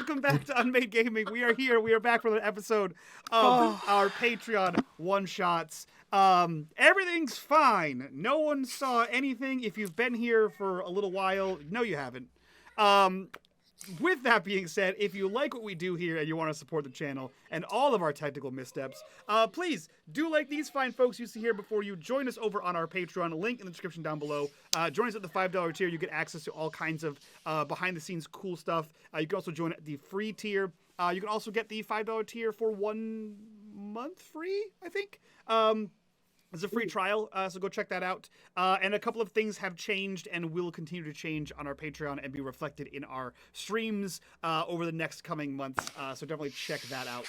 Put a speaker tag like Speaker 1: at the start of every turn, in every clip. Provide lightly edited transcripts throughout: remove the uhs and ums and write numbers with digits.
Speaker 1: Welcome back to unMadeGaming. We are here. We are back for an episode of our Patreon one-shots. Everything's fine. No one saw anything. If you've been here for a little while, no, you haven't. With that being said, if you like what we do here and you want to support the channel and all of our technical missteps, please do like these fine folks you see here before you. Join us over on our Patreon, link in the description down below. Join us at the $5 tier. You get access to all kinds of behind-the-scenes cool stuff. You can also join at the free tier. You can also get the $5 tier for 1 month free, I think. It's a free trial, so go check that out. And a couple of things have changed and will continue to change on our Patreon and be reflected in our streams over the next coming months. So definitely check that out.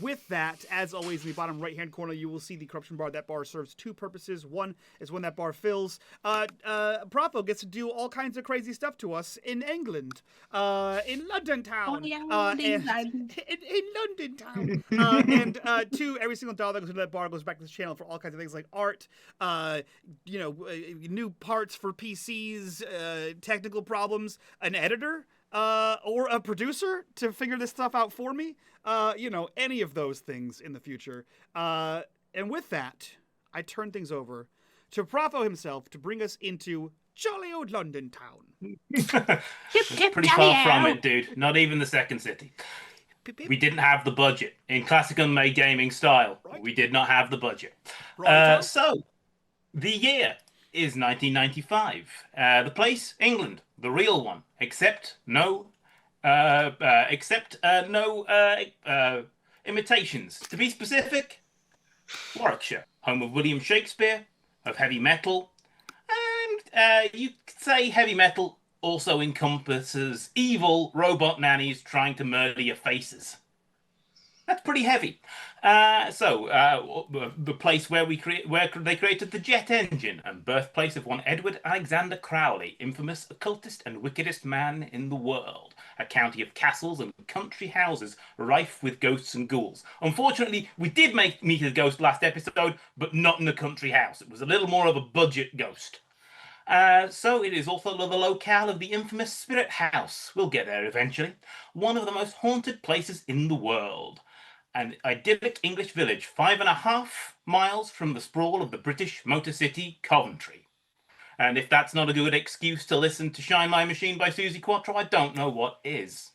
Speaker 1: With that, as always, in the bottom right-hand corner, you will see the corruption bar. That bar serves two purposes. One is when that bar fills, Propo gets to do all kinds of crazy stuff to us in England, in London town, in London town. And two, every single dollar that goes into that bar goes back to this channel for all kinds of things like art, new parts for PCs, technical problems, an editor, or a producer to figure this stuff out for me. Any of those things in the future. And with that, I turn things over to Propo himself to bring us into jolly old London town.
Speaker 2: Pretty far from it, dude. Not even the second city. We didn't have the budget. In classic unMadeGaming style, right? We did not have the budget. Right, so, the year is 1995. The place, England. The real one. Except no imitations. To be specific, Warwickshire, home of William Shakespeare, of heavy metal, and you could say heavy metal also encompasses evil robot nannies trying to murder your faces. That's pretty heavy. The place where they created the jet engine and birthplace of one Edward Alexander Crowley, infamous occultist and wickedest man in the world. A county of castles and country houses rife with ghosts and ghouls. Unfortunately, we did meet a ghost last episode, but not in a country house. It was a little more of a budget ghost. So it is also the locale of the infamous Spirit House. We'll get there eventually. One of the most haunted places in the world. An idyllic English village 5.5 miles from the sprawl of the British Motor City Coventry. And if that's not a good excuse to listen to Shine My Machine by Susie Quattro, I don't know what is.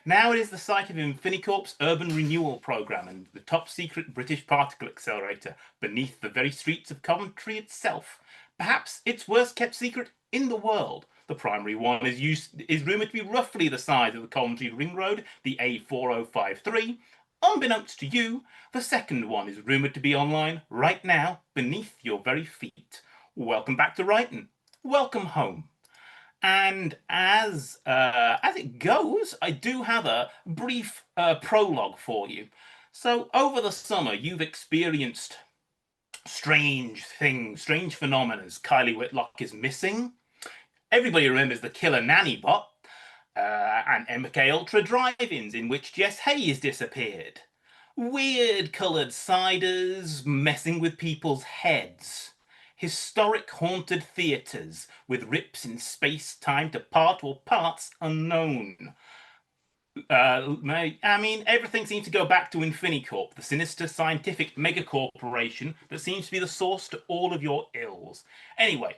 Speaker 2: Now it is the site of Infini-corp's urban renewal program and the top secret British particle accelerator beneath the very streets of Coventry itself. Perhaps its worst kept secret in the world. The primary one is rumoured to be roughly the size of the Coventry Ring Road, the A4053. Unbeknownst to you, the second one is rumoured to be online right now, beneath your very feet. Welcome back to Brighton. Welcome home. And as it goes, I do have a brief prologue for you. So over the summer, you've experienced strange things, strange phenomena. Kylie Whitlock is missing. Everybody remembers the killer nanny bot. And MK Ultra drive-ins in which Jess Hayes disappeared. Weird coloured ciders messing with people's heads. Historic haunted theatres with rips in space-time to part or parts unknown. Everything seems to go back to Infini-corp, the sinister scientific megacorporation that seems to be the source to all of your ills. Anyway,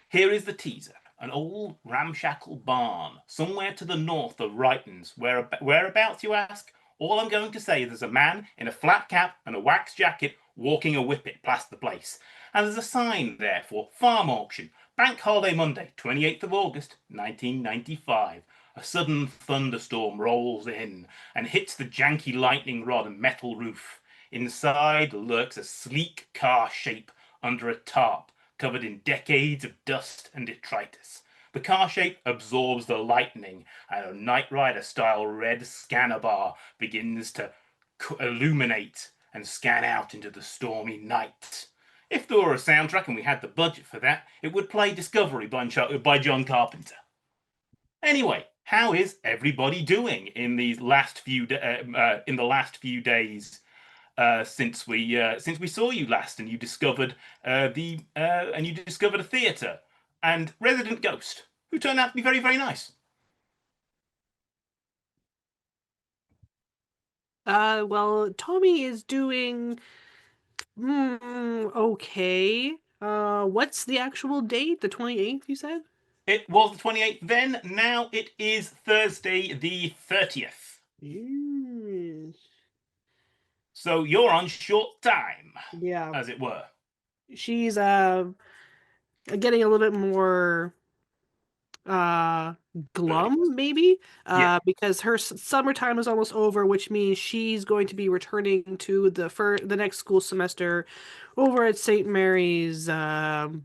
Speaker 2: here is the teaser. An old ramshackle barn, somewhere to the north of Rytons. Whereabouts, you ask? All I'm going to say is there's a man in a flat cap and a wax jacket walking a whippet past the place. And there's a sign there for farm auction, Bank Holiday Monday, 28th of August, 1995. A sudden thunderstorm rolls in and hits the janky lightning rod and metal roof. Inside lurks a sleek car shape under a tarp, covered in decades of dust and detritus. The car shape absorbs the lightning, and a Knight Rider-style red scanner bar begins to illuminate and scan out into the stormy night. If there were a soundtrack and we had the budget for that, it would play Discovery by John Carpenter. Anyway, how is everybody doing in these last few days? Since we saw you last, and you discovered a theatre and Resident Ghost, who turned out to be very, very nice.
Speaker 3: Well, Tommy is doing okay. What's the actual date? The 28th, you said?
Speaker 2: It was the 28th then, now it is Thursday the 30th.
Speaker 3: Yes.
Speaker 2: So you're on short time,
Speaker 3: Yeah.
Speaker 2: as it were.
Speaker 3: She's getting a little bit more uh
Speaker 2: Early.
Speaker 3: glum maybe
Speaker 2: Yeah.
Speaker 3: because her summertime is almost over, which means she's going to be returning to the next school semester over at St. Mary's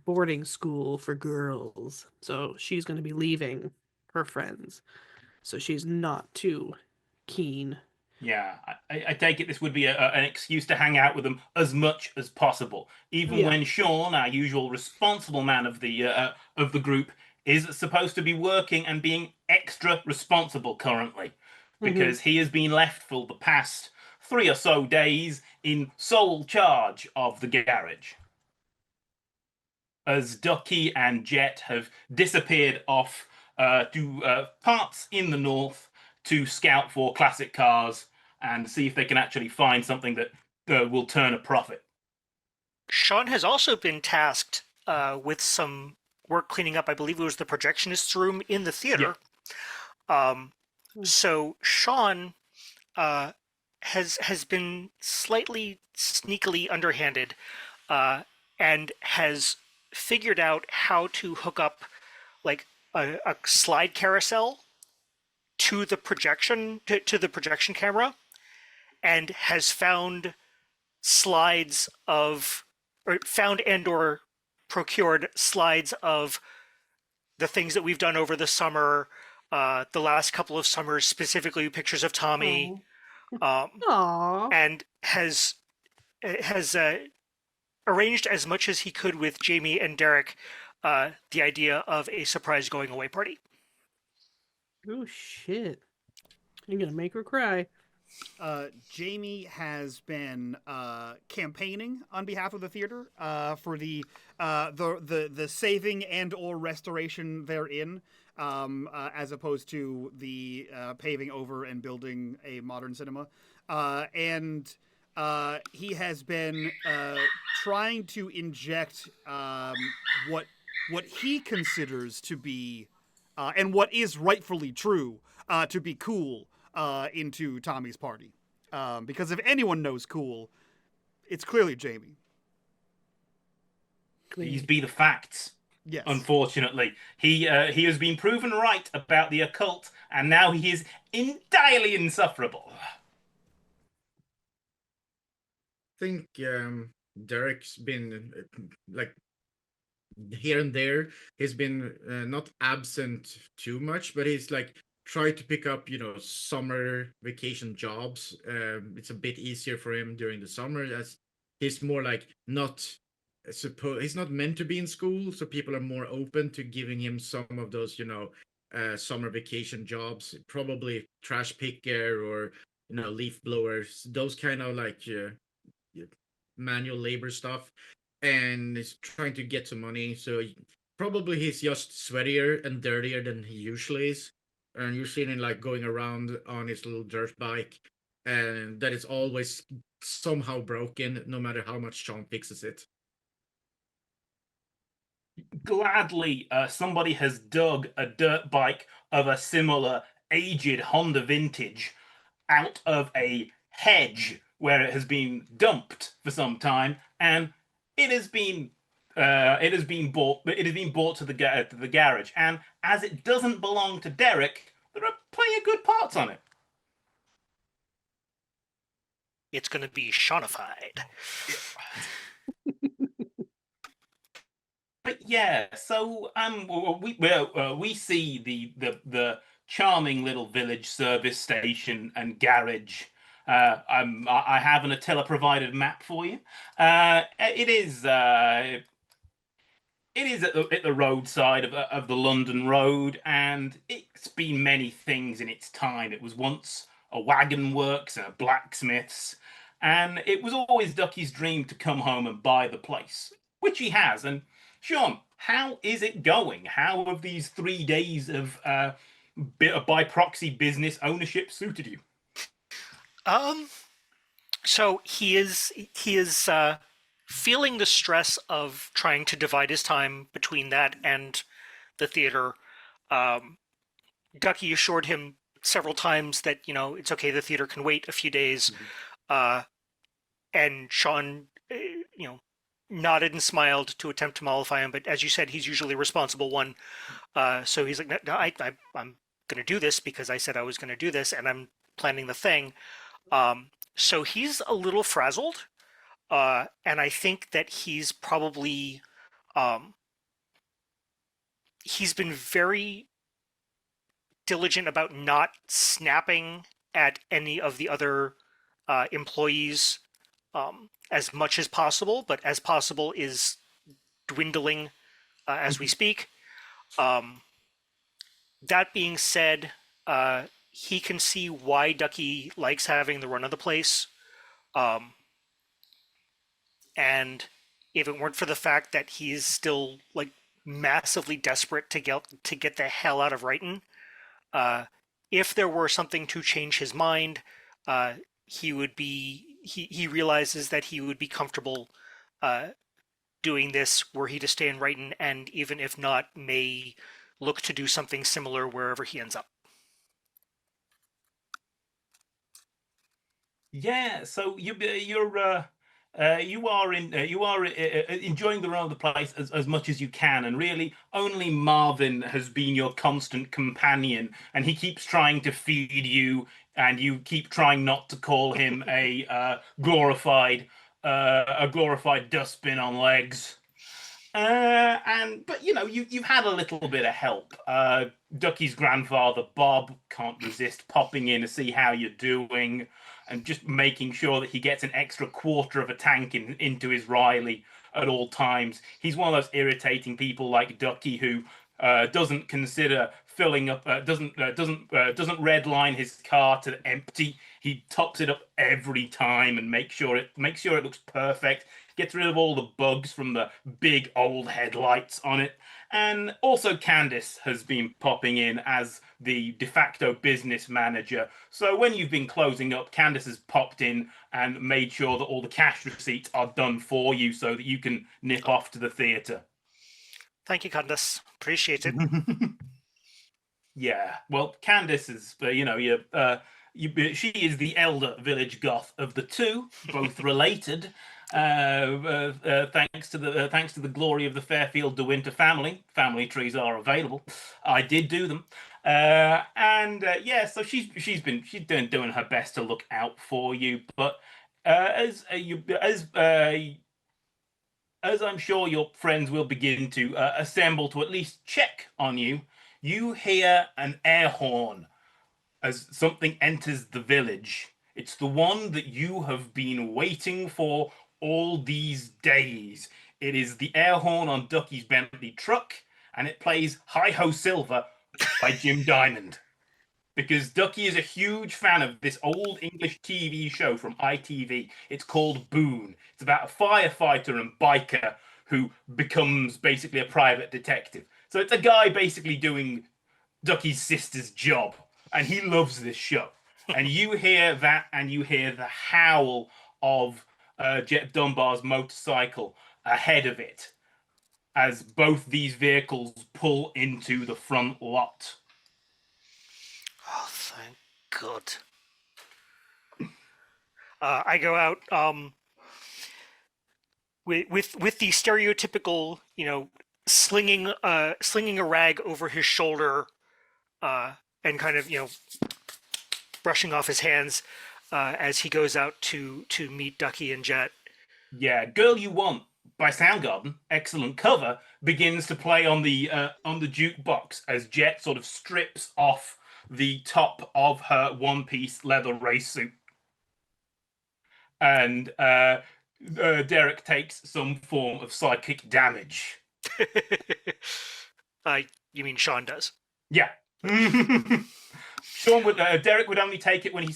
Speaker 3: boarding school for girls. So she's going to be leaving her friends, so she's not too keen.
Speaker 2: Yeah, I take it this would be an excuse to hang out with them as much as possible, even
Speaker 3: Yeah.
Speaker 2: when Sean, our usual responsible man of the group, is supposed to be working and being extra responsible currently,
Speaker 3: Hmm.
Speaker 2: because he has been left for the past 3 or so days in sole charge of the garage, as Ducky and Jet have disappeared off to parts in the north to scout for classic cars and see if they can actually find something that will turn a profit.
Speaker 4: Sean has also been tasked with some work cleaning up. I believe it was the projectionist's room in the
Speaker 2: Yeah.
Speaker 4: theater. So Sean uh, has been slightly sneakily underhanded and has figured out how to hook up like a slide carousel to the projection camera, and has found slides of or found and or procured slides of the things that we've done over the summer, the last couple of summers, specifically pictures of Tommy,
Speaker 3: Oh.
Speaker 4: um,
Speaker 3: Aw.
Speaker 4: and has arranged as much as he could with Jamie and Derek the idea of a surprise going away party.
Speaker 3: Oh shit. You're gonna make her cry.
Speaker 1: Jamie has been campaigning on behalf of the theater for the saving and or restoration therein, as opposed to the paving over and building a modern cinema, and he has been trying to inject what he considers to be and what is rightfully true to be cool into Tommy's party. Because if anyone knows cool, it's clearly Jamie.
Speaker 2: These be the facts.
Speaker 1: Yes.
Speaker 2: Unfortunately, he has been proven right about the occult, and now he is entirely insufferable.
Speaker 5: Think Derek's been like here and there. He's been not absent too much, but he's like tried to pick up, summer vacation jobs. It's a bit easier for him during the summer, as he's more like not suppose he's not meant to be in school, so people are more open to giving him some of those, summer vacation jobs, probably trash picker or leaf blowers, those kind of like manual labor stuff, and is trying to get some money. So probably he's just sweatier and dirtier than he usually is. And you've seen him like going around on his little dirt bike, and that is always somehow broken, no matter how much Sean fixes it.
Speaker 2: Gladly, somebody has dug a dirt bike of a similar aged Honda vintage out of a hedge where it has been dumped for some time, and it has been bought to the garage. And as it doesn't belong to Derek, there are plenty of good parts on it.
Speaker 4: It's going to be Seanified.
Speaker 2: But yeah, so we see the charming little village service station and garage. I have an Attila provided map for you. It is at the roadside of the London Road, and it's been many things in its time. It was once a wagon works and a blacksmith's, and it was always Ducky's dream to come home and buy the place, which he has. And Sean, how is it going? How have these 3 days of by proxy business ownership suited you?
Speaker 4: So he is feeling the stress of trying to divide his time between that and the theater. Um, Ducky assured him several times that it's okay, the theater can wait a few days. Uh, and Sean, nodded and smiled to attempt to mollify him. But as you said, he's usually the responsible one. So he's like, no, I'm going to do this because I said I was going to do this, and I'm planning the thing. So he's a little frazzled, and I think that he's probably he's been very diligent about not snapping at any of the other employees as much as possible, but as possible is dwindling as we speak. That being said, he can see why Ducky likes having the run of the place. And if it weren't for the fact that he's still like massively desperate to get the hell out of Brighton, if there were something to change his mind, he would be. He realizes that he would be comfortable doing this were he to stay in Brighton, and even if not, may look to do something similar wherever he ends up.
Speaker 2: Yeah, so you are enjoying the run of the place as much as you can, and really only Marvin has been your constant companion, and he keeps trying to feed you, and you keep trying not to call him a glorified dustbin on legs. But you've had a little bit of help. Ducky's grandfather Bob can't resist popping in to see how you're doing, and just making sure that he gets an extra quarter of a tank into his Riley at all times. He's one of those irritating people like Ducky who doesn't consider filling up, doesn't redline his car to empty. He tops it up every time and makes sure it looks perfect. Gets rid of all the bugs from the big old headlights on it. And also Candice has been popping in as the de facto business manager. So when you've been closing up, Candice has popped in and made sure that all the cash receipts are done for you so that you can nip off to the theatre.
Speaker 4: Thank you, Candice. Appreciate it.
Speaker 2: Yeah, well, Candice is, she is the elder village goth of the two, both related. Thanks to the glory of the Fairfield de Winter family. Family trees are available. I did do them, so she's doing her best to look out for you. But as I'm sure your friends will begin to assemble to at least check on you, you hear an air horn as something enters the village. It's the one that you have been waiting for all these days. It is the air horn on Ducky's Bentley truck, and it plays Hi Ho Silver by Jim Diamond. Because Ducky is a huge fan of this old English TV show from ITV. It's called Boone. It's about a firefighter and biker who becomes basically a private detective. So it's a guy basically doing Ducky's sister's job, and he loves this show. And you hear that, and you hear the howl of Jet Dunbar's motorcycle ahead of it as both these vehicles pull into the front lot.
Speaker 4: Oh, thank God. I go out with the stereotypical, slinging a rag over his shoulder, and kind of brushing off his hands as he goes out to meet Ducky and Jet.
Speaker 2: Yeah, Girl You Want by Soundgarden, excellent cover, begins to play on the jukebox as Jet sort of strips off the top of her one-piece leather race suit. And Derek takes some form of psychic damage.
Speaker 4: You mean Sean does?
Speaker 2: Yeah. Derek would only take it when he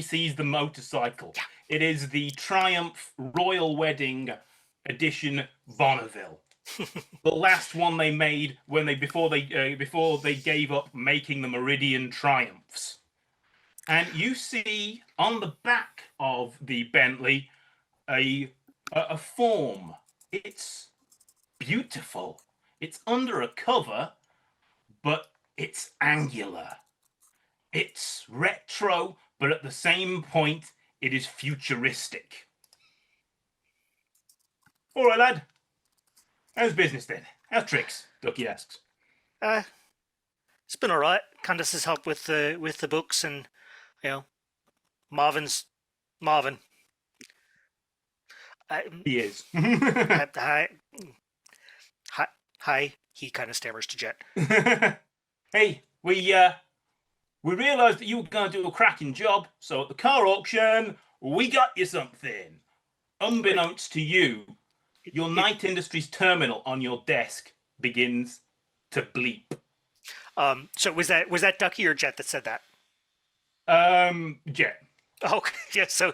Speaker 2: sees the motorcycle.
Speaker 4: Yeah.
Speaker 2: It is the Triumph Royal Wedding Edition Bonneville. The last one they made before they gave up making the Meridian Triumphs. And you see on the back of the Bentley a form. It's beautiful. It's under a cover, but it's angular. It's retro, but at the same point, it is futuristic. All right, lad. How's business then? How's tricks? Ducky asks.
Speaker 4: It's been all right. Candace's helped with the books, and Marvin's Marvin.
Speaker 2: He is.
Speaker 4: Hi. He kind of stammers to Jet.
Speaker 2: Hey, we realised that you were going to do a cracking job, so at the car auction, we got you something. Unbeknownst to you, your Night Industries terminal on your desk begins to bleep.
Speaker 4: So was that Ducky or Jet that said that?
Speaker 2: Jet.
Speaker 4: Oh, yeah. So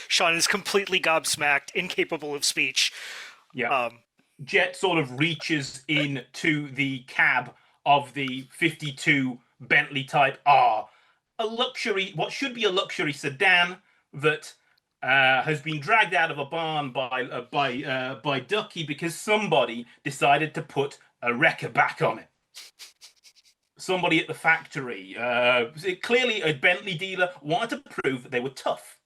Speaker 4: Sean is completely gobsmacked, incapable of speech.
Speaker 2: Yeah. Jet sort of reaches into the cab of the 52 Bentley Type R, what should be a luxury sedan that has been dragged out of a barn by Ducky because somebody decided to put a wrecker back on it. Somebody at the factory, clearly a Bentley dealer, wanted to prove that they were tough.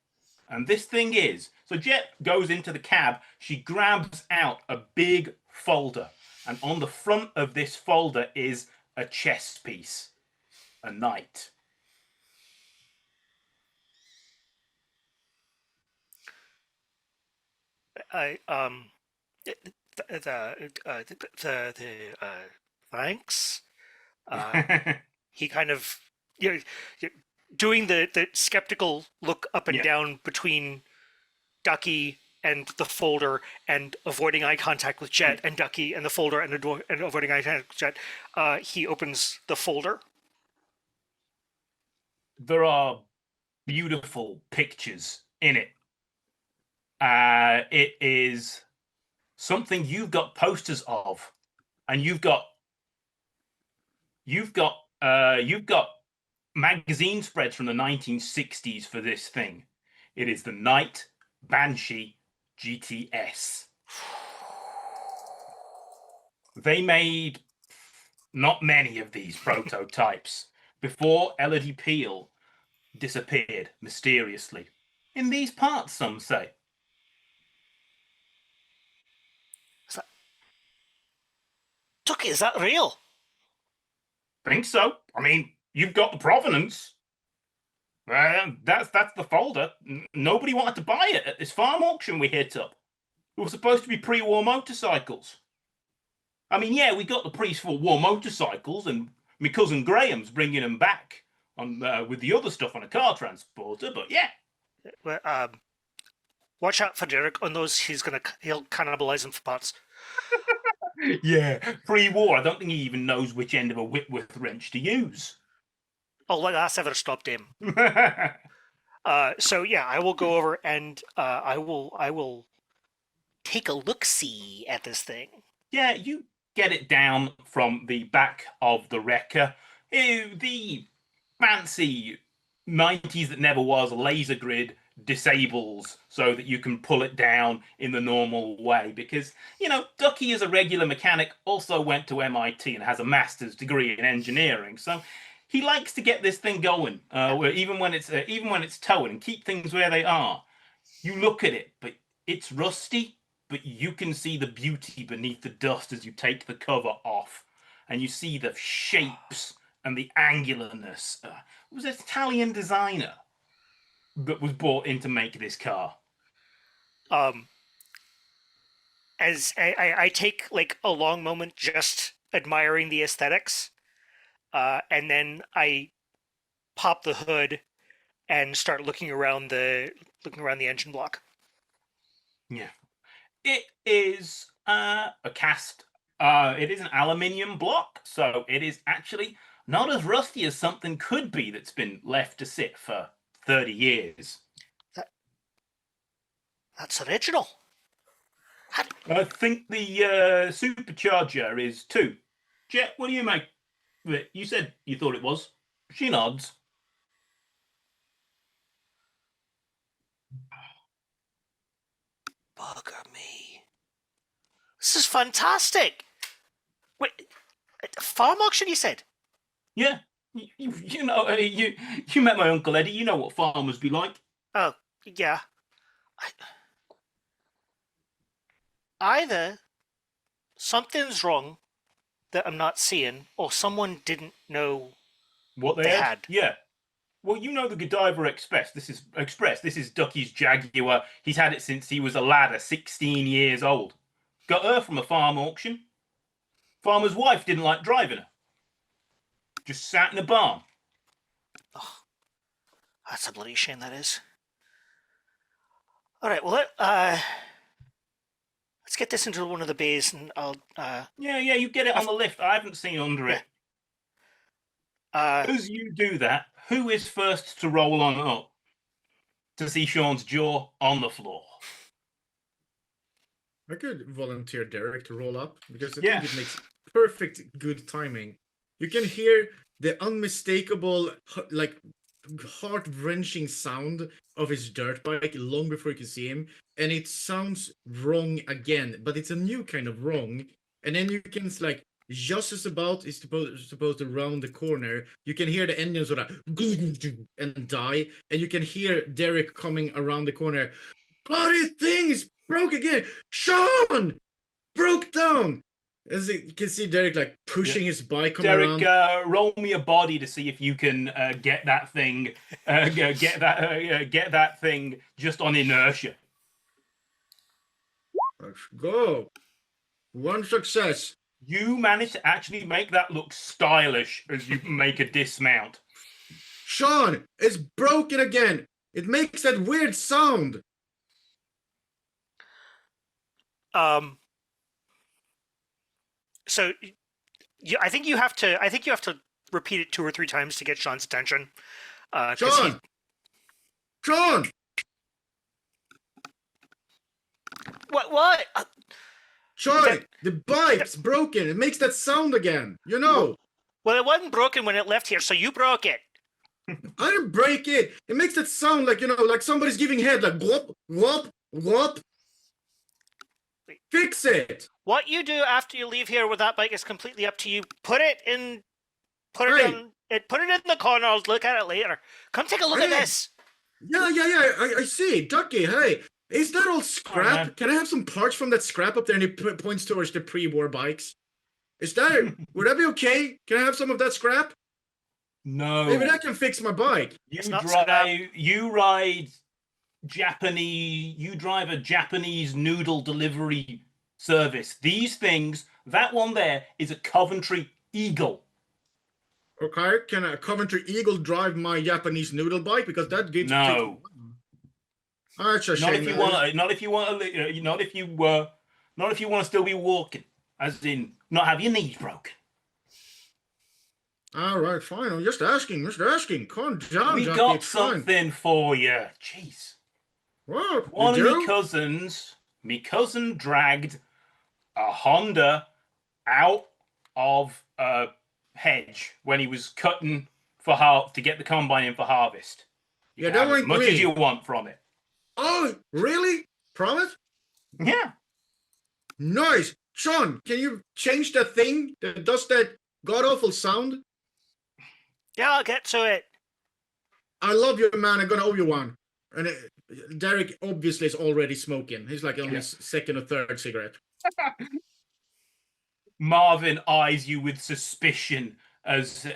Speaker 2: And this thing is. So Jet goes into the cab. She grabs out a big folder. And on the front of this folder is a chess piece. A knight.
Speaker 4: Thanks. He kind of doing the skeptical look up and down between Ducky and the folder, and avoiding eye contact with Jet, and Ducky and the folder, and avoiding eye contact with Jet. He opens the folder.
Speaker 2: There are beautiful pictures in it. It is something you've got posters of, and you've got magazine spreads from the 1960s for this thing. It is the Knight Banshee GTS. They made not many of these prototypes before Elodie Peel disappeared mysteriously. In these parts, some say.
Speaker 4: Ducky, is that real?
Speaker 2: Think so. I mean, you've got the provenance. That's the folder. Nobody wanted to buy it at this farm auction we hit up. It was supposed to be pre-war motorcycles. I mean, yeah, we got the pre-war motorcycles, and my cousin Graham's bringing them back on with the other stuff on a car transporter. But yeah,
Speaker 4: well, watch out for Derek on those. He'll cannibalize them for parts.
Speaker 2: Yeah, pre-war. I don't think he even knows which end of a Whitworth wrench to use.
Speaker 4: Oh, like that's ever stopped him. So yeah, I will go over and I will take a look-see at this thing.
Speaker 2: Yeah, you get it down from the back of the wrecker. The fancy 90s that never was laser grid disables so that you can pull it down in the normal way, because Ducky is a regular mechanic, also went to MIT and has a master's degree in engineering, so he likes to get this thing going, even when it's towing, and keep things where they are. You look at it, but it's rusty, but you can see the beauty beneath the dust as you take the cover off, and you see the shapes and the angularness. It was an Italian designer that was brought in to make this car.
Speaker 4: As I take like a long moment just admiring the aesthetics, and then I pop the hood and start looking around the engine block.
Speaker 2: Yeah, it is a cast. It is an aluminium block, so it is actually not as rusty as something could be that's been left to sit for 30 years.
Speaker 4: That's original.
Speaker 2: I think the supercharger is 2. Jet, what do you make of it? You said you thought it was. She nods.
Speaker 4: Bugger me. This is fantastic. Wait, farm auction, you said?
Speaker 2: Yeah, you know, you met my Uncle Eddie. You know what farmers be like.
Speaker 4: Oh, yeah. Either something's wrong that I'm not seeing, or someone didn't know
Speaker 2: What they had? Yeah. Well, you know the Godiva Express. This is Ducky's Jaguar. He's had it since he was a lad, 16 years old. Got her from a farm auction. Farmer's wife didn't like driving her. Just sat in a barn.
Speaker 4: Oh, that's a bloody shame, that is. All right, well, let's get this into one of the bays, and I'll.
Speaker 2: Yeah, you get it on the lift. I haven't seen under it. As you do that, who is first to roll on up to see Sean's jaw on the floor?
Speaker 5: I could volunteer Derek to roll up because I
Speaker 2: Yeah.
Speaker 5: think it makes perfect good timing. You can hear the unmistakable, like, heart-wrenching sound of his dirt bike long before you can see him, and it sounds wrong again, but it's a new kind of wrong. And then you can, like, just as about is supposed to round the corner, you can hear the engine sort of and die, and you can hear Derek coming around the corner. Bloody thing is broke again! Sean! Broke down! As you can see Derek like pushing his bike around.
Speaker 2: Derek, roll me a body to see if you can get that thing, get that thing just on inertia.
Speaker 5: Let's go. One success.
Speaker 2: You managed to actually make that look stylish as you make a dismount.
Speaker 5: Sean, it's broken again. It makes that weird sound.
Speaker 4: So, I think you have to. Repeat it 2 or 3 times to get Sean's attention.
Speaker 5: Sean. Sean.
Speaker 4: What?
Speaker 5: Sean, the bike's broken. It makes that sound again. You know.
Speaker 4: Well, it wasn't broken when it left here, so you broke it.
Speaker 5: I didn't break it. It makes that sound like, you know, like somebody's giving head, like whoop, whoop, whoop. Fix it.
Speaker 4: What you do after you leave here with that bike is completely up to you. Put it in the corner. I'll look at it later. Come take a look at this.
Speaker 5: Yeah. I see. Ducky, hey. Is that all scrap? Can I have some parts from that scrap up there? And he points towards the pre-war bikes. Would that be okay? Can I have some of that scrap?
Speaker 2: No.
Speaker 5: Maybe that can fix my bike.
Speaker 2: You drive a Japanese noodle delivery service. These things, that one there is a Coventry Eagle.
Speaker 5: Okay, can a Coventry Eagle drive my Japanese noodle bike? Because that gets
Speaker 2: no.
Speaker 5: That's a shame.
Speaker 2: Not if you want to still be walking, as in not have your knees broken.
Speaker 5: All right, fine. I'm just asking. Calm down,
Speaker 2: we
Speaker 5: Jackie,
Speaker 2: got something for you. Jeez.
Speaker 5: What?
Speaker 2: One of my cousins, dragged a Honda out of a hedge when he was cutting to get the combine in for harvest. You can have as much as you want from it.
Speaker 5: Oh, really? Promise?
Speaker 2: Yeah.
Speaker 5: Nice. Sean, can you change the thing that does that god-awful sound?
Speaker 4: Yeah, I'll get to it.
Speaker 5: I love you, man. I'm gonna owe you one. And Derek obviously is already smoking. He's like on his second or third cigarette.
Speaker 2: Marvin eyes you with suspicion as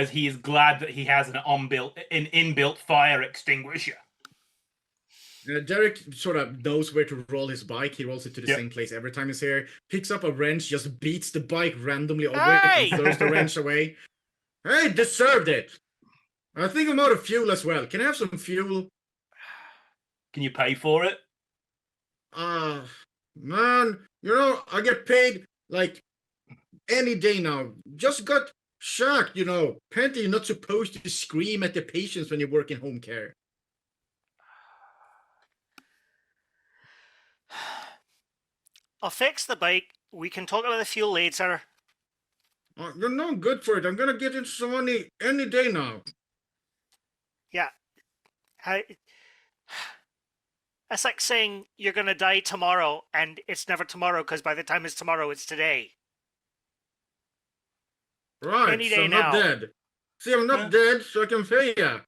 Speaker 2: he is glad that he has an inbuilt fire extinguisher.
Speaker 5: Derek sort of knows where to roll his bike. He rolls it to the same place every time he's here. Picks up a wrench, just beats the bike randomly over it and throws the wrench away. Hey, deserved it. I think I'm out of fuel as well. Can I have some fuel?
Speaker 2: Can you pay for it?
Speaker 5: Man, you know, I get paid like any day now. Just got shocked, you know. Apparently you're not supposed to scream at the patients when you work in home care.
Speaker 4: I'll fix the bike. We can talk about the fuel later.
Speaker 5: You're not good for it. I'm gonna get into some money any day now.
Speaker 4: Yeah. That's like saying you're gonna die tomorrow, and it's never tomorrow because by the time it's tomorrow, it's today.
Speaker 5: Right,
Speaker 4: Any
Speaker 5: so
Speaker 4: day
Speaker 5: I'm not
Speaker 4: now.
Speaker 5: dead. See, I'm not dead, so I can fail ya.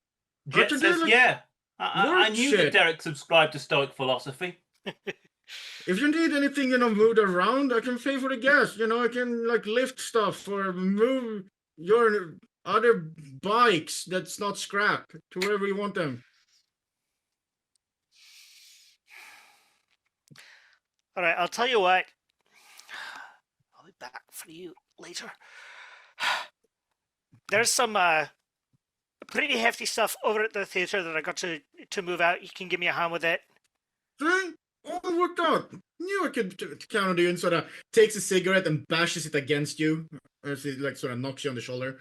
Speaker 2: Jet
Speaker 5: you
Speaker 2: says,
Speaker 5: do, like,
Speaker 2: yeah. I
Speaker 5: word
Speaker 2: knew
Speaker 5: shit.
Speaker 2: that Derek subscribed to Stoic philosophy.
Speaker 5: If you need anything, move around, I can pay for the gas. I can like lift stuff or move your other bikes that's not scrap to wherever you want them.
Speaker 4: All right, I'll tell you what. I'll be back for you later. There's some pretty hefty stuff over at the theater that I got to move out. You can give me a hand with it.
Speaker 5: See? All worked out. Knew I could count on you, and sort of takes a cigarette and bashes it against you as he like sort of knocks you on the shoulder.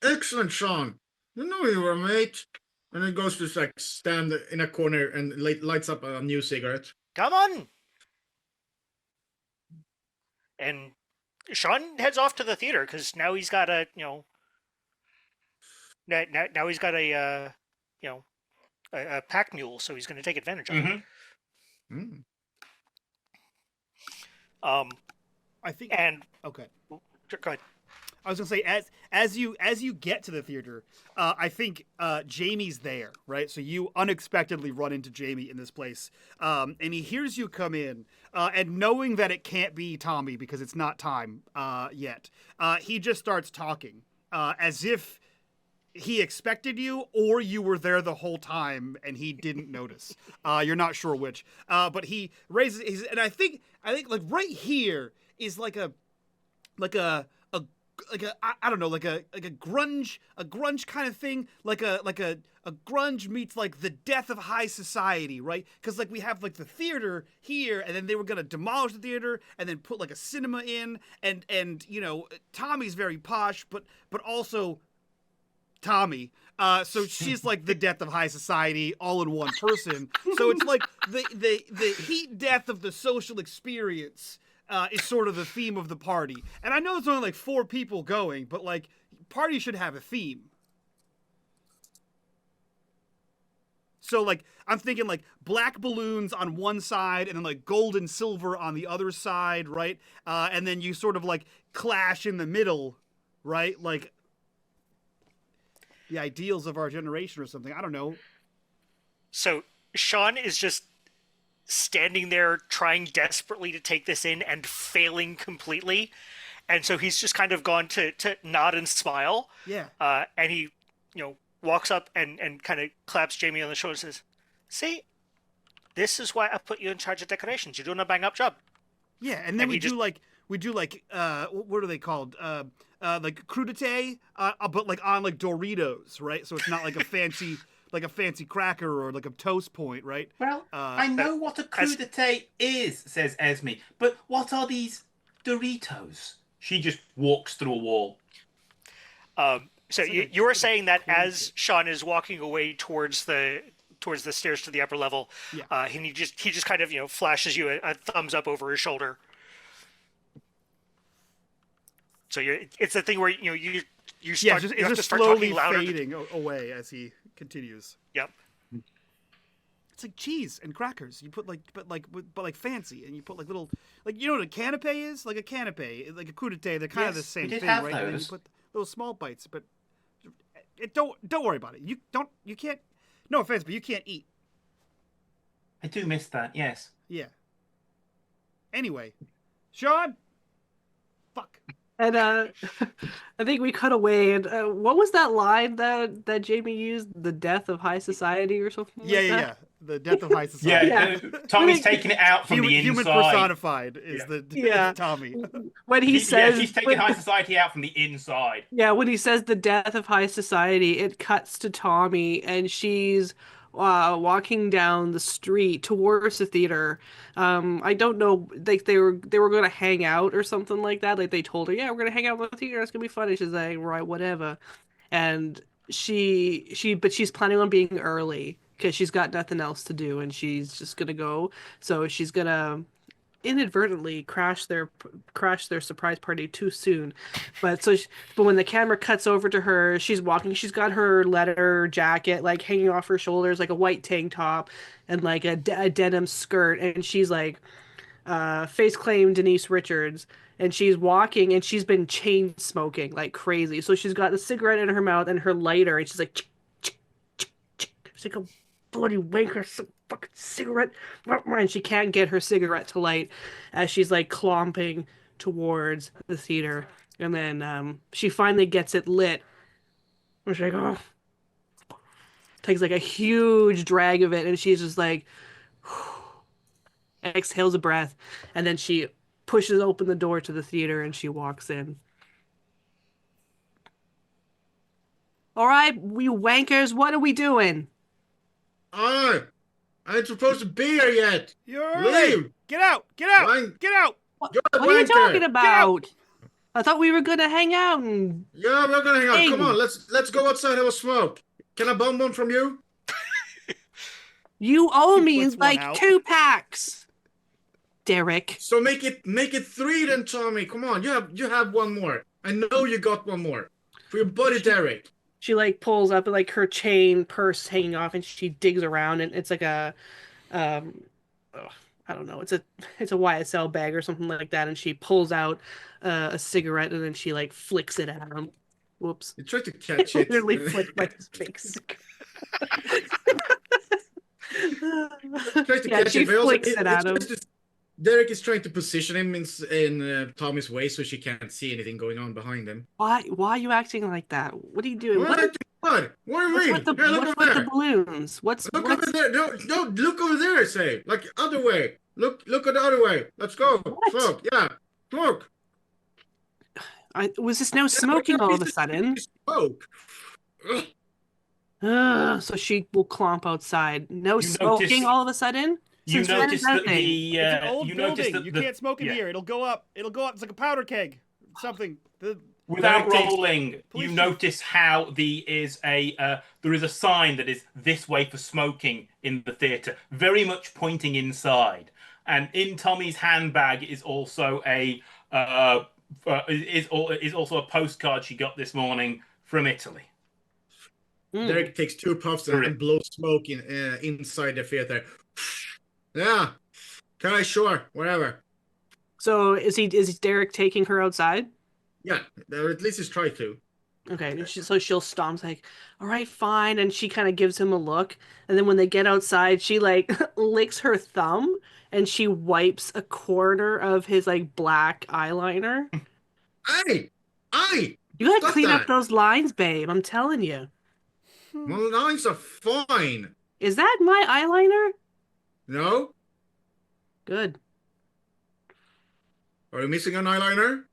Speaker 5: Excellent, Sean. You know you were a mate. And then goes to like stand in a corner and lights up a new cigarette.
Speaker 4: Come on. And Sean heads off to the theater because now he's got a now he's got a a pack mule, so he's going to take advantage of it.
Speaker 5: Mm.
Speaker 1: I think.
Speaker 4: And
Speaker 1: Okay.
Speaker 4: go ahead.
Speaker 1: I was gonna say as you get to the theater, I think Jamie's there, right? So you unexpectedly run into Jamie in this place, and he hears you come in, and knowing that it can't be Tommy because it's not time yet, he just starts talking as if he expected you or you were there the whole time and he didn't notice. You're not sure which, but he raises his, and I think like right here is like a I don't know, like a grunge kind of thing, like a grunge meets like the death of high society, right? Because like we have like the theater here, and then they were gonna demolish the theater and then put like a cinema in, and Tommy's very posh, but also Tommy. So she's like the death of high society all in one person. So it's like the heat death of the social experience. Is sort of the theme of the party. And I know there's only like 4 people going, but like party should have a theme. So like I'm thinking like black balloons on one side and then like gold and silver on the other side, right? And then you sort of like clash in the middle, right? Like the ideals of our generation or something. I don't know.
Speaker 4: So Sean is just standing there trying desperately to take this in and failing completely, and so he's just kind of gone to nod and smile.
Speaker 1: Yeah.
Speaker 4: And he walks up and kind of claps Jamie on the shoulder and says, "See, this is why I put you in charge of decorations. You're doing a bang up job."
Speaker 1: Yeah, and then we do like what are they called? Like crudité, but like on like Doritos, right? So it's not like a fancy like a fancy cracker or like a toast point, right?
Speaker 2: Well, I know what a crudité is, says Esme, but what are these Doritos? She just walks through a wall.
Speaker 4: So you were saying that as Sean is walking away towards the stairs to the upper level,
Speaker 1: yeah.
Speaker 4: And he just kind of flashes you a thumbs up over his shoulder. So it's the thing where you start,
Speaker 1: it's
Speaker 4: you have to
Speaker 1: just
Speaker 4: start
Speaker 1: slowly
Speaker 4: talking louder.
Speaker 1: fading away as he continues.
Speaker 4: Yep.
Speaker 1: It's like cheese and crackers. You put but fancy, and you put like little you know what a canapé is? Like a canapé, like a crudité. They're kind of the same thing, right? And then you put little small bites, but don't worry about it. You can't. No offense, but you can't eat.
Speaker 2: I do miss that. Yes.
Speaker 1: Yeah. Anyway, Sean. Fuck.
Speaker 3: And I think we cut away. And what was that line that Jamie used? The death of high society or something?
Speaker 1: Yeah. The death of high society.
Speaker 2: Yeah. Tommy's taking it out from the inside.
Speaker 1: Human personified is the Tommy.
Speaker 3: When he says,
Speaker 2: she's taking high society out from the inside.
Speaker 3: Yeah, when he says the death of high society, it cuts to Tommy, and she's walking down the street towards the theater. I don't know, like they were going to hang out or something like that. Like they told her, yeah, we're going to hang out in the theater. It's going to be fun. And she's like, right, whatever. And but she's planning on being early because she's got nothing else to do, and she's just going to go. So she's going to inadvertently crashed their surprise party too soon. But but when the camera cuts over to her, she's walking. She's got her leather jacket like hanging off her shoulders, like a white tank top, and like a denim skirt, and she's like face claim Denise Richards, and she's walking and she's been chain smoking like crazy. So she's got the cigarette in her mouth and her lighter, and she's like, "Chick, chick, chick, chick." She's like a bloody wanker, fucking cigarette, and she can't get her cigarette to light as she's like clomping towards the theater, and then she finally gets it lit. And she's like, oh, takes like a huge drag of it, and she's just like. Exhales a breath, and then she pushes open the door to the theater and she walks in. All right, we wankers, what are we doing?
Speaker 5: I ain't supposed to be here yet.
Speaker 1: You're
Speaker 5: Leave.
Speaker 1: Get out! Get out!
Speaker 5: Wank.
Speaker 1: Get out!
Speaker 3: What
Speaker 5: You're a
Speaker 3: are you
Speaker 5: wanker.
Speaker 3: talking about? I thought we were gonna hang out and
Speaker 5: Yeah, we're gonna hang out.
Speaker 3: Hey.
Speaker 5: Come on, let's go outside and have a smoke. Can I bum one from you?
Speaker 3: you owe
Speaker 1: He
Speaker 3: me
Speaker 1: puts one
Speaker 3: like
Speaker 1: out.
Speaker 3: 2 packs, Derek.
Speaker 5: So make it 3 then, Tommy. Come on, you have one more. I know you got one more for your buddy Derek.
Speaker 3: She like pulls up like her chain purse hanging off, and she digs around, and it's like a I don't know, it's a YSL bag or something like that, and she pulls out a cigarette, and then she like flicks it at him. Whoops.
Speaker 5: You tried to catch it.
Speaker 3: Literally flicked my fake cigarette.
Speaker 5: Tried to
Speaker 3: Yeah,
Speaker 5: catch
Speaker 3: she
Speaker 5: it, but also
Speaker 3: flicks it at him.
Speaker 5: Derek is trying to position him in Tommy's way so she can't see anything going on behind him.
Speaker 3: Why are you acting like that? What are you doing?
Speaker 5: What? What do you
Speaker 3: What's
Speaker 5: mean?
Speaker 3: with the,
Speaker 5: Here, look
Speaker 3: what's
Speaker 5: over
Speaker 3: with
Speaker 5: there.
Speaker 3: the balloons? What's
Speaker 5: Over there. No, look over there, I say. Like, other way. Look at the other way. Let's go.
Speaker 3: What?
Speaker 5: Smoke. Yeah. Smoke.
Speaker 3: Was this no smoking all of a sudden?
Speaker 5: Smoke. Ugh.
Speaker 3: So she will clomp outside. No
Speaker 2: You
Speaker 3: smoking
Speaker 2: notice-
Speaker 3: all of a sudden?
Speaker 2: You
Speaker 3: Since when
Speaker 2: notice
Speaker 3: is that
Speaker 2: that
Speaker 3: thing?
Speaker 2: the
Speaker 1: It's an old
Speaker 2: you notice
Speaker 1: building.
Speaker 2: that
Speaker 1: You
Speaker 2: the-
Speaker 1: can't smoke in
Speaker 2: yeah.
Speaker 1: here. It'll go up. It'll go up. It's like a powder keg. Something.
Speaker 2: Without
Speaker 5: Derek takes-
Speaker 2: rolling,
Speaker 1: Police
Speaker 2: you
Speaker 1: chief.
Speaker 2: notice how there is a sign that is this way for smoking in the theatre, very much pointing inside. And in Tommy's handbag is also a postcard she got this morning from Italy.
Speaker 3: Mm.
Speaker 5: Derek takes 2 puffs and blows smoke inside the theater. Yeah. Okay, sure. Whatever.
Speaker 3: So is Derek taking her outside?
Speaker 5: Yeah. Or at least he's tried to.
Speaker 3: Okay, and so she'll stomp like, all right, fine, and she kind of gives him a look, and then when they get outside, she like licks her thumb and she wipes a corner of his like black eyeliner.
Speaker 5: Hey!
Speaker 3: You gotta
Speaker 5: Stop
Speaker 3: clean up
Speaker 5: that.
Speaker 3: those lines, babe. I'm telling you.
Speaker 5: Well, lines are fine.
Speaker 3: Is that my eyeliner?
Speaker 5: No?
Speaker 3: Good.
Speaker 5: Are you missing an eyeliner?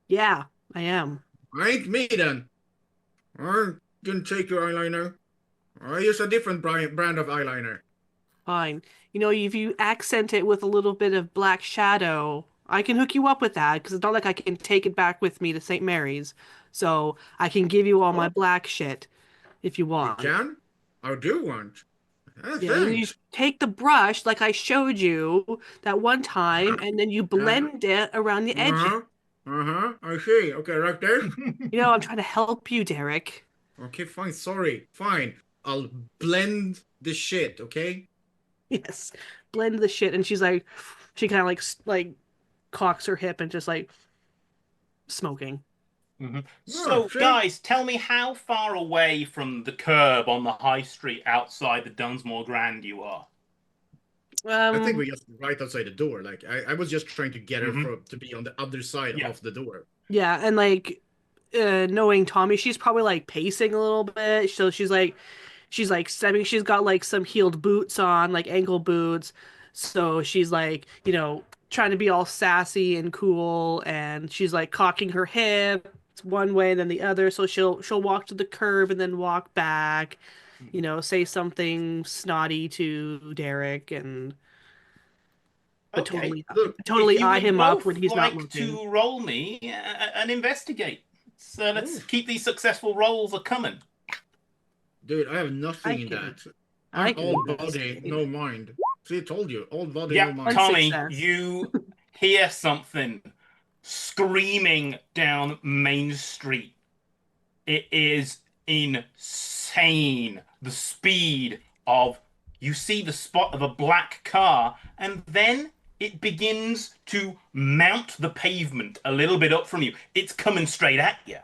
Speaker 3: Yeah, I am.
Speaker 5: I ain't me then. I didn't take your eyeliner. I use a different brand of eyeliner.
Speaker 3: Fine. You know, if you accent it with a little bit of black shadow, I can hook you up with that because it's not like I can take it back with me to St. Mary's. So I can give you all my black shit if you
Speaker 5: You
Speaker 3: want.
Speaker 5: can? I do want.
Speaker 3: Yeah, you
Speaker 5: Thanks.
Speaker 3: take the brush like I showed you that one time, and then you blend it around the edges.
Speaker 5: I see. Okay, right there.
Speaker 3: You know, I'm trying to help you, Derek.
Speaker 5: Okay, fine. Sorry. Fine. I'll blend the shit, okay?
Speaker 3: Yes, blend the shit, and she's like, she kind of like cocks her hip and just like smoking.
Speaker 2: So,
Speaker 5: see?
Speaker 2: guys, tell me how far away from the curb on the high street outside the Dunsmore Grand you are.
Speaker 5: I think we're just right outside the door. Like, I was just trying to get her
Speaker 2: Mhm.
Speaker 5: to be on the other side
Speaker 2: Yeah.
Speaker 5: of the door.
Speaker 3: Yeah, and like knowing Tommy, she's probably like pacing a little bit. So she's like I mean, she's got like some heeled boots on, like ankle boots. So she's like, you know, trying to be all sassy and cool, and she's like cocking her hip one way then the other. So she'll walk to the curb and then walk back, you know, say something snotty to Derek and but
Speaker 2: Okay.
Speaker 5: Look,
Speaker 3: totally
Speaker 2: If you
Speaker 3: eye
Speaker 2: would
Speaker 3: him up
Speaker 2: both
Speaker 3: when he's not
Speaker 2: like
Speaker 3: looking.
Speaker 2: to roll me and investigate. So let's
Speaker 5: Ooh.
Speaker 2: keep these successful rolls a coming.
Speaker 5: dude, I have nothing in
Speaker 3: can-
Speaker 5: that.
Speaker 3: I
Speaker 5: I'm
Speaker 3: can
Speaker 5: all body,
Speaker 3: investigate.
Speaker 5: no mind. See, I told you, old body,
Speaker 2: Yeah,
Speaker 5: no mind.
Speaker 2: Tommy,
Speaker 3: Success.
Speaker 2: you hear something screaming down Main Street. It is insane. The speed of you see the spot of a black car, and then it begins to mount the pavement a little bit up from you. It's coming straight at you.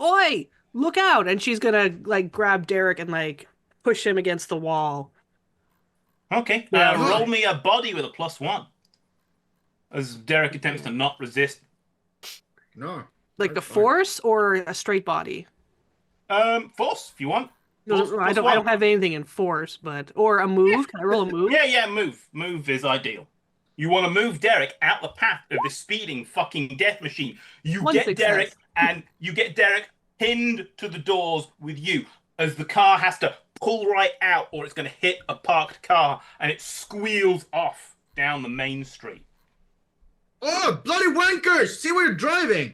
Speaker 3: Oi, look out! And she's gonna like grab Derek and like push him against the wall.
Speaker 2: Okay,
Speaker 3: Yeah.
Speaker 2: roll me a body with a +1. As Derek attempts to not resist.
Speaker 5: No.
Speaker 3: Like the
Speaker 5: That's fine.
Speaker 3: force or a straight body?
Speaker 2: Force if you want.
Speaker 3: No,
Speaker 2: Force
Speaker 3: I
Speaker 2: plus
Speaker 3: don't.
Speaker 2: one.
Speaker 3: I don't have anything in force, but or a move. Can I roll a move?
Speaker 2: Yeah, move. Move is ideal. You want to move Derek out the path of this speeding fucking death machine. You
Speaker 3: One
Speaker 2: get
Speaker 3: success.
Speaker 2: Derek, and you get Derek pinned to the doors with you, as the car has to pull right out, or it's going to hit a parked car, and it squeals off down the main street.
Speaker 5: Oh, bloody wankers! See where you're driving!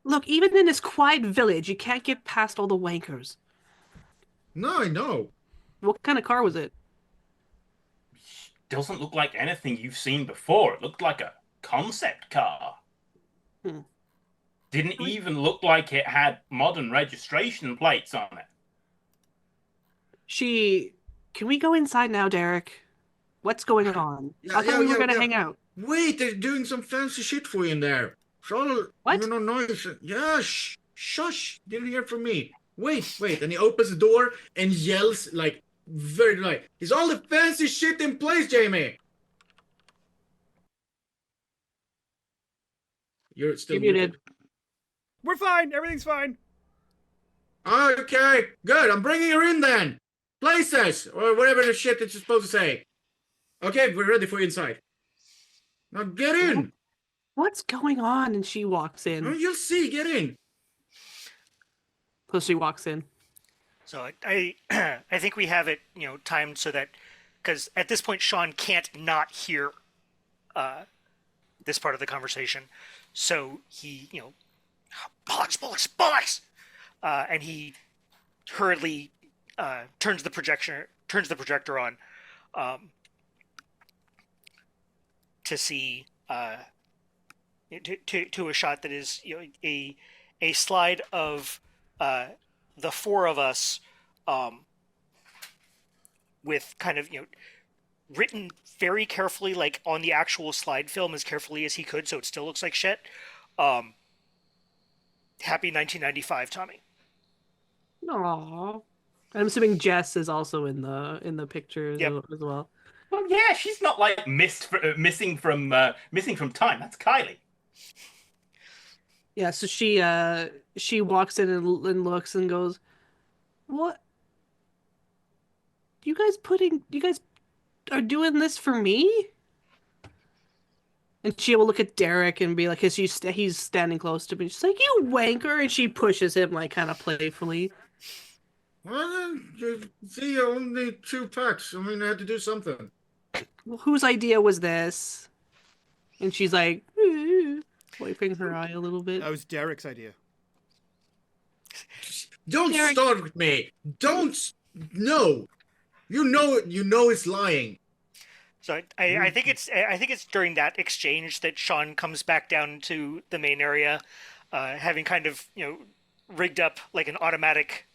Speaker 3: Look, even in this quiet village, you can't get past all the wankers.
Speaker 5: No, I know.
Speaker 3: What kind of car was it?
Speaker 2: Doesn't look like anything you've seen before. It looked like a concept car.
Speaker 3: Hmm.
Speaker 2: Didn't even look like it had modern registration plates on it.
Speaker 3: Can we go inside now, Derek? What's going on? I thought we were gonna hang out.
Speaker 5: Wait, they're doing some fancy shit for you in there. Shall
Speaker 3: What?
Speaker 5: you know noise? Yeah, shush. Didn't hear from me. Wait. And he opens the door and yells like very loud. Is all the fancy shit in place, Jamie? You're still
Speaker 3: You're muted.
Speaker 1: We're fine. Everything's fine.
Speaker 5: Okay, good. I'm bringing her in then. Places or whatever the shit that you're supposed to say. Okay, we're ready for you inside. Now get in.
Speaker 3: What's going on? And she walks
Speaker 5: Oh,
Speaker 3: in.
Speaker 5: you'll see. Get in.
Speaker 3: So she walks in.
Speaker 4: So I think we have it, timed so that, because at this point Sean can't not hear this part of the conversation, so he, bollocks, and he hurriedly turns the projector on, to see to a shot that is a slide of the four of us, with kind of written very carefully, like on the actual slide film as carefully as he could, so it still looks like shit. Happy 1995, Tommy.
Speaker 3: Aww. I'm assuming Jess is also in the picture as well.
Speaker 2: Well, yeah, she's not like missing from time. That's Kylie.
Speaker 3: Yeah, so she walks in and looks and goes, "What? You guys are doing this for me?" And she will look at Derek and be like, "Cause he's standing close to me." She's like, "You wanker!" And she pushes him like kind of playfully.
Speaker 5: Well, you see, only 2 packs. I mean, I had to do something.
Speaker 3: Well, whose idea was this? And she's like, wiping her eye a little bit.
Speaker 1: That was Derek's idea.
Speaker 5: Don't
Speaker 3: Derek.
Speaker 5: start with me. Don't. No. You know it's lying.
Speaker 4: So I think it's during that exchange that Sean comes back down to the main area, having kind of rigged up like an automatic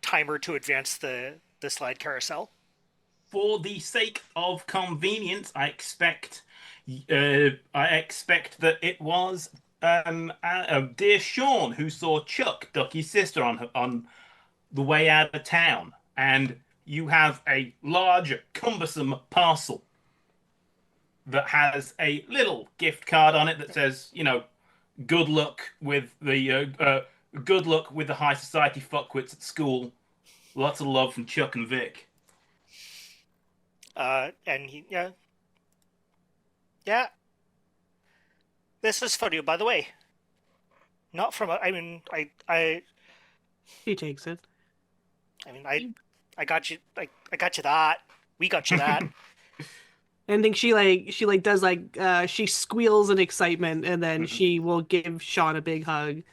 Speaker 4: timer to advance the slide carousel.
Speaker 2: For the sake of convenience, I expect that it was dear Sean who saw Chuck duck his sister on the way out of town, and you have a large, cumbersome parcel that has a little gift card on it that says, good luck with the high society fuckwits at school. Lots of love from Chuck and Vic.
Speaker 4: And he, yeah. This is for you, by the way. Not from I
Speaker 3: She takes it.
Speaker 4: I got you. I got you that. We got you that.
Speaker 3: And then she does she squeals in excitement, and then she will give Sean a big hug.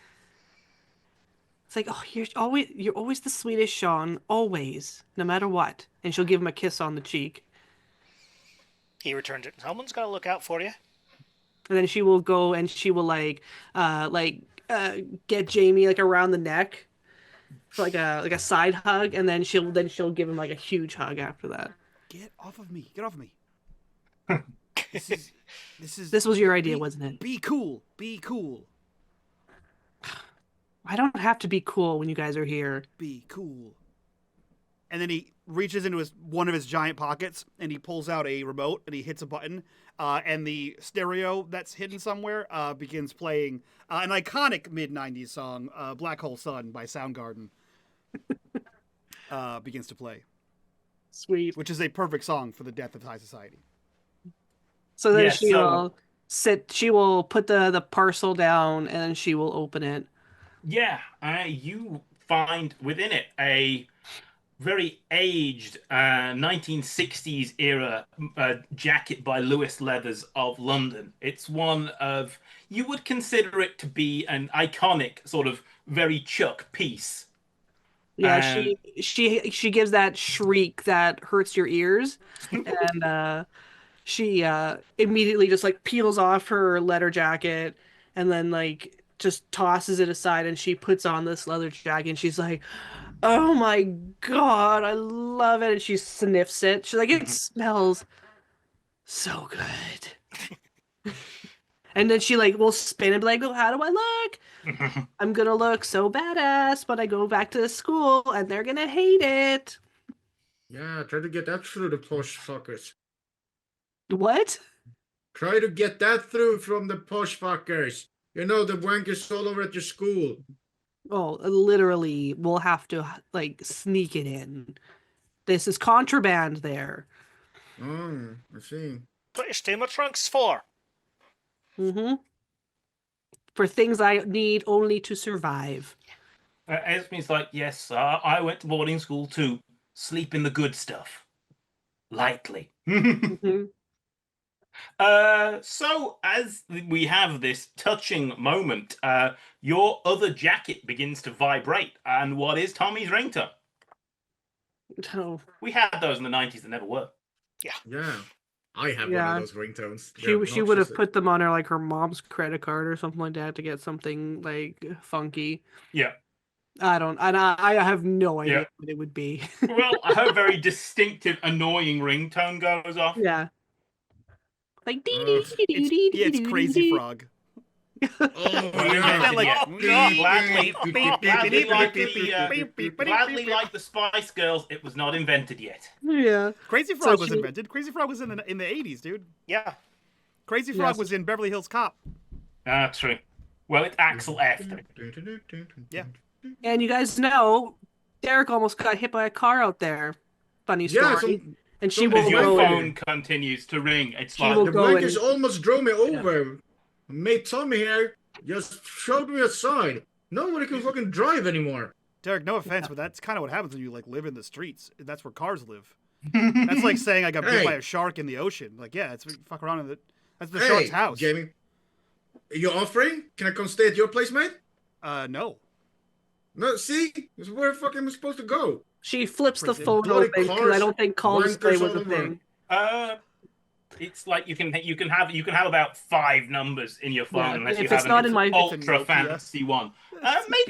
Speaker 3: It's like, oh, you're always the sweetest, Sean, always, no matter what. And she'll give him a kiss on the cheek.
Speaker 4: He returns it. Someone's got to look out for you.
Speaker 3: And then she will go and she will get Jamie like around the neck for like a side hug, and then she'll give him like a huge hug after that.
Speaker 1: Get off of me! Get off of me!
Speaker 3: This was your idea, wasn't it?
Speaker 1: Be cool. Be cool.
Speaker 3: I don't have to be cool when you guys are here.
Speaker 1: Be cool. And then he reaches into one of his giant pockets and he pulls out a remote and he hits a button, and the stereo that's hidden somewhere begins playing an iconic mid-90s song, Black Hole Sun by Soundgarden. Begins to play.
Speaker 3: Sweet.
Speaker 1: Which is a perfect song for the death of high society.
Speaker 3: So then she will put the parcel down and then she will open it.
Speaker 2: Yeah, you find within it a very aged 1960s era jacket by Lewis Leathers of London. It's one of, you would consider it to be an iconic sort of very Chuck piece.
Speaker 3: Yeah, she gives that shriek that hurts your ears, and she immediately just like peels off her leather jacket and then like just tosses it aside, and she puts on this leather jacket and she's like, oh my god, I love it. And she sniffs it. She's like, it smells so good. And then she like will spin and be like, oh, how do I look? I'm gonna look so badass when I go back to the school and they're gonna hate it.
Speaker 5: Yeah, try to get that through the posh fuckers.
Speaker 3: What?
Speaker 5: Try to get that through from the posh fuckers. You know, the wankers all over at your school.
Speaker 3: Oh, literally, we'll have to like sneak it in. This is contraband there.
Speaker 5: Oh, I see.
Speaker 4: What is Steamer Trunks for?
Speaker 3: Mm-hmm. For things I need only to survive.
Speaker 2: Esme's like, yes, I went to boarding school too. Sleep in the good stuff. Lightly.
Speaker 3: Mm-hmm.
Speaker 2: So as we have this touching moment, your other jacket begins to vibrate. And what is Tommy's ringtone?
Speaker 3: Oh.
Speaker 2: We had those in the 90s that never were.
Speaker 5: Yeah. I have one of those ringtones.
Speaker 3: She would have put them on her mom's credit card or something like that to get something like funky.
Speaker 2: Yeah.
Speaker 3: I have no idea what it would be.
Speaker 2: Well, her very distinctive, annoying ringtone goes off.
Speaker 3: Yeah. Like
Speaker 1: it's Crazy Frog.
Speaker 2: Gladly like the Spice Girls, it was not invented yet.
Speaker 3: Yeah.
Speaker 1: Crazy Frog was invented. Crazy Frog was in the 80s, dude.
Speaker 4: Yeah.
Speaker 1: Crazy Frog was in Beverly Hills Cop.
Speaker 2: True. Well, it's Axel after.
Speaker 1: Yeah.
Speaker 3: And you guys know, Derek almost got hit by a car out there. Funny story. And she will
Speaker 2: your
Speaker 3: go
Speaker 2: phone continues to ring. It's like
Speaker 5: the wankers almost drove me over. Mate Tommy here just showed me a sign. Nobody can fucking drive anymore.
Speaker 1: Derek, no offense, but that's kind of what happens when you like live in the streets. That's where cars live. That's like saying I got bit by a shark in the ocean. Like, yeah, it's fuck around in the. That's the shark's house.
Speaker 5: Jamie, you offering? Can I come stay at your place, mate?
Speaker 1: No.
Speaker 5: No, see, this is where fucking I'm supposed to go.
Speaker 3: She flips the phone open because I don't think call display was a thing.
Speaker 2: It's like you can have about 5 numbers in your phone unless you have an ultra fancy one.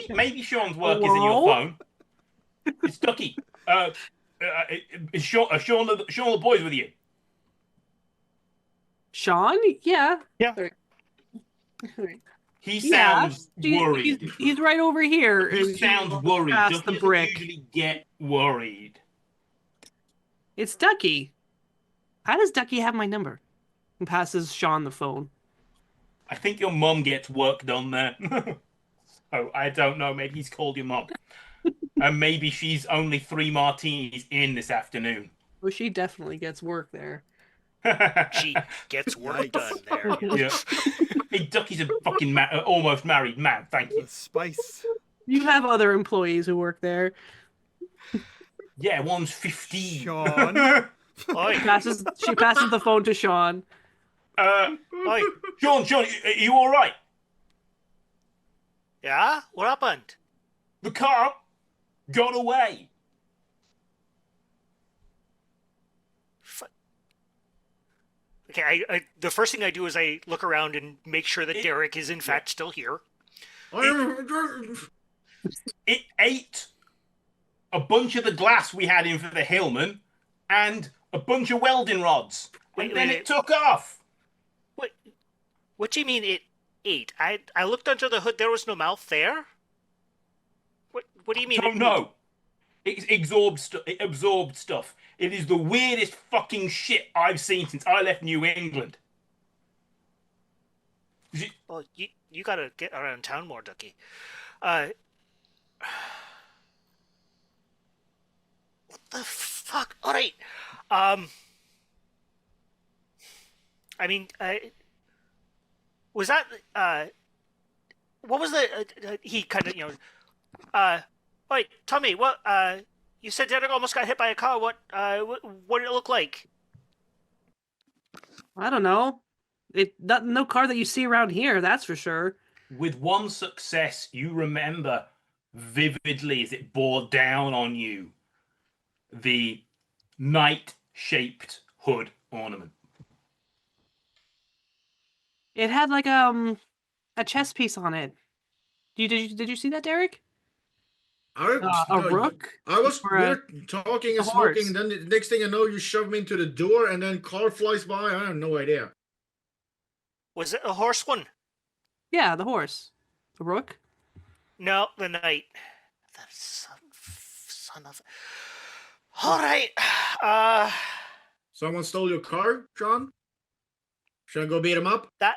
Speaker 2: Maybe Sean's work is in your phone. It's Ducky. Is Sean the boys with you?
Speaker 3: Sean? Yeah.
Speaker 4: Yeah.
Speaker 2: He sounds worried.
Speaker 3: He's right over here.
Speaker 2: He sounds worried.
Speaker 3: Past the brick.
Speaker 2: Usually get worried.
Speaker 3: It's Ducky. How does Ducky have my number? And passes Sean the phone.
Speaker 2: I think your mum gets work done there. So I don't know. Maybe he's called your mum. And maybe she's only 3 martinis in this afternoon.
Speaker 3: Well, she definitely gets work there.
Speaker 4: She gets work done there.
Speaker 2: Yeah. Hey, Ducky's a fucking almost married man. Thank you.
Speaker 1: Spice.
Speaker 3: You have other employees who work there.
Speaker 2: Yeah, one's 15.
Speaker 1: Sean.
Speaker 4: Oi.
Speaker 3: She passes the phone to Sean.
Speaker 4: Oi.
Speaker 2: Sean, are you all right?
Speaker 4: Yeah? What happened?
Speaker 2: The car got away.
Speaker 4: Okay, the first thing I do is I look around and make sure that Derek is in fact still here.
Speaker 2: It ate a bunch of the glass we had in for the Hillman and a bunch of welding rods. And then it took off.
Speaker 4: What do you mean it ate? I looked under the hood. There was no mouth there. What do you mean?
Speaker 2: I don't know. It absorbed stuff. It is the weirdest fucking shit I've seen since I left New England.
Speaker 4: Well, you gotta get around town more, Ducky. What the fuck? All right. I mean, was that what was the he kind of wait, Tommy, what you said Derek almost got hit by a car. What did it look like?
Speaker 3: I don't know. No car that you see around here, that's for sure.
Speaker 2: With one success, you remember vividly as it bore down on you the knight-shaped hood ornament.
Speaker 3: It had like a chess piece on it. Did you see that, Derek? A rook?
Speaker 5: We were talking and smoking, and then the next thing I know, you shove me into the door, and then car flies by. I have no idea.
Speaker 4: Was it a horse one?
Speaker 3: Yeah, the horse. The rook?
Speaker 4: No, the knight. That son of... All right.
Speaker 5: Someone stole your car, John? Should I go beat him up?
Speaker 4: That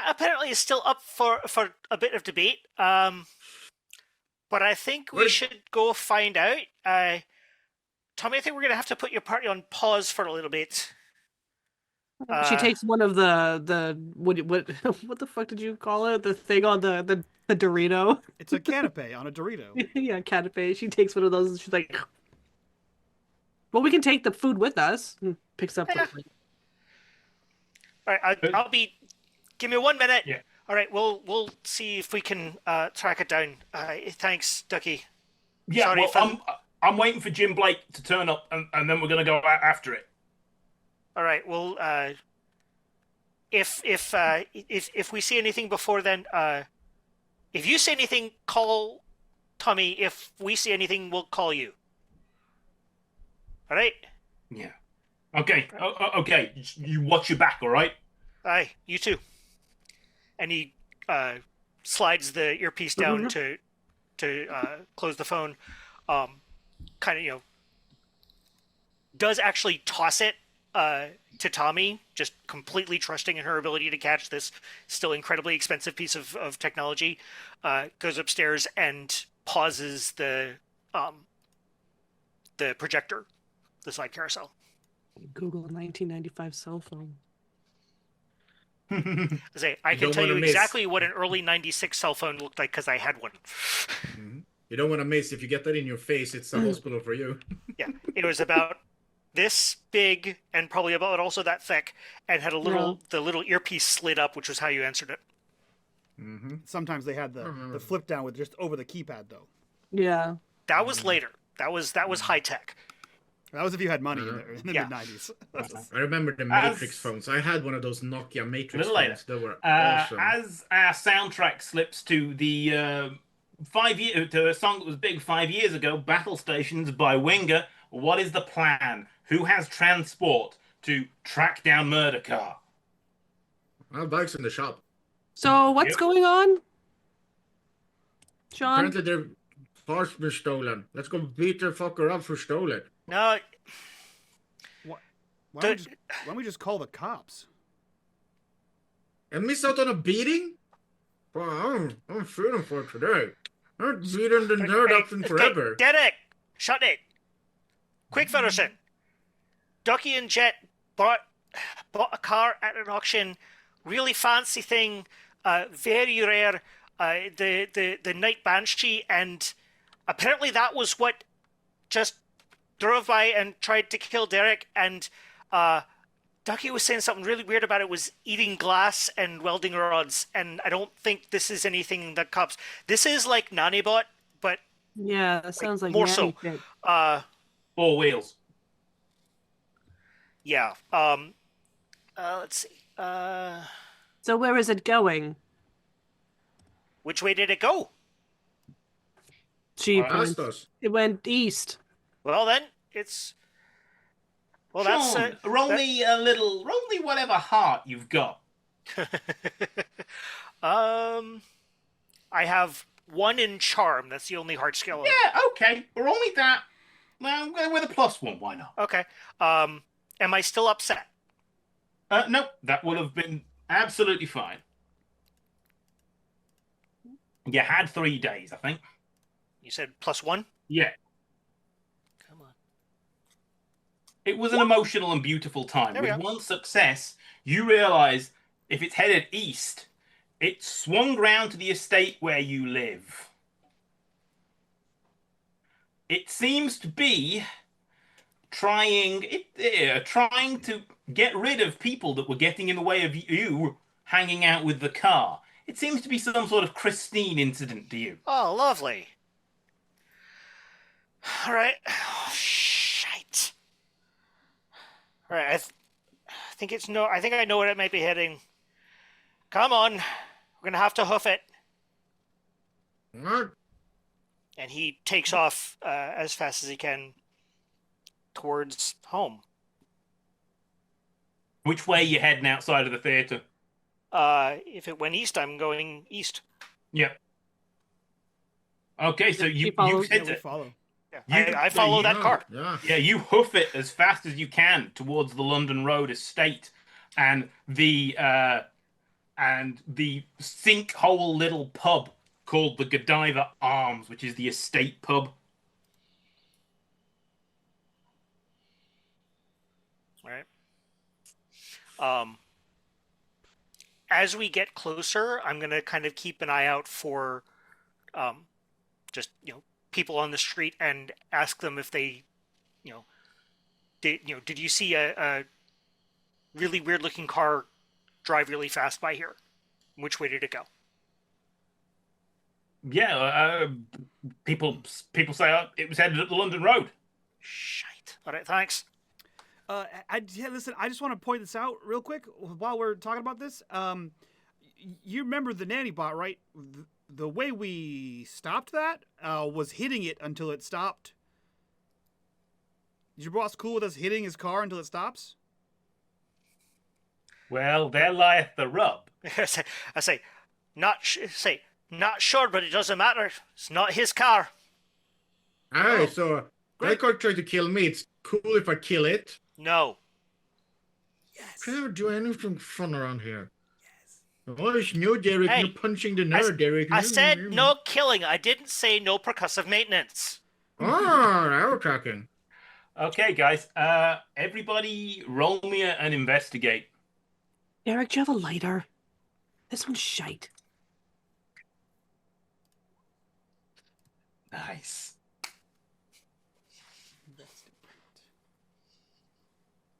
Speaker 4: apparently is still up for a bit of debate. But I think we should go find out. Tommy, I think we're gonna have to put your party on pause for a little bit.
Speaker 3: She takes one of the what the fuck did you call it? The thing on the Dorito.
Speaker 1: It's a canapé on a Dorito.
Speaker 3: Yeah, canapé. She takes one of those and she's like, well, we can take the food with us. And picks up.
Speaker 4: Yeah. All right, I'll be. Give me 1 minute.
Speaker 2: Yeah.
Speaker 4: All right, we'll see if we can track it down. Thanks, Ducky.
Speaker 2: Yeah,
Speaker 4: Sorry,
Speaker 2: I'm waiting for Jim Blake to turn up, and then we're gonna go after it.
Speaker 4: All right. Well, if we see anything before then, if you see anything, call Tommy. If we see anything, we'll call you. All right.
Speaker 2: Yeah. Okay. Okay. You watch your back. All right.
Speaker 4: Aye. You too. And he slides the earpiece down to close the phone. Kind of, does actually toss it to Tommy, just completely trusting in her ability to catch this still incredibly expensive piece of technology. Goes upstairs and pauses the projector, the slide carousel.
Speaker 3: Google 1995 cell phone.
Speaker 4: I can tell you exactly what an early 96 cell phone looked like because I had one.
Speaker 5: Mm-hmm. You don't want to miss. If you get that in your face, it's a hospital for you.
Speaker 4: Yeah, it was about this big and probably about also that thick, and had the little earpiece slid up, which was how you answered it.
Speaker 5: Mm-hmm.
Speaker 1: Sometimes they had the flip down with just over the keypad though.
Speaker 3: Yeah,
Speaker 4: that was later. That was high tech.
Speaker 1: That was if you had money in the mid-90s.
Speaker 5: I remember the Matrix phones. I had one of those Nokia Matrix phones. They were awesome.
Speaker 2: As our soundtrack slips to the to a song that was big 5 years ago, Battle Stations by Winger, what is the plan? Who has transport to track down Murder Car?
Speaker 5: I have bikes in the shop.
Speaker 3: So what's going on, Sean?
Speaker 5: Apparently their parts were stolen. Let's go beat the fucker up for stolen.
Speaker 4: No.
Speaker 1: Why don't we just call the cops?
Speaker 5: And miss out on a beating? Well, I'm feeling for today. I'm beating the nerd up in forever.
Speaker 4: Derek, shut it. Quick, Federson. Ducky and Jet bought a car at an auction. Really fancy thing. Very rare. The night Banshee, and apparently that was what just drove by and tried to kill Derek, and Ducky was saying something really weird about it was eating glass and welding rods, and I don't think this is anything that cops. This is like Nanibot, but
Speaker 3: Yeah, that sounds like
Speaker 4: more
Speaker 3: nanny
Speaker 4: so.
Speaker 3: shit.
Speaker 2: 4 wheels.
Speaker 4: Yeah. Let's see.
Speaker 3: So where is it going?
Speaker 4: Which way did it go?
Speaker 3: She
Speaker 2: Past
Speaker 3: points.
Speaker 5: us.
Speaker 3: It went east.
Speaker 4: Well, then it's. Well, that's.
Speaker 2: Sean, roll me whatever heart you've got.
Speaker 4: I have 1 in charm. That's the only hard skill.
Speaker 2: Yeah, okay. Roll me that. Well, with a +1, why not?
Speaker 4: Okay. Am I still upset?
Speaker 2: No, that would have been absolutely fine. You had 3 days, I think.
Speaker 4: You said +1?
Speaker 2: Yeah.
Speaker 4: Come on.
Speaker 2: It was an emotional and beautiful time.
Speaker 4: There we
Speaker 2: With
Speaker 4: go.
Speaker 2: 1 success, you realise if it's headed east, it swung round to the estate where you live. It seems to be trying to get rid of people that were getting in the way of you hanging out with the car. It seems to be some sort of Christine incident to you.
Speaker 4: Oh, lovely. All right. Oh, shite. All right. I think it's no. I think I know where it might be heading. Come on. We're gonna have to hoof it.
Speaker 5: What?
Speaker 4: And he takes off as fast as he can towards home.
Speaker 2: Which way you heading outside of the theatre?
Speaker 4: If it went east, I'm going east.
Speaker 2: Yep. Okay, so
Speaker 3: She
Speaker 2: you
Speaker 3: follows.
Speaker 2: said
Speaker 1: Yeah, we
Speaker 2: it.
Speaker 1: follow.
Speaker 4: Yeah, I follow that car.
Speaker 5: Yeah.
Speaker 2: Yeah, you hoof it as fast as you can towards the London Road estate, and the sinkhole little pub called the Godiva Arms, which is the estate pub.
Speaker 4: All right. As we get closer, I'm gonna kind of keep an eye out for, just people on the street and ask them if they, did you see a really weird looking car drive really fast by here? Which way did it go?
Speaker 2: Yeah, people say it was headed up the London Road.
Speaker 4: Shite. All right, thanks.
Speaker 1: Listen, I just want to point this out real quick while we're talking about this. You remember the nanny bot, right? The way we stopped that was hitting it until it stopped. Is your boss cool with us hitting his car until it stops?
Speaker 2: Well, there lieth the rub.
Speaker 4: I say, not sure, but it doesn't matter. It's not his car.
Speaker 5: Aye, so that car tried to kill me. It's cool if I kill it.
Speaker 4: No.
Speaker 1: Yes.
Speaker 5: Can never do anything fun around here. Oh, it's new, Derek.
Speaker 4: Hey,
Speaker 5: You're punching the nerd, Derek.
Speaker 4: I said no killing. I didn't say no percussive maintenance.
Speaker 5: Oh, now we're talking.
Speaker 2: Okay, guys. Everybody, roll me an investigate.
Speaker 3: Eric, do you have a lighter? This one's shite.
Speaker 2: Nice.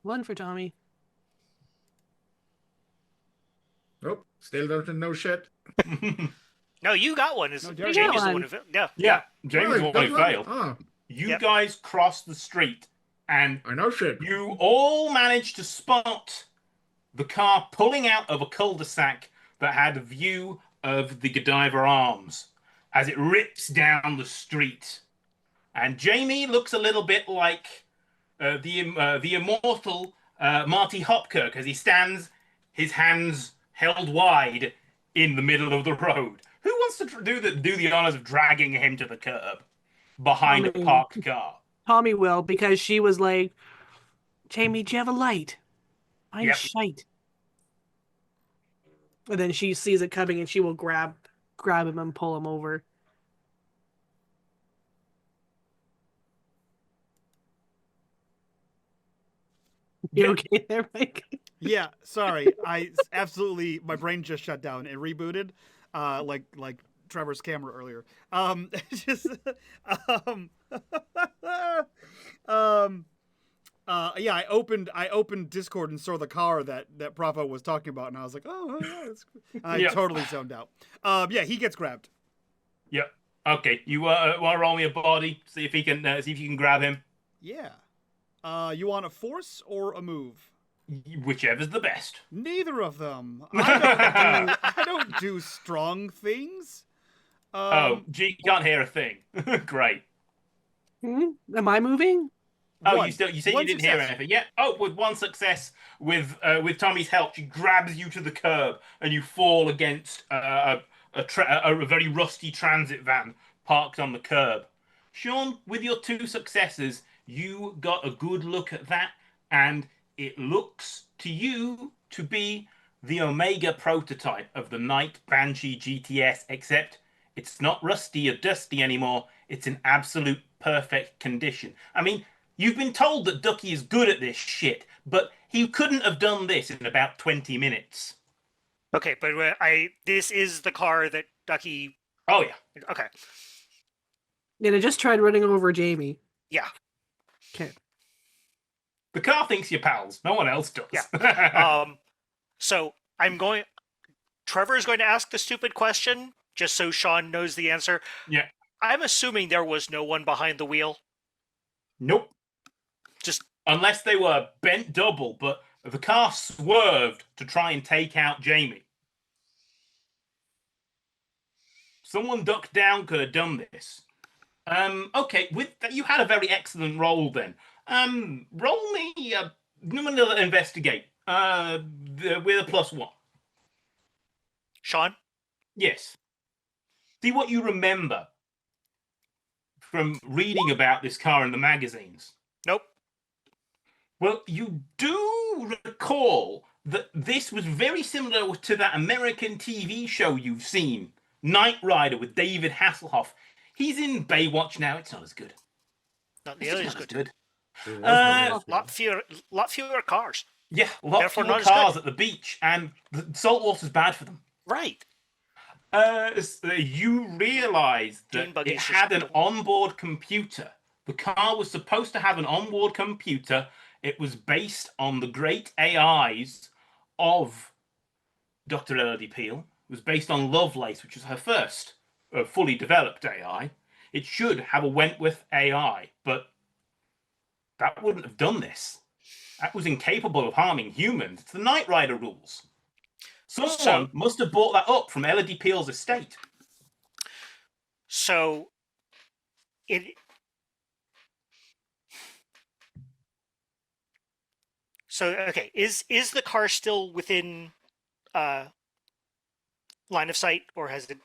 Speaker 3: One for Tommy.
Speaker 5: Nope, still don't know shit.
Speaker 4: No, you got one.
Speaker 1: No,
Speaker 4: James
Speaker 1: Derek
Speaker 4: is
Speaker 3: got
Speaker 4: the
Speaker 3: one.
Speaker 4: one who... Yeah.
Speaker 2: Yeah, James is the one who failed.
Speaker 5: Oh,
Speaker 2: You
Speaker 4: Yep.
Speaker 2: guys cross the street, and
Speaker 5: I know shit.
Speaker 2: you all managed to spot the car pulling out of a cul-de-sac that had a view of the Godiva Arms as it rips down the street. And Jamie looks a little bit like the immortal Marty Hopkirk as he stands, his hands held wide in the middle of the road. Who wants to do the honors of dragging him to the curb behind a parked car?
Speaker 3: Tommy will, because she was like, Jamie, do you have a light? I'm
Speaker 2: Yep.
Speaker 3: shite. And then she sees it coming and she will grab him and pull him over. You
Speaker 2: Yeah.
Speaker 3: okay there, Mike?
Speaker 1: Yeah, sorry. Absolutely, my brain just shut down. It rebooted, like Trevor's camera earlier. Yeah, I opened Discord and saw the car that Bravo was talking about, and I was like, oh yeah, that's cool. I totally zoned out. Yeah, he gets grabbed.
Speaker 2: Yep. Okay, you want to roll me a body? See if you can grab him.
Speaker 1: Yeah. You want a force or a move?
Speaker 2: Whichever's the best.
Speaker 1: Neither of them. I don't do strong things.
Speaker 2: Gee, you can't hear a thing. Great.
Speaker 3: Am I moving?
Speaker 2: Oh, you said you didn't hear anything. Yeah. Oh, with one success, with Tommy's help, she grabs you to the curb, and you fall against a very rusty transit van parked on the curb. Sean, with your 2 successes, you got a good look at that, and it looks to you to be the Omega prototype of the Knight Banshee GTS, except it's not rusty or dusty anymore. It's in absolute perfect condition. I mean, you've been told that Ducky is good at this shit, but he couldn't have done this in about 20 minutes.
Speaker 4: Okay, but this is the car that Ducky...
Speaker 2: Oh, yeah.
Speaker 4: Okay.
Speaker 3: And I just tried running over Jamie.
Speaker 4: Yeah.
Speaker 3: Okay.
Speaker 2: The car thinks you're pals. No one else does.
Speaker 4: Yeah. So Trevor's going to ask the stupid question, just so Sean knows the answer.
Speaker 2: Yeah.
Speaker 4: I'm assuming there was no one behind the wheel.
Speaker 2: Nope.
Speaker 4: Just
Speaker 2: unless they were bent double, but the car swerved to try and take out Jamie. Someone ducked down could have done this. Okay, you had a very excellent roll then. Roll me another investigate. With a +1.
Speaker 4: Sean?
Speaker 2: Yes. See what you remember from reading about this car in the magazines.
Speaker 4: Nope.
Speaker 2: Well, you do recall that this was very similar to that American TV show you've seen, Knight Rider with David Hasselhoff. He's in Baywatch now. It's not as good.
Speaker 4: Not nearly as good. Lot fewer cars.
Speaker 2: Yeah, lots fewer cars at the beach, and the salt water's bad for them.
Speaker 4: Right.
Speaker 2: You realise that it had an onboard computer. The car was supposed to have an onboard computer. It was based on the great AIs of Dr. Elodie Peel. It was based on Lovelace, which was her first fully developed AI. It should have a Wentworth AI, but that wouldn't have done this. That was incapable of harming humans. It's the Knight Rider rules. Someone must have bought that up from Elodie Peel's estate.
Speaker 4: So, okay, is the car still within line of sight, or has it?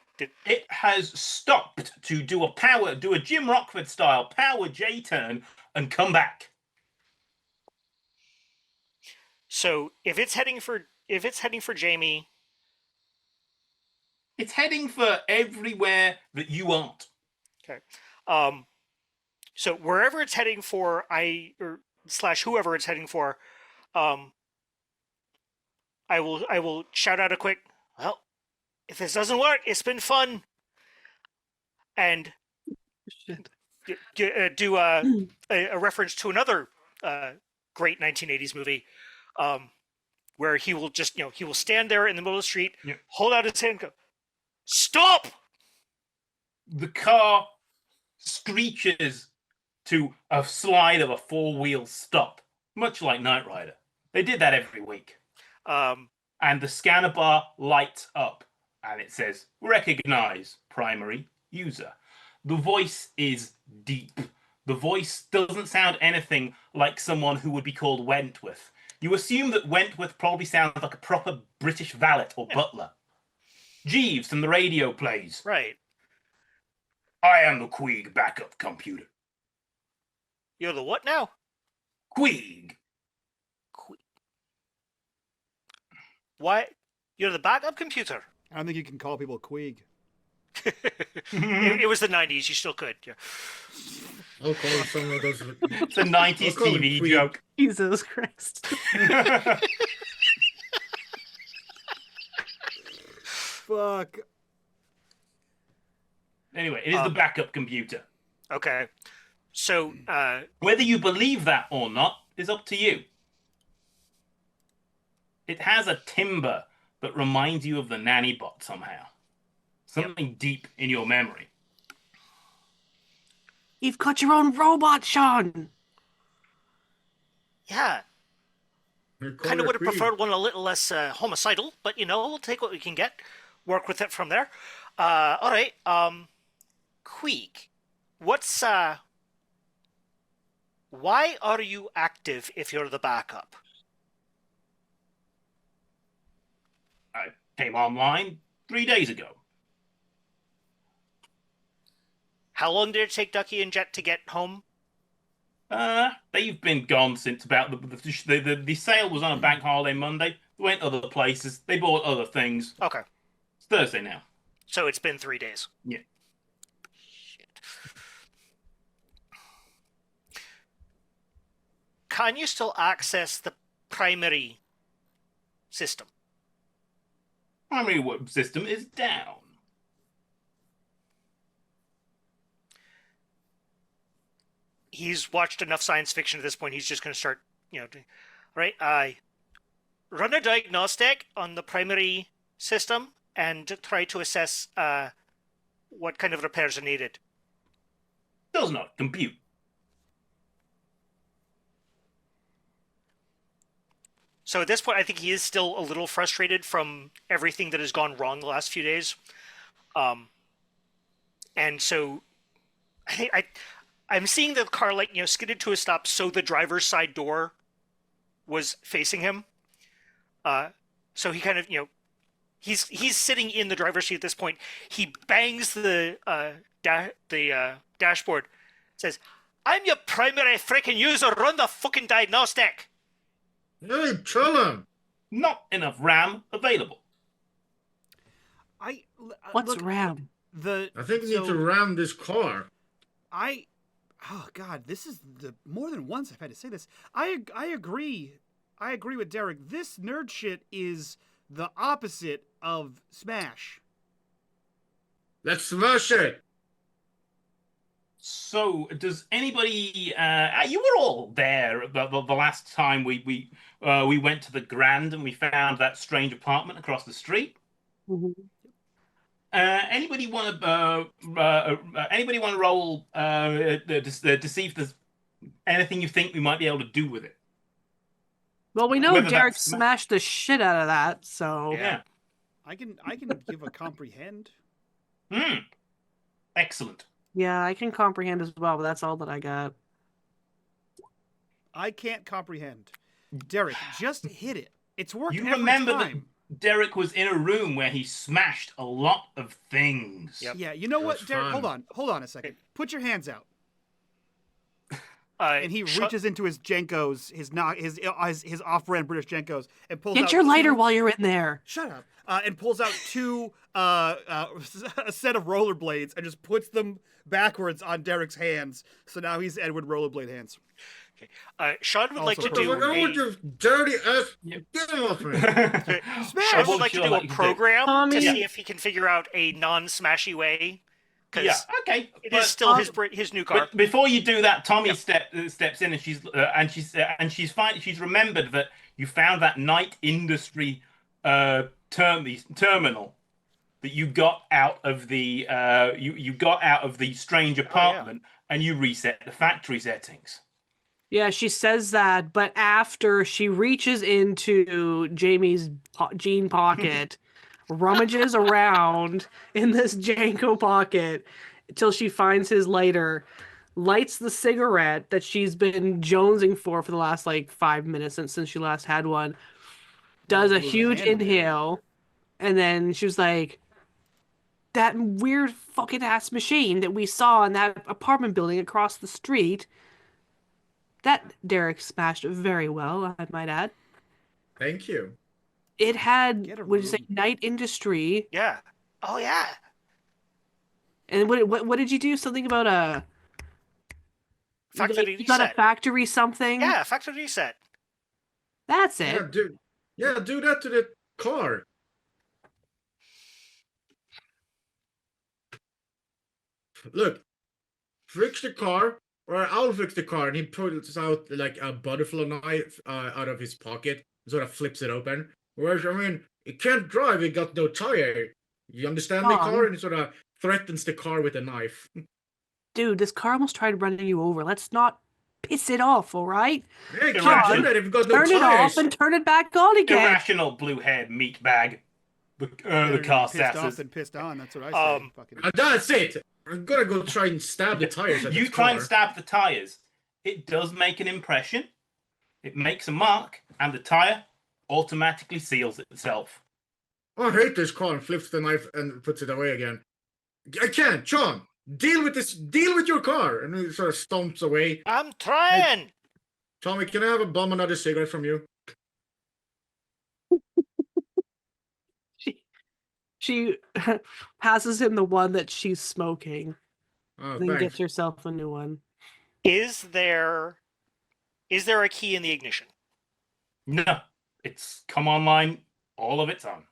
Speaker 2: It has stopped to do a Jim Rockford style power J-turn and come back.
Speaker 4: So if it's heading for Jamie,
Speaker 2: it's heading for everywhere that you aren't.
Speaker 4: Okay. So wherever it's heading for, whoever it's heading for, I will shout out a quick, well, if this doesn't work, it's been fun, and do a reference to another great 1980s movie, where he will just, he will stand there in the middle of the street, hold out his hand and go, "Stop!"
Speaker 2: The car screeches to a slide of a 4-wheel stop, much like Knight Rider. They did that every week. And the scanner bar lights up, and it says, "Recognize primary user." The voice is deep. The voice doesn't sound anything like someone who would be called Wentworth. You assume that Wentworth probably sounds like a proper British valet or butler. Jeeves from the radio plays.
Speaker 4: Right.
Speaker 2: "I am the Queeg backup computer."
Speaker 4: You're the what now?
Speaker 2: Queeg.
Speaker 4: Why? You're the backup computer.
Speaker 1: I don't think you can call people Queeg.
Speaker 4: It was the 90s. You still could. Yeah.
Speaker 5: I'll call some of those.
Speaker 2: It's a 90s TV joke.
Speaker 3: Jesus Christ.
Speaker 1: Fuck.
Speaker 2: Anyway, it is the backup computer.
Speaker 4: Okay. So,
Speaker 2: whether you believe that or not, is up to you. It has a timbre that reminds you of the nanny bot somehow. Something deep in your memory.
Speaker 3: You've got your own robot, Sean.
Speaker 4: Yeah,
Speaker 5: We call
Speaker 4: kind of
Speaker 5: her
Speaker 4: would have
Speaker 5: Queen.
Speaker 4: preferred one a little less homicidal, but we'll take what we can get, work with it from there. All right, Queek, what's why are you active if you're the backup?
Speaker 2: I came online 3 days ago.
Speaker 4: How long did it take Ducky and Jet to get home?
Speaker 2: They've been gone since about the sale was on a bank holiday Monday. They went other places. They bought other things.
Speaker 4: Okay,
Speaker 2: It's Thursday now.
Speaker 4: so it's been 3 days.
Speaker 2: Yeah.
Speaker 4: Shit. Can you still access the primary system?
Speaker 2: Primary system is down.
Speaker 4: He's watched enough science fiction at this point. He's just going to start, right? I run a diagnostic on the primary system and try to assess what kind of repairs are needed.
Speaker 2: Does not compute.
Speaker 4: So at this point, I think he is still a little frustrated from everything that has gone wrong the last few days. And so I'm seeing the car skidded to a stop, so the driver's side door was facing him. So he kind of he's sitting in the driver's seat at this point. He bangs the dashboard, says, "I'm your primary freaking user. Run the fucking diagnostic."
Speaker 5: Hey, tell him.
Speaker 2: Not enough RAM available.
Speaker 3: What's
Speaker 1: look,
Speaker 3: RAM?
Speaker 5: I think we need to ram this car.
Speaker 1: Oh God, this is the more than once I've had to say this. I agree. I agree with Derek. This nerd shit is the opposite of Smash.
Speaker 5: Let's smash it.
Speaker 2: So, does anybody? You were all there the last time we went to the Grand and we found that strange apartment across the street.
Speaker 3: Mm-hmm.
Speaker 2: Anybody want to roll to see if there's anything you think we might be able to do with it?
Speaker 3: Well, we know
Speaker 2: Whether
Speaker 3: Derek
Speaker 2: that's
Speaker 3: smashed the shit out of that, so
Speaker 2: Yeah.
Speaker 1: I can give a comprehend.
Speaker 2: Excellent.
Speaker 3: yeah, I can comprehend as well, but that's all that I got.
Speaker 1: I can't comprehend. Derek, just hit it. It's worked
Speaker 2: You
Speaker 1: every
Speaker 2: remember that
Speaker 1: time.
Speaker 2: Derek was in a room where he smashed a lot of things.
Speaker 4: Yep.
Speaker 1: Yeah, you know
Speaker 5: It
Speaker 1: what,
Speaker 5: was
Speaker 1: Derek?
Speaker 5: fun.
Speaker 1: Hold on a second. Put your hands out. And he
Speaker 4: Sh-
Speaker 1: reaches into his Jenkos, his off-brand British Jenkos, and pulls
Speaker 3: Get
Speaker 1: out
Speaker 3: your lighter
Speaker 1: two-
Speaker 3: while you're in there.
Speaker 1: Shut up. And pulls out a set of rollerblades and just puts them backwards on Derek's hands. So now he's Edward Rollerblade hands.
Speaker 4: Sean would like to
Speaker 1: Also-
Speaker 4: do
Speaker 5: What the fuck? I want your dirty ass. Get off me.
Speaker 4: Sean would like to do a program
Speaker 3: Tommy.
Speaker 4: to see if he can figure out a non-smashy way.
Speaker 2: Yeah.
Speaker 4: Because
Speaker 2: Okay.
Speaker 4: it
Speaker 2: but-
Speaker 4: is still his new car.
Speaker 2: But before you do that, Tommy
Speaker 4: Yep.
Speaker 2: steps in and she's remembered that you found that night industry terminal that you got out of the you got out of the strange apartment and you reset the factory settings.
Speaker 3: Yeah, she says that, but after she reaches into Jamie's jean pocket, rummages around in this Janko pocket until she finds his lighter, lights the cigarette that she's been jonesing for the last 5 minutes since she last had one, does a
Speaker 1: Blew the
Speaker 3: huge
Speaker 1: hand away.
Speaker 3: inhale, and then she was like, that weird fucking ass machine that we saw in that apartment building across the street, that Derek smashed very well, I might add.
Speaker 5: Thank you.
Speaker 3: It had,
Speaker 1: Get a
Speaker 3: what did you say,
Speaker 1: room.
Speaker 3: night industry.
Speaker 4: Yeah. Oh yeah.
Speaker 3: And what did you do? Something about a
Speaker 4: Factory
Speaker 3: you got a
Speaker 4: reset.
Speaker 3: factory something?
Speaker 4: Yeah, factory reset.
Speaker 3: That's it.
Speaker 5: Yeah, dude. Yeah, do that to the car. Look, fix the car, Or I'll fix the car. And he pulls out like a butterfly knife out of his pocket, sort of flips it open. Whereas, I mean, it can't drive, it got no tire. You understand me, car? And he sort of threatens the car with a knife.
Speaker 3: Dude, this car almost tried running you over. Let's not piss it off, all right?
Speaker 5: Hey, can't
Speaker 2: Irrational.
Speaker 5: do that if you've got no
Speaker 3: Turn it
Speaker 5: tires.
Speaker 3: off and turn it back on again.
Speaker 2: Irrational blue-haired meatbag. The
Speaker 1: Better to
Speaker 2: car
Speaker 1: be pissed off
Speaker 2: sasses.
Speaker 1: than pissed on. That's what I say. Fucking.
Speaker 5: That's it. I'm gonna go try and stab the tires at
Speaker 2: You
Speaker 5: this
Speaker 2: try
Speaker 5: car.
Speaker 2: and stab the tires. It does make an impression. It makes a mark, and the tire automatically seals itself.
Speaker 5: I hate this car, and flips the knife and puts it away again. I can't, Sean. Deal with this. Deal with your car. And he sort of stomps away.
Speaker 4: I'm trying.
Speaker 5: Tommy, can I have a bum another cigarette from you?
Speaker 3: She passes him the one that she's smoking,
Speaker 5: Oh,
Speaker 3: then
Speaker 5: thanks.
Speaker 3: gets herself a new one.
Speaker 4: Is there a key in the ignition?
Speaker 2: No, it's come online all of its own.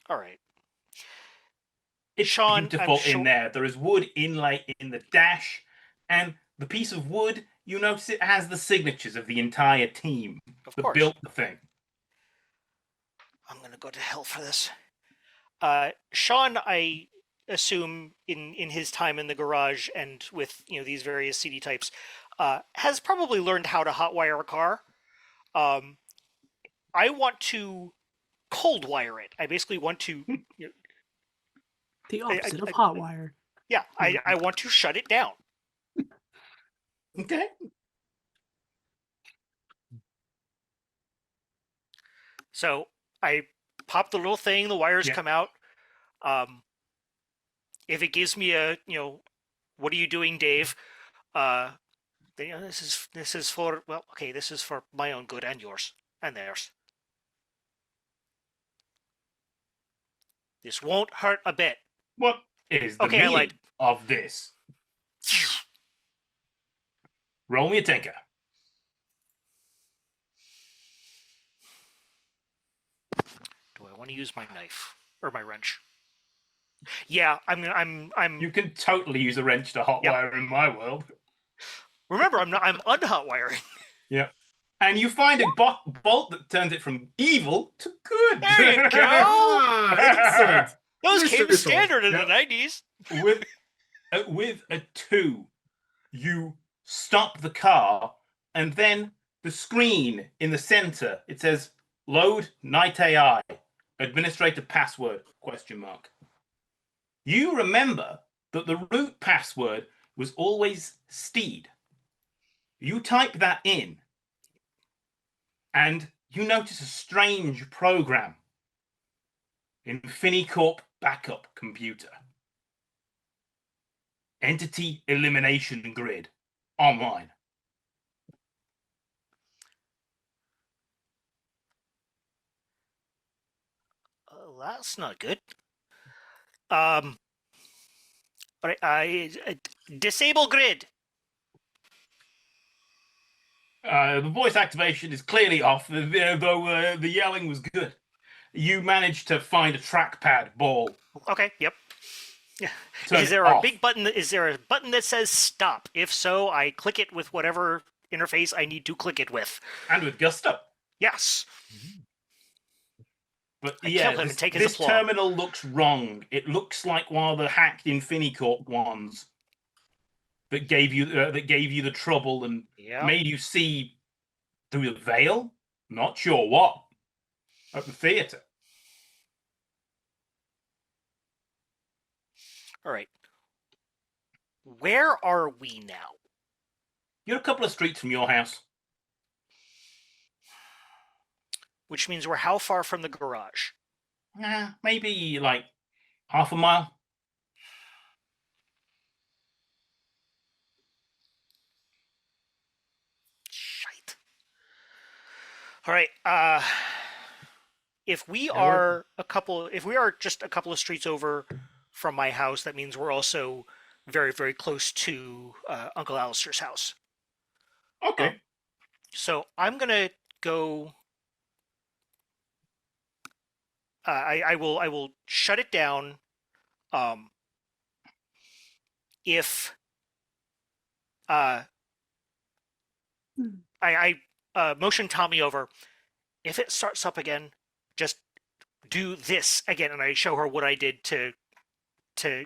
Speaker 4: All right.
Speaker 2: It's
Speaker 4: Sean, I'm
Speaker 2: beautiful
Speaker 4: sure-
Speaker 2: in there. There is wood inlay in the dash, and the piece of wood, you notice it has the signatures of the entire team
Speaker 4: Of
Speaker 2: that
Speaker 4: course.
Speaker 2: built the thing.
Speaker 4: I'm gonna go to hell for this. Sean, I assume in his time in the garage and with these various CD types, has probably learned how to hotwire a car. I want to cold wire it. I basically want to,
Speaker 3: The opposite of
Speaker 4: I-
Speaker 3: hotwire.
Speaker 4: yeah, I want to shut it down.
Speaker 2: Okay.
Speaker 4: So I pop the little thing, the wires
Speaker 2: Yeah.
Speaker 4: come out. If it gives me a, what are you doing, Dave? Then, this is for, well, okay, this is for my own good and yours and theirs. This won't hurt a bit.
Speaker 2: What is the
Speaker 4: Okay, I
Speaker 2: meaning
Speaker 4: lied.
Speaker 2: of this? Roll me a tinker.
Speaker 4: Do I want to use my knife or my wrench? Yeah, I'm.
Speaker 2: You can totally use a wrench to hotwire in my world.
Speaker 4: Remember, I'm unhot wiring.
Speaker 2: Yeah. And you find a bolt that turns it from evil to good.
Speaker 4: There you go.
Speaker 5: Ah, excellent.
Speaker 4: Those
Speaker 5: Mystery
Speaker 4: came
Speaker 5: solved.
Speaker 4: standard in
Speaker 2: Yeah.
Speaker 4: the 90s.
Speaker 2: with a 2, you stop the car, and then the screen in the center, it says load night AI, administrator password, question mark. You remember that the root password was always Steed. You type that in, and you notice a strange program. Infini-corp backup computer. Entity elimination grid. Online.
Speaker 4: Oh, that's not good. But I disable grid.
Speaker 2: The voice activation is clearly off, though the yelling was good. You managed to find a trackpad ball.
Speaker 4: Okay, yep. Yeah.
Speaker 2: Turn
Speaker 4: Is
Speaker 2: it
Speaker 4: there a
Speaker 2: off.
Speaker 4: big button? Is there a button that says stop? If so, I click it with whatever interface I need to click it with.
Speaker 2: And with gusto.
Speaker 4: Yes.
Speaker 2: But
Speaker 4: I
Speaker 2: yeah,
Speaker 4: kill him
Speaker 2: this,
Speaker 4: and take his
Speaker 2: this
Speaker 4: applause.
Speaker 2: terminal looks wrong. It looks like one of the hacked Infini-corp ones that gave you the trouble and
Speaker 4: Yeah.
Speaker 2: made you see through the veil. Not sure what at the theater.
Speaker 4: All right. Where are we now?
Speaker 2: You're a couple of streets from your house.
Speaker 4: Which means we're how far from the garage?
Speaker 2: Maybe like half a mile.
Speaker 4: Shite. All right. If we are just a couple of streets over from my house, that means we're also very, very close to Uncle Alistair's house.
Speaker 2: Okay.
Speaker 4: So I'm gonna go. I will shut it down. if I motion Tommy over. If it starts up again, just do this again, and I show her what I did to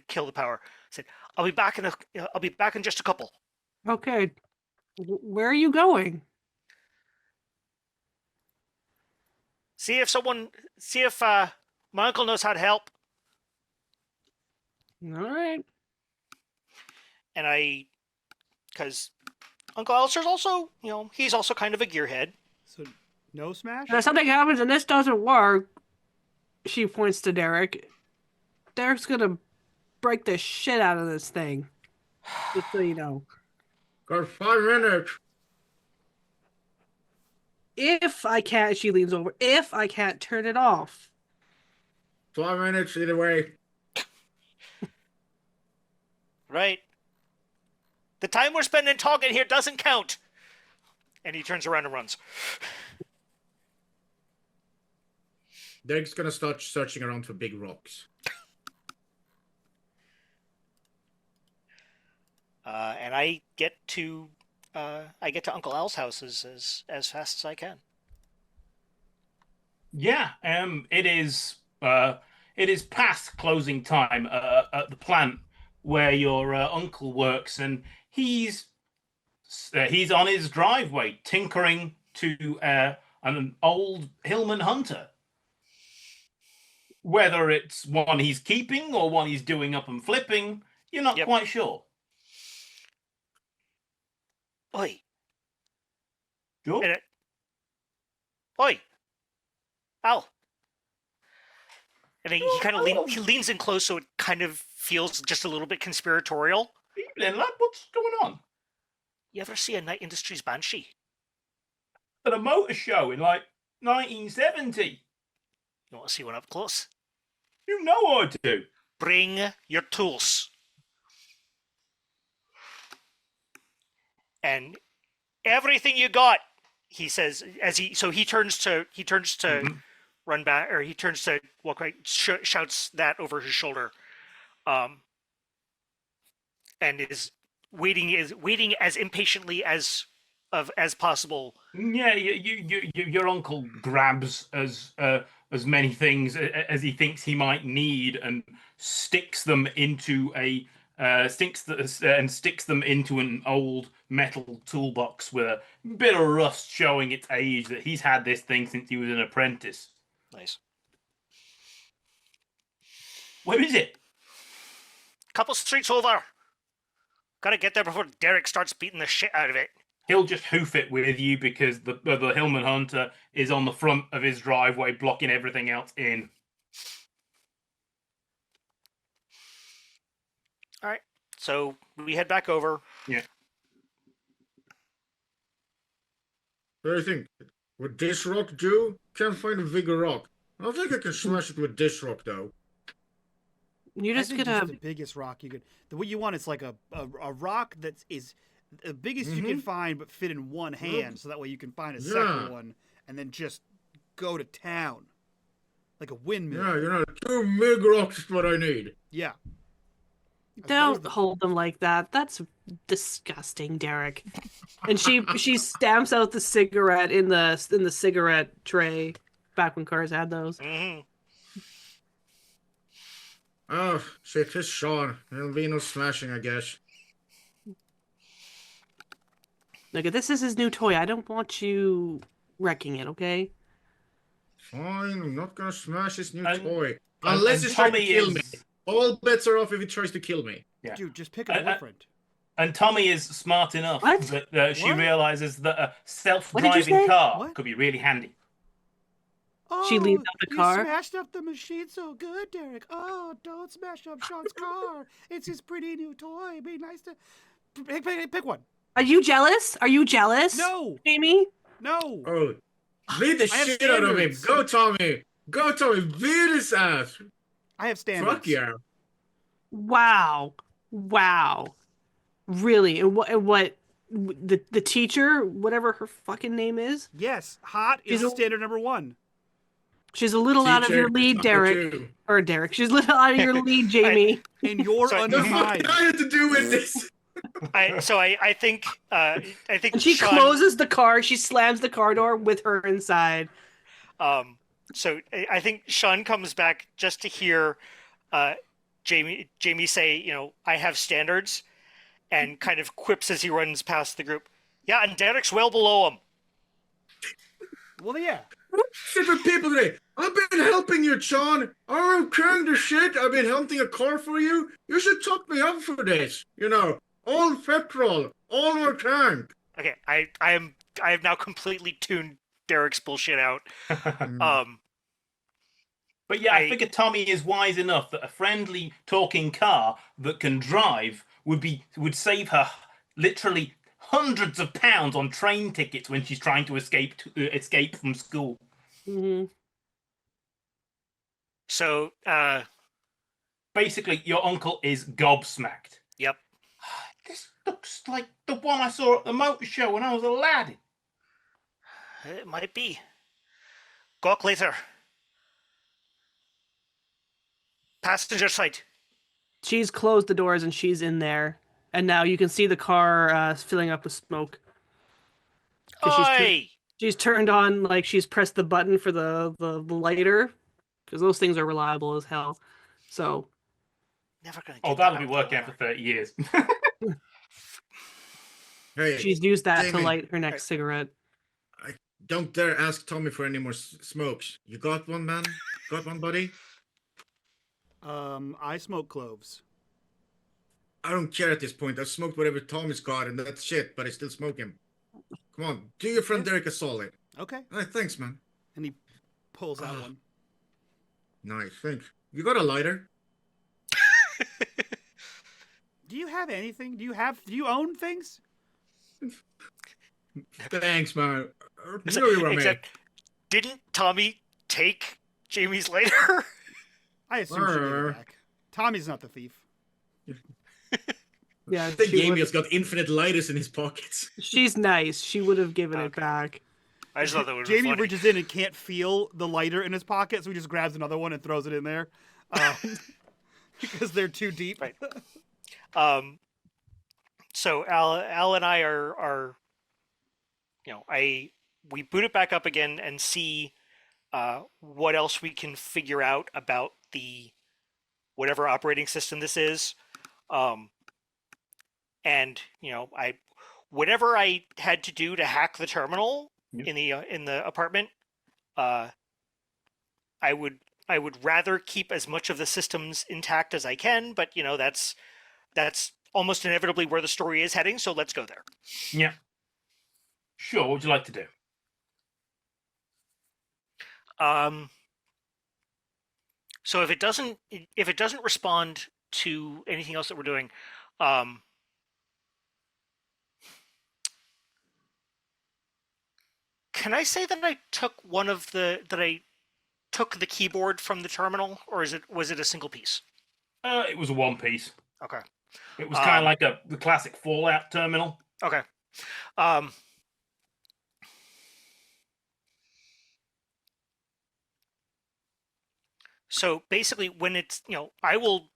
Speaker 4: kill the power. I said, I'll be back in just a couple.
Speaker 3: Okay. Where are you going?
Speaker 4: See if my uncle knows how to help.
Speaker 3: All right.
Speaker 4: And because Uncle Alistair's also, he's also kind of a gearhead.
Speaker 1: So no smash?
Speaker 3: And if something happens and this doesn't work, she points to Derek. Derek's gonna break the shit out of this thing. Just so you know.
Speaker 5: Got 5 minutes.
Speaker 3: If I can't, she leans over. If I can't turn it off.
Speaker 5: 5 minutes either way.
Speaker 4: Right. The time we're spending talking here doesn't count. And he turns around and runs.
Speaker 5: Derek's gonna start searching around for big rocks.
Speaker 4: And I get to Uncle Al's house as fast as I can.
Speaker 2: Yeah, it is past closing time at the plant where your uncle works, and he's on his driveway tinkering to an old Hillman Hunter. Whether it's one he's keeping or one he's doing up and flipping, you're not quite sure.
Speaker 4: Oi.
Speaker 2: Sure.
Speaker 4: Oi. Al. And he kind of leans in close, so it kind of feels just a little bit conspiratorial.
Speaker 2: Evening, lad, what's going on?
Speaker 4: You ever see a Night Industries Banshee?
Speaker 2: At a motor show in like 1970.
Speaker 4: You want to see one up close?
Speaker 2: You know I do.
Speaker 4: Bring your tools. And everything you got, he says, he turns to run back, or he turns to walk right, shouts that over his shoulder, and is waiting as impatiently as possible.
Speaker 2: Yeah, your uncle grabs as many things as he thinks he might need and sticks them into an old metal toolbox with a bit of rust showing its age, that he's had this thing since he was an apprentice.
Speaker 4: Nice.
Speaker 2: Where is it?
Speaker 4: Couple streets over. Gotta get there before Derek starts beating the shit out of it.
Speaker 2: He'll just hoof it with you because the Hillman Hunter is on the front of his driveway, blocking everything else in.
Speaker 4: All right. So we head back over.
Speaker 2: Yeah.
Speaker 5: What do you think? Would this rock do? Can't find a bigger rock. I don't think I can smash it with this rock, though.
Speaker 3: You're just
Speaker 1: I think
Speaker 3: gonna.
Speaker 1: the biggest rock you could. What you want is like a rock that is the biggest you can find, but fit in one hand, so that way you can find a second one and then just go to town, like a windmill.
Speaker 5: Yeah, 2 big rocks is what I need.
Speaker 1: Yeah.
Speaker 3: Don't hold them like that. That's disgusting, Derek. And she stamps out the cigarette in the cigarette tray. Back when cars had those.
Speaker 4: Mm-hmm.
Speaker 5: Oh, shit, it's Sean. There'll be no smashing, I guess.
Speaker 3: Look, this is his new toy. I don't want you wrecking it, okay?
Speaker 5: Fine, I'm not gonna smash this new
Speaker 2: And-
Speaker 5: toy. Unless it's trying to
Speaker 2: Tommy
Speaker 5: kill me.
Speaker 2: is-
Speaker 5: All bets are off if it tries to kill me.
Speaker 2: Yeah.
Speaker 1: Dude, just pick a boyfriend.
Speaker 2: And Tommy is smart enough
Speaker 3: What?
Speaker 2: that she
Speaker 1: What?
Speaker 2: realizes that a
Speaker 3: What did you
Speaker 2: self-driving
Speaker 3: say?
Speaker 2: car
Speaker 1: What?
Speaker 2: could be really handy.
Speaker 1: Oh,
Speaker 3: She leaves out the car?
Speaker 1: You smashed up the machine so good, Derek. Oh, don't smash up Sean's car. It's his pretty new toy. It'd be nice to pick one.
Speaker 3: Are you jealous? Are you jealous?
Speaker 1: No,
Speaker 3: Jamie?
Speaker 1: no.
Speaker 5: Oh, beat the
Speaker 1: I have
Speaker 5: shit out of him.
Speaker 1: standards.
Speaker 5: Go, Tommy. Go, Tommy. Beat his ass.
Speaker 1: I have standards.
Speaker 5: Fuck yeah.
Speaker 3: Wow. Really? And what the teacher, whatever her fucking name is?
Speaker 1: Yes, hot is
Speaker 3: She's a-
Speaker 1: standard number one.
Speaker 3: She's a little out of your
Speaker 5: Teacher,
Speaker 3: lead,
Speaker 5: number
Speaker 3: Derek.
Speaker 5: two.
Speaker 3: Or Derek. She's a little out of your lead, Jamie.
Speaker 1: And you're
Speaker 4: So-
Speaker 1: under
Speaker 5: The fuck
Speaker 1: five.
Speaker 5: I had to do with this.
Speaker 4: I think
Speaker 3: And she
Speaker 4: Sean,
Speaker 3: closes the car. She slams the car door with her inside.
Speaker 4: So I think Sean comes back just to hear Jamie say, you know, I have standards, and kind of quips as he runs past the group. Yeah, and Derek's well below him.
Speaker 1: Well, yeah.
Speaker 5: Stupid people today. I've been helping you, Sean. I'm carrying the shit. I've been hunting a car for you. You should top me up for this. You know, all petrol, all more tank.
Speaker 4: Okay, I have now completely tuned Derek's bullshit out.
Speaker 2: But yeah, I figure Tommy is wise enough that a friendly talking car that can drive would save her literally hundreds of pounds on train tickets when she's trying to escape from school.
Speaker 3: Mm-hmm.
Speaker 4: So
Speaker 2: basically, your uncle is gobsmacked.
Speaker 4: Yep.
Speaker 2: This looks like the one I saw at the motor show when I was a lad.
Speaker 4: It might be. Gawk later. Passenger side.
Speaker 3: She's closed the doors and she's in there. And now you can see the car filling up with smoke. 'Cause
Speaker 4: Oi!
Speaker 3: She's turned on, like she's pressed the button for the lighter. Because those things are reliable as hell. So.
Speaker 4: Never gonna.
Speaker 2: Oh, that'll be working after 30 years.
Speaker 5: Hey,
Speaker 3: She's used that to
Speaker 5: Jamie.
Speaker 3: light her next cigarette.
Speaker 5: Don't dare ask Tommy for any more smokes. You got one, man? Got one, buddy?
Speaker 1: I smoke cloves.
Speaker 5: I don't care at this point. I've smoked whatever Tommy's got, and that's shit, but I still smoke him. Come on, do your friend Derek a solid.
Speaker 1: Okay.
Speaker 5: All right, thanks, man.
Speaker 1: And he pulls out one.
Speaker 5: Nice, thanks. You got a lighter?
Speaker 1: Do you have anything? Do you own things?
Speaker 5: Thanks, man. You know you were
Speaker 4: Except, didn't Tommy take Jamie's lighter?
Speaker 1: I assume she gave it back. Tommy's not the thief.
Speaker 3: Yeah,
Speaker 5: I think
Speaker 3: she
Speaker 5: Jamie
Speaker 3: would-
Speaker 5: has got infinite lighters in his pockets.
Speaker 3: she's nice. She would have given it
Speaker 4: Okay.
Speaker 3: back.
Speaker 4: I just thought that would be
Speaker 1: Jamie
Speaker 4: funny.
Speaker 1: reaches in and can't feel the lighter in his pocket, so he just grabs another one and throws it in there. Because they're too deep.
Speaker 4: Right. So Al and I are you know, we boot it back up again and see what else we can figure out about the whatever operating system this is. And you know, whatever I had to do to hack the terminal
Speaker 2: Yep.
Speaker 4: in the apartment, I would rather keep as much of the systems intact as I can, but you know, that's almost inevitably where the story is heading, so let's go there.
Speaker 2: Yeah. Sure, what would you like to do?
Speaker 4: So if it doesn't respond to anything else that we're doing, can I say that I took the keyboard from the terminal, or was it a single piece?
Speaker 2: It was a one piece.
Speaker 4: Okay.
Speaker 2: It was kind of like the classic Fallout terminal.
Speaker 4: Okay. So basically, when it's, you know, I will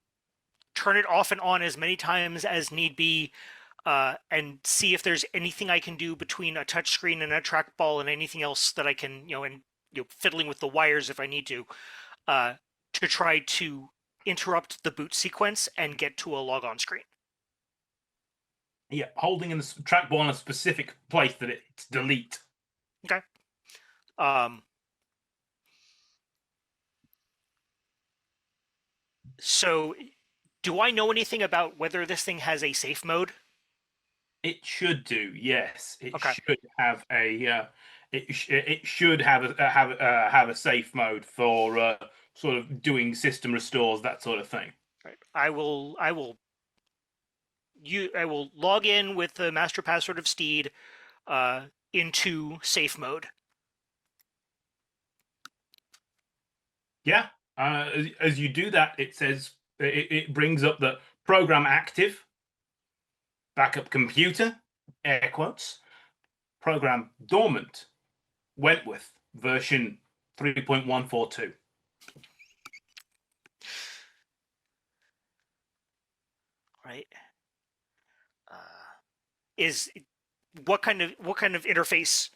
Speaker 4: turn it off and on as many times as need be, and see if there's anything I can do between a touchscreen and a trackball and anything else that I can, you know, and fiddling with the wires if I need to try to interrupt the boot sequence and get to a logon screen.
Speaker 2: Yeah, holding in the trackball in a specific place that it's delete.
Speaker 4: Okay. So, do I know anything about whether this thing has a safe mode?
Speaker 2: It should do, yes. It
Speaker 4: Okay.
Speaker 2: should have a it should have a safe mode for sort of doing system restores, that sort of thing.
Speaker 4: Right. I will log in with the master password of Steed into safe mode.
Speaker 2: Yeah. As you do that, it says it brings up the program active, backup computer, air quotes, program dormant, Wentworth version 3.142.
Speaker 4: Right. Is what kind of interface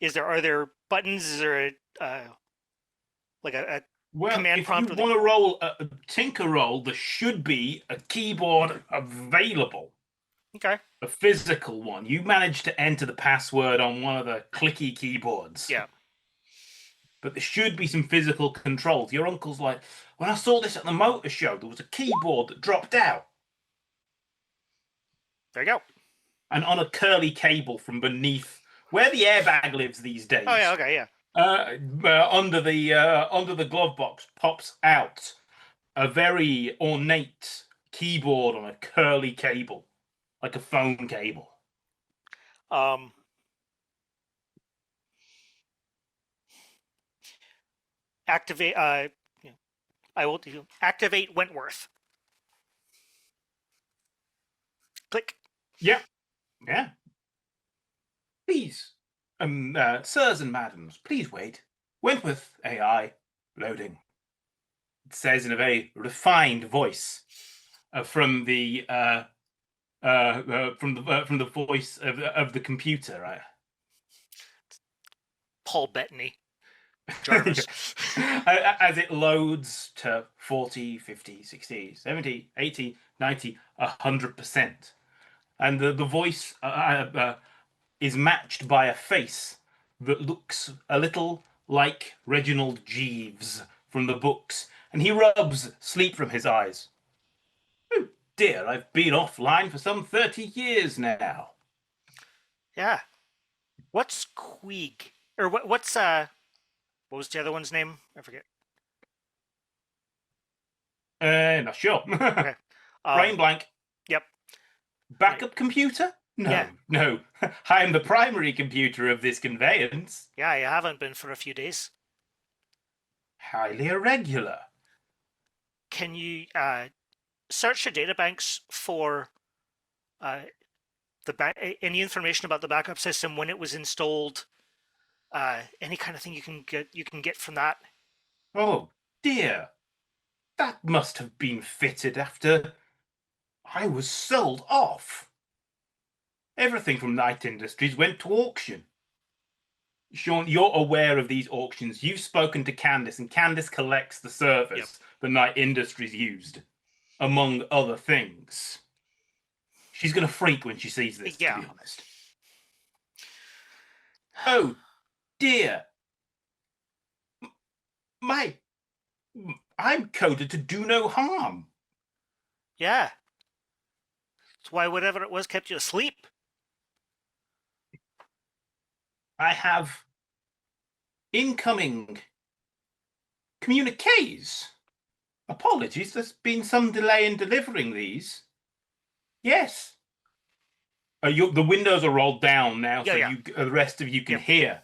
Speaker 4: is there? Are there buttons? Is there like a
Speaker 2: Well,
Speaker 4: command
Speaker 2: if
Speaker 4: prompt
Speaker 2: you
Speaker 4: with a-
Speaker 2: want to roll a tinker roll, there should be a keyboard available.
Speaker 4: Okay.
Speaker 2: A physical one. You managed to enter the password on one of the clicky keyboards.
Speaker 4: Yeah.
Speaker 2: But there should be some physical controls. Your uncle's like, when I saw this at the motor show, there was a keyboard that dropped out.
Speaker 4: There you go.
Speaker 2: And on a curly cable from beneath where the airbag lives these days.
Speaker 4: Oh yeah. Okay. Yeah.
Speaker 2: Under the glove box pops out a very ornate keyboard on a curly cable, like a phone cable.
Speaker 4: Activate. I will do activate Wentworth. Click.
Speaker 2: Yeah. Please, sirs and madams, please wait. Wentworth AI loading. It says in a very refined voice from the voice of the computer, right?
Speaker 4: Paul Bettany. Jarvis.
Speaker 2: As it loads to 40, 50, 60, 70, 80, 90, 100%. And the voice is matched by a face that looks a little like Reginald Jeeves from the books. And he rubs sleep from his eyes. Oh dear, I've been offline for some 30 years now.
Speaker 4: Yeah. What's Queeg? Or what's what was the other one's name? I forget.
Speaker 2: Not sure.
Speaker 4: Okay.
Speaker 2: Brain blank.
Speaker 4: Yep.
Speaker 2: Backup computer? No,
Speaker 4: Yeah.
Speaker 2: no. I'm the primary computer of this conveyance.
Speaker 4: Yeah, you haven't been for a few days.
Speaker 2: Highly irregular.
Speaker 4: Can you search your databanks for any information about the backup system, when it was installed, any kind of thing you can get from that?
Speaker 2: Oh dear. That must have been fitted after I was sold off. Everything from Knight Industries went to auction. Sean, you're aware of these auctions. You've spoken to Candice, and Candice collects the service the Knight Industries used, among other things. She's going to freak when she sees this, to be honest. Oh, dear. I'm coded to do no harm.
Speaker 4: Yeah. That's why whatever it was kept you asleep.
Speaker 2: I have incoming communiques. Apologies, there's been some delay in delivering these. Yes. The windows are rolled down now, so the rest of you can hear.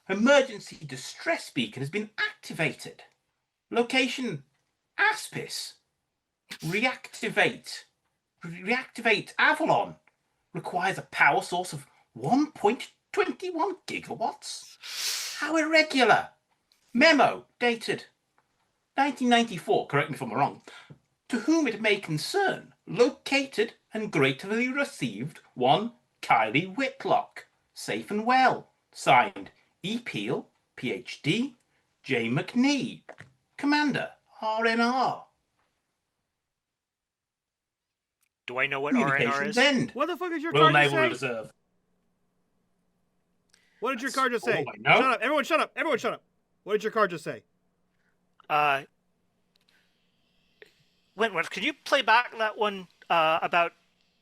Speaker 2: Emergency distress beacon has been activated. Location Aspis. Reactivate Avalon. Requires a power source of 1.21 gigawatts. How irregular. Memo dated 1994, correct me if I'm wrong. To whom it may concern, located and gratefully received one Kylie Whitlock, safe and well. Signed, E. Peel, PhD, J. McNee, Commander, RNR.
Speaker 4: Do I know what RNR is?
Speaker 2: End.
Speaker 1: What the fuck is your
Speaker 2: Royal
Speaker 1: card
Speaker 2: Naval
Speaker 1: say?
Speaker 2: Reserve.
Speaker 1: What did your card just say?
Speaker 2: all I know.
Speaker 1: Shut up. Everyone shut up. Everyone shut up. What did your card just say?
Speaker 4: Wentworth, could you play back that one about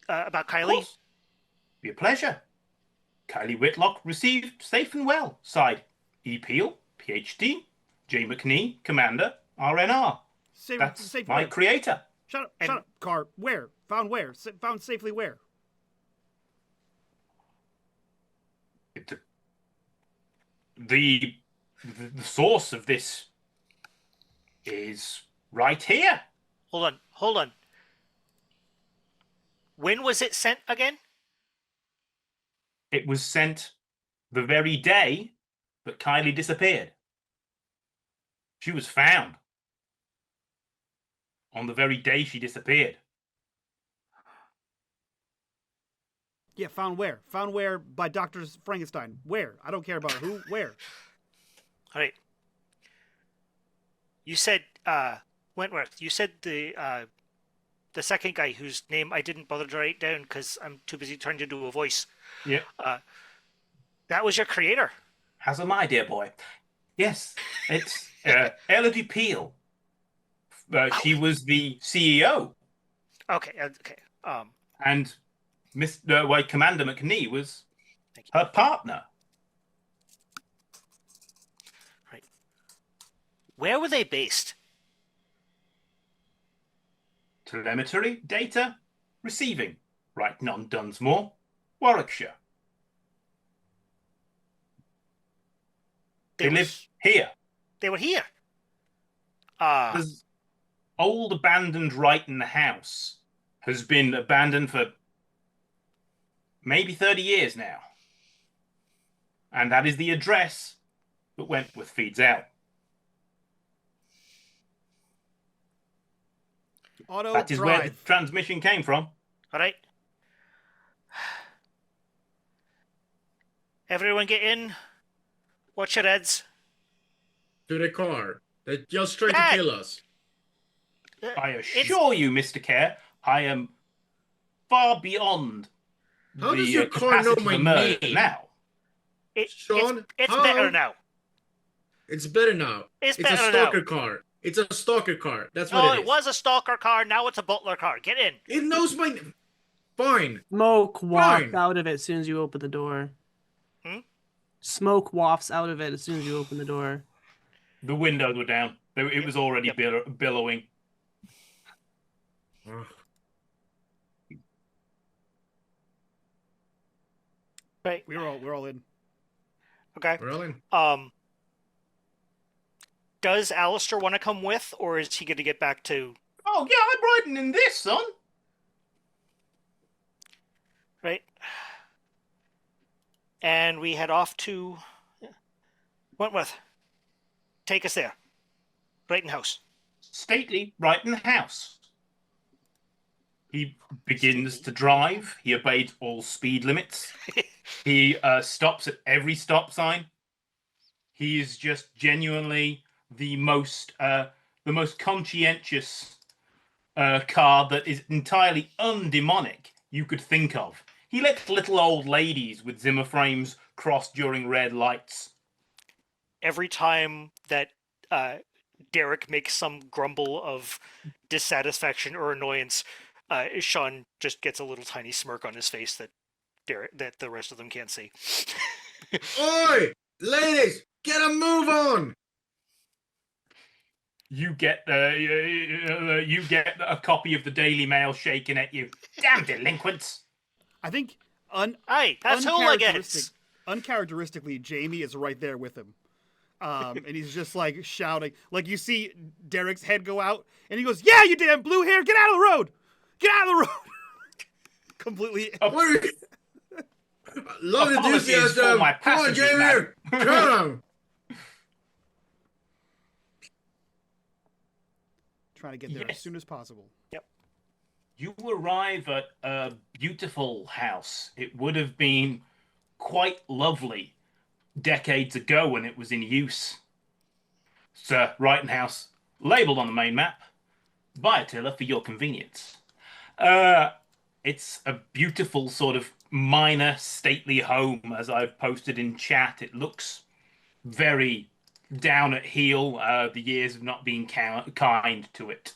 Speaker 4: Kylie?
Speaker 2: Be a pleasure. Kylie Whitlock received safe and well. Signed, E. Peel, PhD, J. McNee, Commander, RNR. That's my creator.
Speaker 1: Shut up. Shut up. Card. Where? Found where? Found safely where?
Speaker 2: The source of this is right here.
Speaker 4: Hold on. When was it sent again?
Speaker 2: It was sent the very day that Kylie disappeared. She was found on the very day she disappeared.
Speaker 1: Yeah, found where? Found where by Dr. Frankenstein? Where? I don't care about who. Where?
Speaker 4: All right. You said Wentworth. You said the second guy whose name I didn't bother to write down because I'm too busy turned into a voice.
Speaker 2: Yeah.
Speaker 4: That was your creator.
Speaker 2: As am I, dear boy. Yes, it's Elodie Peel. She was the CEO.
Speaker 4: Okay. Okay.
Speaker 2: And Commander McNee was
Speaker 4: Thank you.
Speaker 2: her partner.
Speaker 4: Right. Where were they based?
Speaker 2: Telemetry data receiving. Right, non Dunsmore, Warwickshire. They live here.
Speaker 4: They were here.
Speaker 2: This old abandoned Righton house has been abandoned for maybe 30 years now. And that is the address that Wentworth feeds out.
Speaker 1: Auto
Speaker 2: That is
Speaker 1: drive.
Speaker 2: where the transmission came from.
Speaker 4: All right. Everyone get in. Watch your heads.
Speaker 5: To the car. They just tried
Speaker 4: Dad!
Speaker 5: to kill us.
Speaker 2: I assure you, Mr. Kerr, I am far beyond
Speaker 5: How does
Speaker 2: the
Speaker 5: your car know
Speaker 2: capacity
Speaker 5: my
Speaker 2: for murder
Speaker 5: name?
Speaker 2: now.
Speaker 5: Sean,
Speaker 4: it's
Speaker 5: how?
Speaker 4: better now.
Speaker 5: It's better now.
Speaker 4: It's
Speaker 5: a
Speaker 4: better
Speaker 5: stalker
Speaker 4: now.
Speaker 5: car. It's a stalker car. That's what
Speaker 4: Oh,
Speaker 5: it is.
Speaker 4: it was a stalker car. Now it's a butler car. Get in.
Speaker 5: It knows my name. Fine.
Speaker 3: Smoke wafts
Speaker 5: Fine.
Speaker 3: out of it as soon as you open the door.
Speaker 4: Hmm?
Speaker 3: Smoke wafts out of it as soon as you open the door.
Speaker 2: The windows were down. It was already billowing.
Speaker 5: Ugh.
Speaker 4: Right.
Speaker 1: We're all in.
Speaker 4: Okay.
Speaker 5: We're all in.
Speaker 4: Does Alistair want to come with, or is he going to get back to...
Speaker 2: Oh, yeah, I'm riding in this, son.
Speaker 4: Right. And we head off to Wentworth. Take us there. Brighton House.
Speaker 2: Stately Brighton house. He begins to drive. He obeys all speed limits. He stops at every stop sign. He is just genuinely the most conscientious car that is entirely undemonic you could think of. He lets little old ladies with Zimmer frames cross during red lights.
Speaker 4: Every time that Derek makes some grumble of dissatisfaction or annoyance, Sean just gets a little tiny smirk on his face that the rest of them can't see.
Speaker 5: Oi! Ladies! Get a move on!
Speaker 2: You get a copy of the Daily Mail shaken at you. Damn delinquents!
Speaker 1: I think
Speaker 4: Hey, that's hooligans!
Speaker 1: uncharacteristically, Jamie is right there with him. And he's just like shouting. Like you see Derek's head go out, and he goes, "Yeah, you damn blue hair, get out of the road! Get out of the road!" Completely.
Speaker 5: What? Love the
Speaker 2: Apologies for
Speaker 5: enthusiasm!
Speaker 2: my
Speaker 5: Come on,
Speaker 2: passengers,
Speaker 5: Jamie!
Speaker 2: madam.
Speaker 5: Come on!
Speaker 1: Trying to get there as
Speaker 2: Yes.
Speaker 1: soon as possible.
Speaker 2: You arrive at a beautiful house. It would have been quite lovely decades ago when it was in use. Sir Righton House, labelled on the main map. Buy Attila for your convenience. It's a beautiful sort of minor stately home, as I've posted in chat. It looks very down at heel. The years have not been kind to it.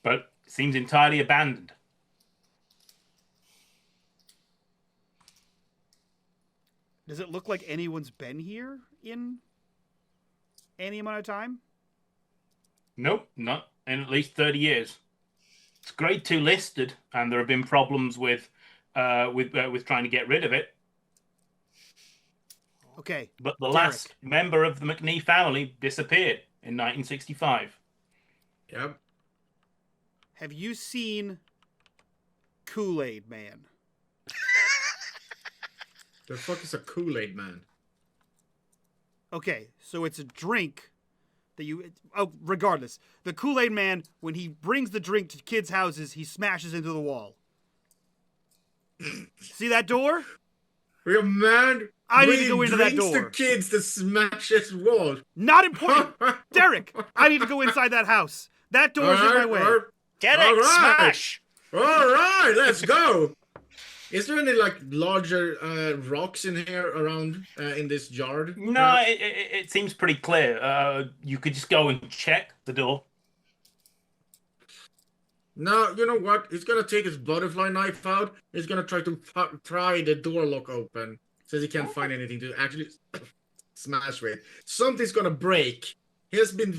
Speaker 2: But it seems entirely abandoned.
Speaker 1: Does it look like anyone's been here in any amount of time?
Speaker 2: Nope, not in at least 30 years. It's grade 2 listed, and there have been problems with trying to get rid of it.
Speaker 1: Okay.
Speaker 2: But the
Speaker 1: Derek.
Speaker 2: last member of the McNee family disappeared in 1965.
Speaker 5: Yep.
Speaker 1: Have you seen Kool-Aid Man?
Speaker 5: The fuck is a Kool-Aid man?
Speaker 1: Okay, so it's a drink that you. Oh, regardless, the Kool-Aid Man, when he brings the drink to kids' houses, he smashes into the wall. See that door?
Speaker 5: Your man.
Speaker 1: I need to go into that
Speaker 5: brings
Speaker 1: door.
Speaker 5: the kids to smash his wall.
Speaker 1: Not important, Derek. I need to go inside that house. That door's in my way.
Speaker 4: Get
Speaker 5: All
Speaker 4: it!
Speaker 5: right.
Speaker 4: Smash!
Speaker 5: All right, let's go. Is there any like larger rocks in here around in this yard?
Speaker 2: No, it seems pretty clear. You could just go and check the door.
Speaker 5: No, you know what? He's gonna take his butterfly knife out. He's gonna try to pry the door lock open. Says he can't find anything to actually smash with. Something's gonna break. He has been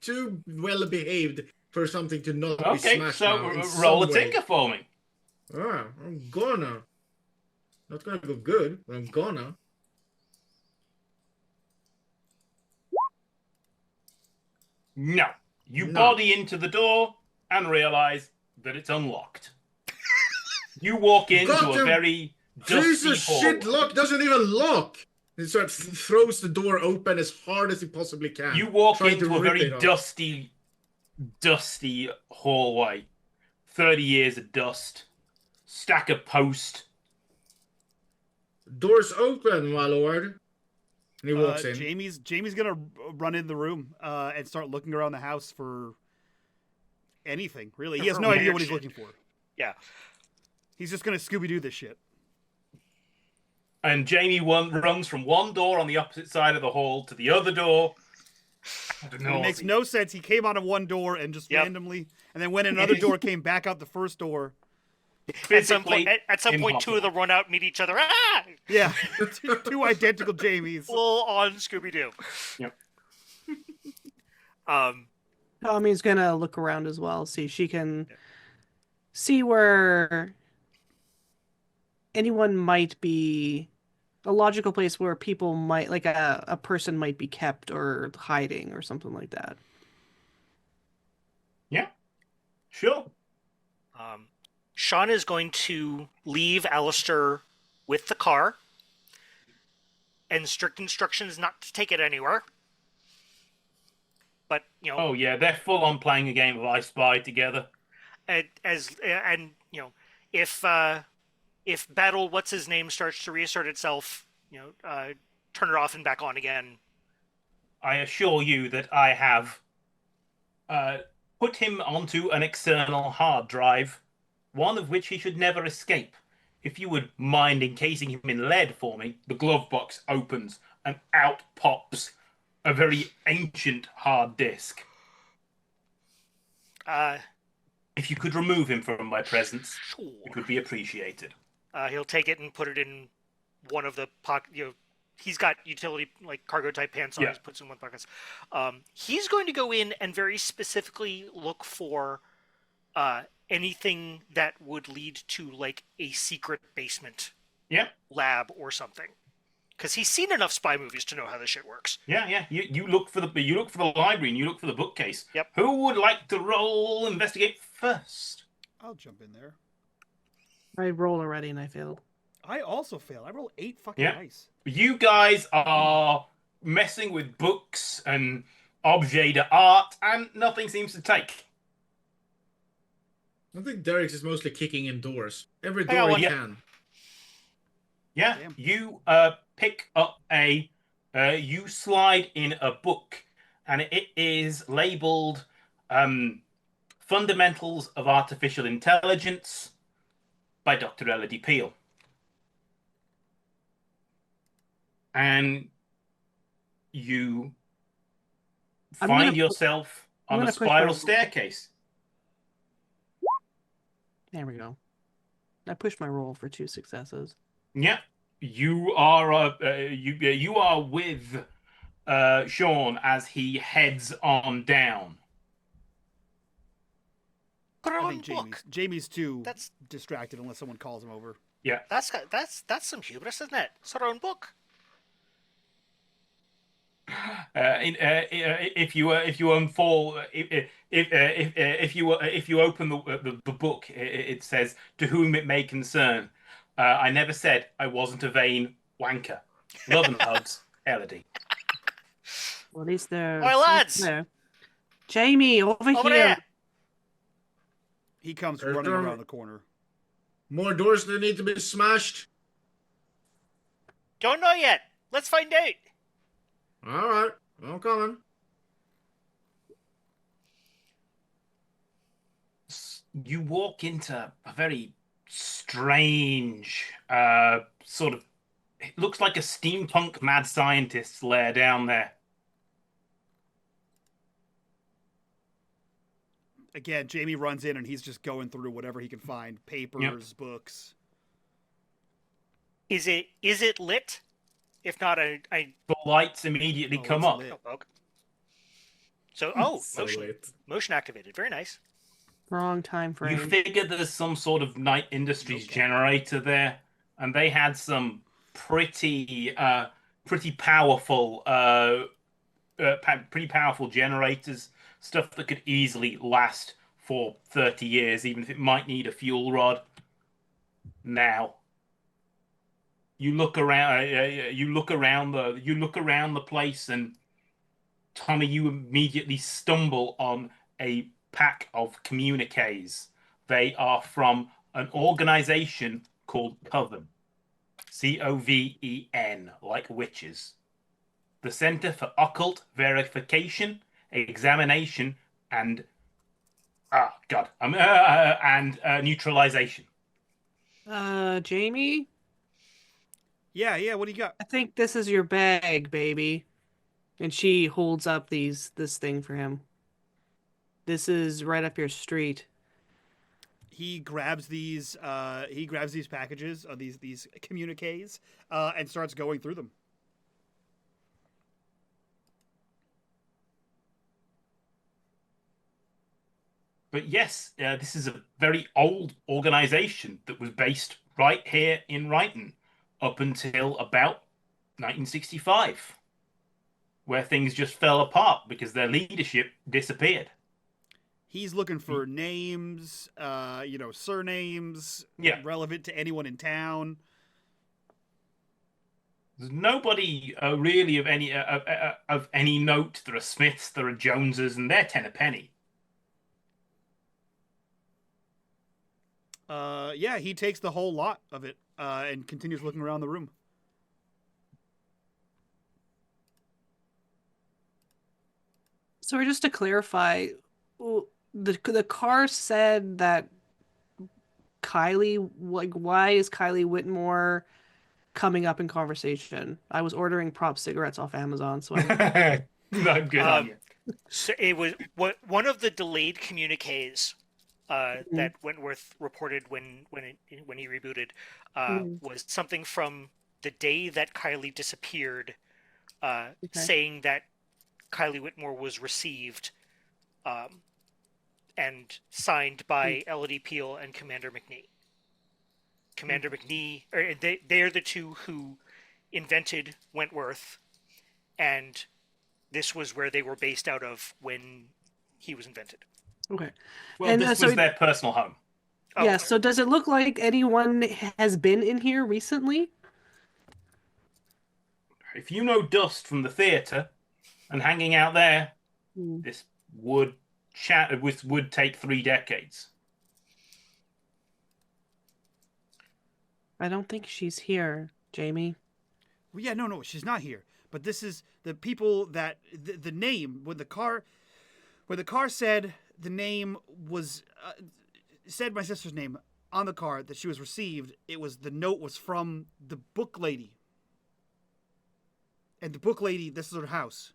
Speaker 5: too well behaved for something to not be
Speaker 2: Okay,
Speaker 5: smashed.
Speaker 2: so
Speaker 5: now in
Speaker 2: roll a
Speaker 5: some way.
Speaker 2: tinker for me.
Speaker 5: Ah, I'm gonna. Not gonna go good, but I'm gonna.
Speaker 2: No. You
Speaker 5: No.
Speaker 2: body into the door and realize that it's unlocked. You walk into
Speaker 5: Got
Speaker 2: a
Speaker 5: him.
Speaker 2: very dusty
Speaker 5: Jesus
Speaker 2: hall.
Speaker 5: shit, lock doesn't even lock. He sort of throws the door open as hard as he possibly can.
Speaker 2: You walk
Speaker 5: trying to
Speaker 2: into a
Speaker 5: rip
Speaker 2: very
Speaker 5: it off.
Speaker 2: dusty hallway. 30 years of dust. Stack of post.
Speaker 5: Doors open, my lord. And he walks in.
Speaker 1: Jamie's gonna run in the room and start looking around the house for anything. Really, he has no idea what he's looking for.
Speaker 4: Yeah.
Speaker 1: He's just gonna Scooby-Doo this shit.
Speaker 2: And Jamie runs from one door on the opposite side of the hall to the other door.
Speaker 1: It makes no sense. He came out of one door and just
Speaker 4: Yep.
Speaker 1: randomly, and then when another door came back out the first door.
Speaker 4: At some point,
Speaker 2: impossible.
Speaker 4: two of them run out and meet each other. Ah!
Speaker 1: Yeah, two identical Jamies.
Speaker 4: Full on Scooby Doo.
Speaker 2: Yep.
Speaker 3: Tommy's gonna look around as well, see if she can see where anyone might be, a logical place where people might, like a person might be kept or hiding or something like that.
Speaker 2: Yeah. Sure.
Speaker 4: Sean is going to leave Alistair with the car and strict instructions not to take it anywhere. But, you know,
Speaker 2: Oh, yeah, they're full on playing a game of I Spy together.
Speaker 4: and you know, if battle what's his name starts to reassert itself, you know, turn it off and back on again.
Speaker 2: I assure you that I have put him onto an external hard drive, one of which he should never escape. If you would mind encasing him in lead for me, the glove box opens and out pops a very ancient hard disk. If you could remove him from my presence,
Speaker 4: Sure.
Speaker 2: it would be appreciated.
Speaker 4: He'll take it and put it in one of the pocket. You know, he's got utility like cargo type pants on.
Speaker 2: Yeah.
Speaker 4: He puts it in one pocket. He's going to go in and very specifically look for anything that would lead to like a secret basement
Speaker 2: Yeah,
Speaker 4: lab or something. Because he's seen enough spy movies to know how this shit works.
Speaker 2: yeah. You look for the library and you look for the bookcase.
Speaker 4: Yep.
Speaker 2: Who would like to roll investigate first?
Speaker 1: I'll jump in there.
Speaker 3: I rolled already and I failed.
Speaker 1: I also failed. I rolled 8 fucking
Speaker 2: Yeah.
Speaker 1: dice.
Speaker 2: You guys are messing with books and objet d'art, and nothing seems to take.
Speaker 5: I think Derek's is mostly kicking in doors. Every
Speaker 4: I got
Speaker 5: door
Speaker 4: one.
Speaker 5: he
Speaker 2: Yeah.
Speaker 5: can.
Speaker 2: Yeah,
Speaker 1: Damn.
Speaker 2: you pick up you slide in a book, and it is labeled Fundamentals of Artificial Intelligence by Dr. Elodie Peel. And you
Speaker 3: I'm
Speaker 2: find
Speaker 3: gonna
Speaker 2: yourself
Speaker 3: I'm
Speaker 2: on a
Speaker 3: gonna push
Speaker 2: spiral
Speaker 3: my-
Speaker 2: staircase.
Speaker 3: There we go. I pushed my roll for 2 successes.
Speaker 2: Yeah, you are you are with Sean as he heads on down.
Speaker 4: Put it
Speaker 1: I
Speaker 4: on
Speaker 1: think
Speaker 4: book.
Speaker 1: Jamie's too
Speaker 4: That's-
Speaker 1: distracted unless someone calls him over.
Speaker 4: That's some hubris, isn't it? It's our own book.
Speaker 2: If you unfold if you open the book, it says, "To whom it may concern, I never said I wasn't a vain wanker. Love and hugs, Elodie.
Speaker 3: What is there?
Speaker 4: Oi, lads!
Speaker 3: There. Jamie, over
Speaker 4: Over
Speaker 3: here.
Speaker 4: there!
Speaker 1: He comes
Speaker 5: There's
Speaker 1: running
Speaker 5: no-
Speaker 1: around the corner.
Speaker 5: More doors that need to be smashed.
Speaker 4: Don't know yet. Let's find out.
Speaker 5: All right, I'm coming.
Speaker 2: You walk into a very strange sort of. It looks like a steampunk mad scientist's lair down there.
Speaker 1: Again, Jamie runs in and he's just going through whatever he can find. Papers, books.
Speaker 4: Is it lit? If not, I
Speaker 2: The lights immediately come
Speaker 1: it's
Speaker 2: up.
Speaker 1: lit.
Speaker 4: oh, okay. So
Speaker 5: So
Speaker 4: motion
Speaker 5: lit.
Speaker 4: motion activated. Very nice.
Speaker 3: Wrong time
Speaker 2: You
Speaker 3: frame.
Speaker 2: figure there's some sort of Night Industries
Speaker 1: Okay.
Speaker 2: generator there, and they had some pretty powerful pretty powerful generators, stuff that could easily last for 30 years, even if it might need a fuel rod. Now, you look around the place, and Tommy, you immediately stumble on a pack of communiques. They are from an organization called Coven. Coven, like witches. The Center for Occult Verification, Examination, and neutralization.
Speaker 3: Jamie,
Speaker 1: Yeah, what do you got?
Speaker 3: I think this is your bag, baby. And she holds up this thing for him. This is right up your street.
Speaker 1: He grabs these packages of these communiques and starts going through them.
Speaker 2: But yes, this is a very old organization that was based right here in Brighton up until about 1965, where things just fell apart because their leadership disappeared.
Speaker 1: He's looking for names, surnames, relevant to anyone in town.
Speaker 2: There's nobody really of any note. There are Smiths, there are Joneses, and they're 10 a penny.
Speaker 1: He takes the whole lot of it and continues looking around the room.
Speaker 3: So just to clarify, the car said that Kylie, like, why is Kylie Whitmore coming up in conversation? I was ordering prop cigarettes off Amazon, so
Speaker 2: Not good on you.
Speaker 4: So it was one of the delayed communiques that Wentworth reported when he rebooted was something from the day that Kylie disappeared, saying that Kylie Whitmore was received and signed by Elodie Peel and Commander McNee. Commander McNee, they're the two who invented Wentworth, and this was where they were based out of when he was invented.
Speaker 3: Okay.
Speaker 2: Well,
Speaker 3: And,
Speaker 2: this
Speaker 3: so
Speaker 2: was their personal home.
Speaker 4: Oh,
Speaker 3: yeah, so does it look like anyone has been in here recently?
Speaker 2: If you know Dust from the theatre and hanging out there, this would take 3 decades.
Speaker 3: I don't think she's here, Jamie.
Speaker 1: Well, yeah, no, she's not here. But this is the people that the name when the car said the name was said my sister's name on the car that she was received. The note was from the book lady, and the book lady, this is her house,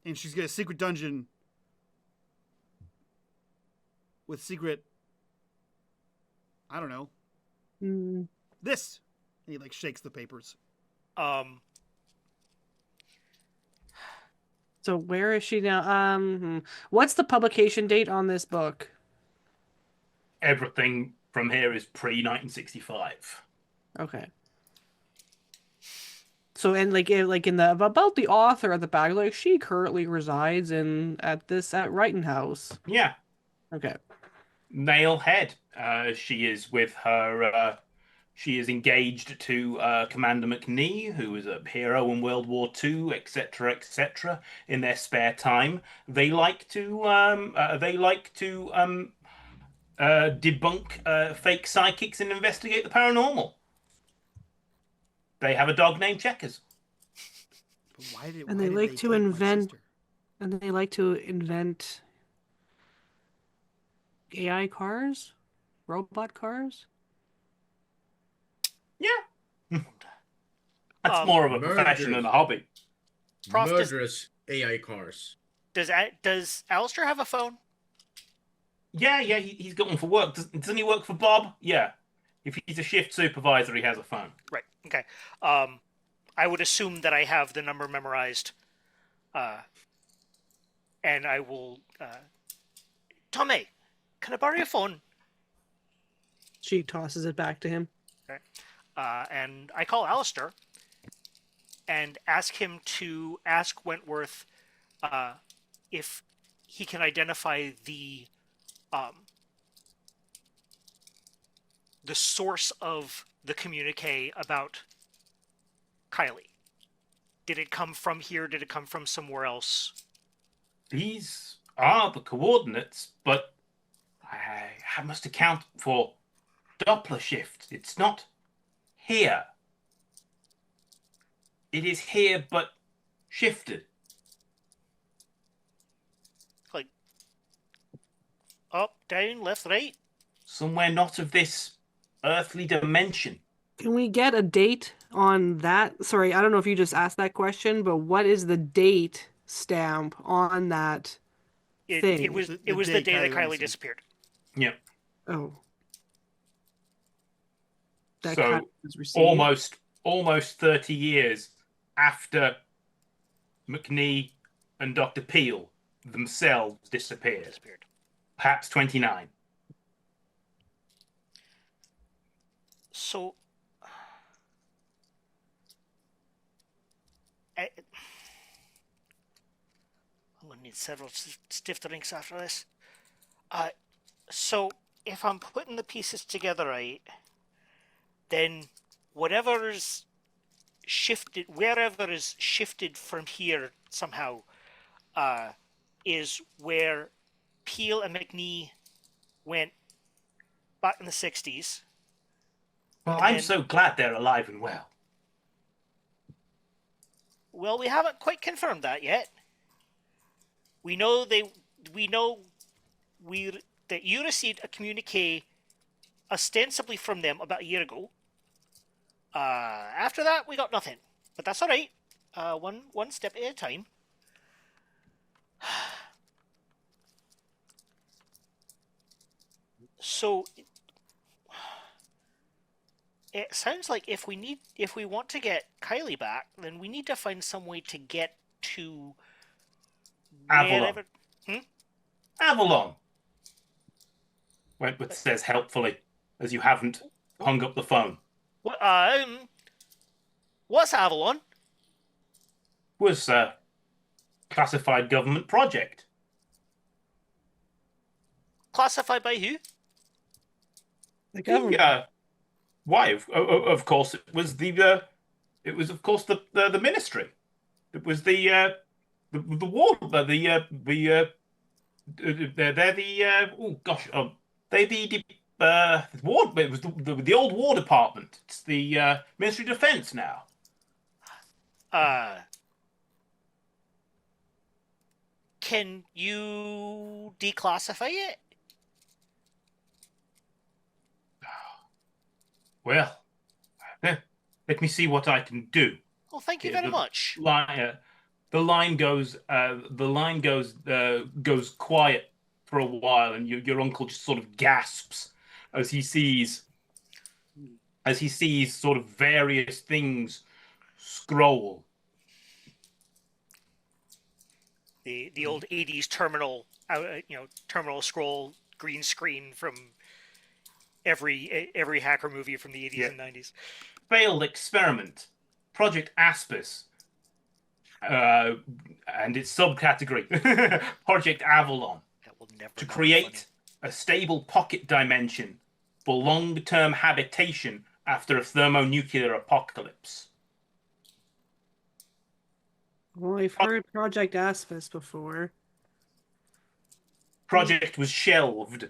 Speaker 1: and she's got a secret dungeon with secret. I don't know. This, and he shakes the papers.
Speaker 3: So where is she now? What's the publication date on this book?
Speaker 2: Everything from here is pre-1965.
Speaker 3: Okay. So and like in the about the author at the back, she currently resides at Wrighton House.
Speaker 2: Yeah.
Speaker 3: Okay.
Speaker 2: Nailhead. She is with her She is engaged to Commander McNee, who was a hero in World War II, etc., etc. In their spare time, they like to debunk fake psychics and investigate the paranormal. They have a dog named Checkers.
Speaker 1: But why did
Speaker 3: And
Speaker 1: why
Speaker 3: they
Speaker 1: did
Speaker 3: like
Speaker 1: they
Speaker 3: to
Speaker 1: take my
Speaker 3: invent-
Speaker 1: sister?
Speaker 3: And they like to invent AI cars, robot cars.
Speaker 2: Yeah. That's
Speaker 4: Um,
Speaker 2: more of a profession than a hobby.
Speaker 4: Prof,
Speaker 5: Murderous AI cars.
Speaker 4: does Alistair have a phone?
Speaker 2: Yeah, he's got one for work. Doesn't he work for Bob? Yeah. If he's a shift supervisor, he has a phone.
Speaker 4: Right. Okay. I would assume that I have the number memorized, and I will. Tommy, can I borrow your phone?
Speaker 3: She tosses it back to him.
Speaker 4: Okay. And I call Alistair and ask him to ask Wentworth if he can identify the source of the communique about Kylie. Did it come from here? Did it come from somewhere else?
Speaker 2: These are the coordinates, but I must account for Doppler shift. It's not here. It is here, but shifted.
Speaker 4: Like up, down, left, right?
Speaker 2: Somewhere not of this earthly dimension.
Speaker 3: Can we get a date on that? Sorry, I don't know if you just asked that question, but what is the date stamp on that thing?
Speaker 4: It was
Speaker 1: The
Speaker 4: the
Speaker 1: day
Speaker 4: day that
Speaker 1: Kylie went
Speaker 4: Kylie
Speaker 1: missing.
Speaker 4: disappeared.
Speaker 2: Yeah.
Speaker 3: Oh. That
Speaker 2: So,
Speaker 3: kind was received.
Speaker 2: almost 30 years after McNee and Dr. Peel themselves disappeared. Perhaps 29.
Speaker 4: So, I'm going to need several stiff drinks after this. So, if I'm putting the pieces together right, then whatever's shifted, wherever is shifted from here somehow, is where Peel and McNee went back in the 60s.
Speaker 2: Well,
Speaker 4: And
Speaker 2: I'm
Speaker 4: then-
Speaker 2: so glad they're alive and well.
Speaker 4: Well, we haven't quite confirmed that yet. We know that you received a communique ostensibly from them about a year ago. After that, we got nothing, but that's all right. One step at a time. So it sounds like if we want to get Kylie back, then we need to find some way to get to
Speaker 2: Avalon.
Speaker 4: wherever.
Speaker 2: Avalon. Wentworth says helpfully, as you haven't hung up the phone.
Speaker 4: What? What's Avalon?
Speaker 2: Was a classified government project.
Speaker 4: Classified by who?
Speaker 3: The government.
Speaker 2: Why? Of course, it was the ministry. It was the war. They're the war. It was the old War Department. It's the Ministry of Defense now.
Speaker 4: Can you declassify it?
Speaker 2: Well, let me see what I can do.
Speaker 4: Oh, thank you very much.
Speaker 2: The line goes quiet for a while, and your uncle just sort of gasps as he sees sort of various things scroll.
Speaker 4: The old 80s terminal, terminal scroll green screen from every hacker movie from the 80s and 90s.
Speaker 2: Failed experiment, Project Aspis, and its subcategory, Project Avalon,
Speaker 4: That will never
Speaker 2: to create a stable pocket dimension for long-term habitation after a thermonuclear apocalypse.
Speaker 3: Well, I've heard Project Aspis before.
Speaker 2: Project was shelved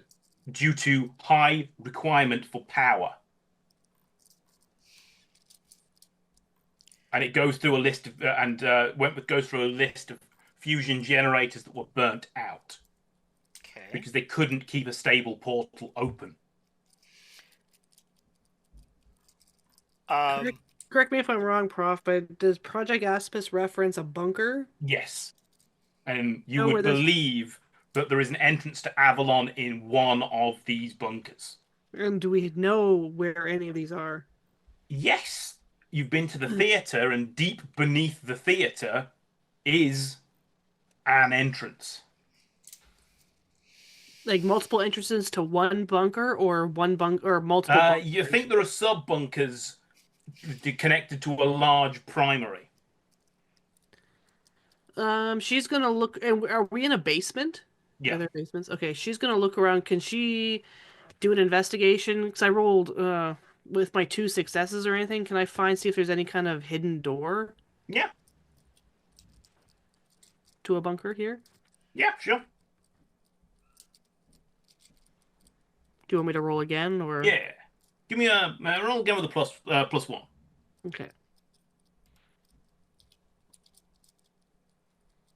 Speaker 2: due to high requirement for power. And it goes through a list of, Wentworth goes through a list of fusion generators that were burnt out because they couldn't keep a stable portal open.
Speaker 3: Correct me if I'm wrong, Prof, but does Project Aspis reference a bunker?
Speaker 2: Yes. And you would believe that there is an entrance to Avalon in one of these bunkers.
Speaker 3: And do we know where any of these are?
Speaker 2: Yes. You've been to the theatre, and deep beneath the theatre is an entrance.
Speaker 3: Like multiple entrances to one bunker, or one bunker, or multiple bunkers?
Speaker 2: You think there are sub-bunkers connected to a large primary.
Speaker 3: She's gonna look. Are we in a basement?
Speaker 2: Yeah.
Speaker 3: Are there basements? Okay, she's gonna look around. Can she do an investigation? Because I rolled with my 2 successes or anything. Can I see if there's any kind of hidden door?
Speaker 2: Yeah.
Speaker 3: To a bunker here?
Speaker 2: Yeah, sure.
Speaker 3: Do you want me to roll again, or?
Speaker 2: Yeah. Give me a roll again with a +1.
Speaker 3: Okay.